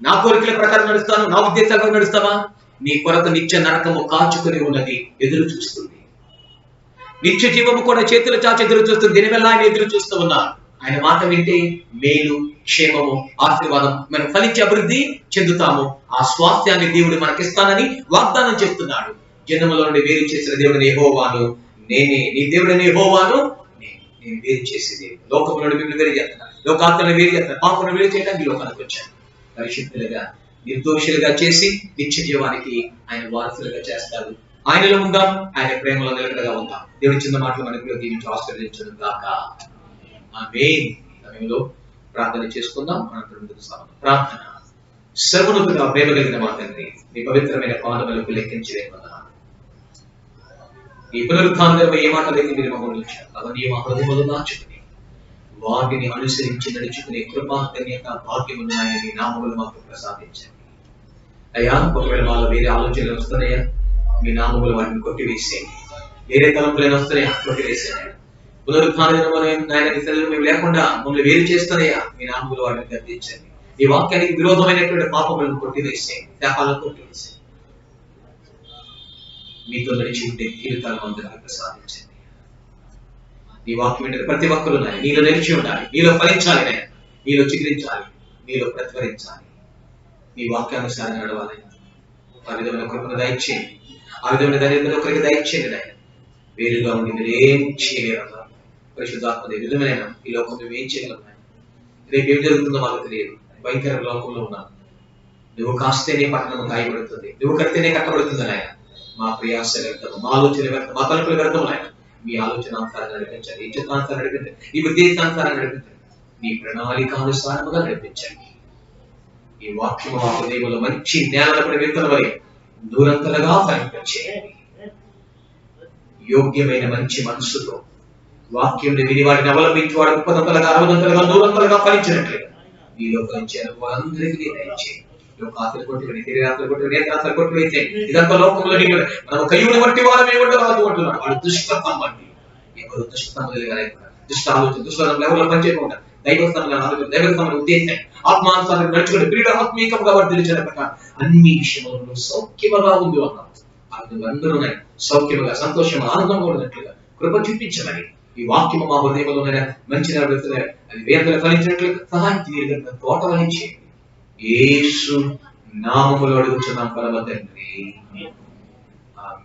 నా కోరికల ప్రకారం నడుస్తాను, నా ఉద్దేశాల నడుస్తావా? నీ కొరకు నిత్య నరకము కాచుకుని ఉన్నది, ఎదురు చూస్తుంది. నిత్య జీవము కూడా చేతులు చాచి ఎదురు చూస్తుంది. దీనివల్ల ఆయన ఎదురు చూస్తూ ఉన్నారు. ఆయన మాట వింటే మేలు, క్షేమము, ఆశీర్వాదం మనం ఫలించి అభివృద్ధి చెందుతాము. ఆ స్వాస్థ్యాన్ని దేవుడు మనకిస్తానని వాగ్దానం చేస్తున్నాడు. జన్మలో నుండి వేరు చేసిన దేవుడిని యెహోవాను నేనే, నీ దేవుడిని యెహోవాను నేను వేరు చేసే దేవుడు. లోకంలో మిమ్మల్ని వేరు చేస్తాను, లోకాత్మను వేరు చేస్తాను, పాపను వేరు చేయడానికి లోకానికి వచ్చాను. పరిశుద్ధులుగా నిర్దోషులుగా చేసి నిత్య జీవానికి ఆయన వారసులుగా చేస్తాడు. ఆయనలో ఉందాం, ఆయన ప్రేమలో నిలకడగా ఉందాం. దేవుడి చిన్న మాటలు మనకు దీవించి ఆశీర్వదించడం గాక. ఆమేన్. సమయంలో ప్రార్థన చేసుకుందాం. ప్రార్థన. సర్వోన్నతుడా ప్రేమ కలిగిన మా తండ్రి, మీ పవిత్రమైన పాదములకు లెక్కించలేమన్నా. ఈ పునరుత్థానంలో ఏ మాటలైతే మీరు మమ్మల్ని ఉంచారు అవన్నీ మా హృదయంలో దాచుకుని వాటిని అనుసరించి నడుచుకునే కృపా ధన్యత భాగ్యమును ఆయన మీ నామములు మాకు ప్రసాదించండి. అయ్యా ఒకవేళ వాళ్ళ వేరే ఆలోచనలు వస్తున్నాయా, మీ నామములు వాటిని కొట్టివేసేయండి. వేరే తలంపులైనా వస్తున్నాయా, కొట్టివేసేయండి. పునరుత్థానం ఆయన మేము లేకుండా మమ్మల్ని వేరు చేస్తున్నాయా, మీ నామములు వాటిని గర్తించండి. ఈ వాక్యానికి విరోధమైనటువంటి పాపములను కొట్టివేసేయండి, శాపాలను కొట్టివేసేయండి. మీతో నడిచి ఉంటే జీవితాలను అందరికీ ప్రసాదించండి. నీ వాక్యం ఏంటంటే ప్రతి ఒక్కరు నీలో నిలిచి ఉండాలి, నీలో ఫలించాలి, నేను నీలో చిగురించాలి, నీలో ప్రతిఫలించాలి. నీ వాక్యానుసారం నడవాలి. ఆ విధమైన కృపను దయచేయండి, ఆ విధమైన ధైర్యం ఒకరికి దయచేయండి. ఆయన వేరుగా ఉండి మీరు ఏం చేయలేరు. పరిశుద్ధాత్మ విధమైన ఈ లోకం మేము ఏం చేయగలం? రేపు ఏం జరుగుతుందో మాకు తెలియదు. భయంకర లోకంలో ఉన్నాను. నువ్వు కాస్తేనే పట్టణం గాయపడుతుంది, నువ్వు కడితేనే కట్టబడుతుంది. ఆయన మా ప్రయాస వ్యర్థము, మా ఆలోచన వ్యర్థం, మా తలుపులు వ్యర్థము నాయన. మీ ఆలోచనాంతరాన్ని నడిపించండి, ఈ చిత్తాంతరాన్ని నడిపించండి, ఈ ఉద్దేశాంతరాన్ని నడిపించండి, మీ ప్రణాళికానుసారముగా నడిపించండి. ఈ వాక్యము మా హృదయంలో మంచి జ్ఞానపడి విత్తనమని దూరంతలుగా ఫలింపచేయండి. యోగ్యమైన మంచి మనస్సుతో వాక్యం విని వాటిని అవలంబించి వాడు 30 60 100 ఫలించినట్లుగా మీలో ఫలించే అనుభవాలందరికీ దయచేయండి. లోకాతులు కొట్టుకుని, శరీరాతులు కొట్టుకుని, నేత్రాతులు కొట్టుకుని, ఇదంతా లోకంలో మనం కయ్యూని బట్టి వాడమే ఉండరాదు అంటున్నాడు. వాడు దుష్టత్వం బట్టి ఎవరు దుష్టత్వం దుష్ట ఆలోచన, దుష్టం ఎవరిలో పనిచేయకుండా దైవస్థానంగా ఆలోచన, దైవస్థానం ఉద్దేశం, ఆత్మానుసారం నడుచుకుంటే ప్రియుడు ఆత్మీయంగా వర్తించిన ప్రకారం అన్ని విషయంలో సౌఖ్యముగా ఉంది అన్నాం. అందరూ సౌఖ్యముగా, సంతోషంగా, ఆనందంగా ఉన్నట్లుగా కృప చూపించమని ఈ వాక్యము మా హృదయంలో మంచి అది వేదన ఫలించినట్లుగా సహాయం తీయగలిగిన తోట వహించి యేసు నామములో అడుగుచున్నాం పరమ తండ్రి. ఆమేన్.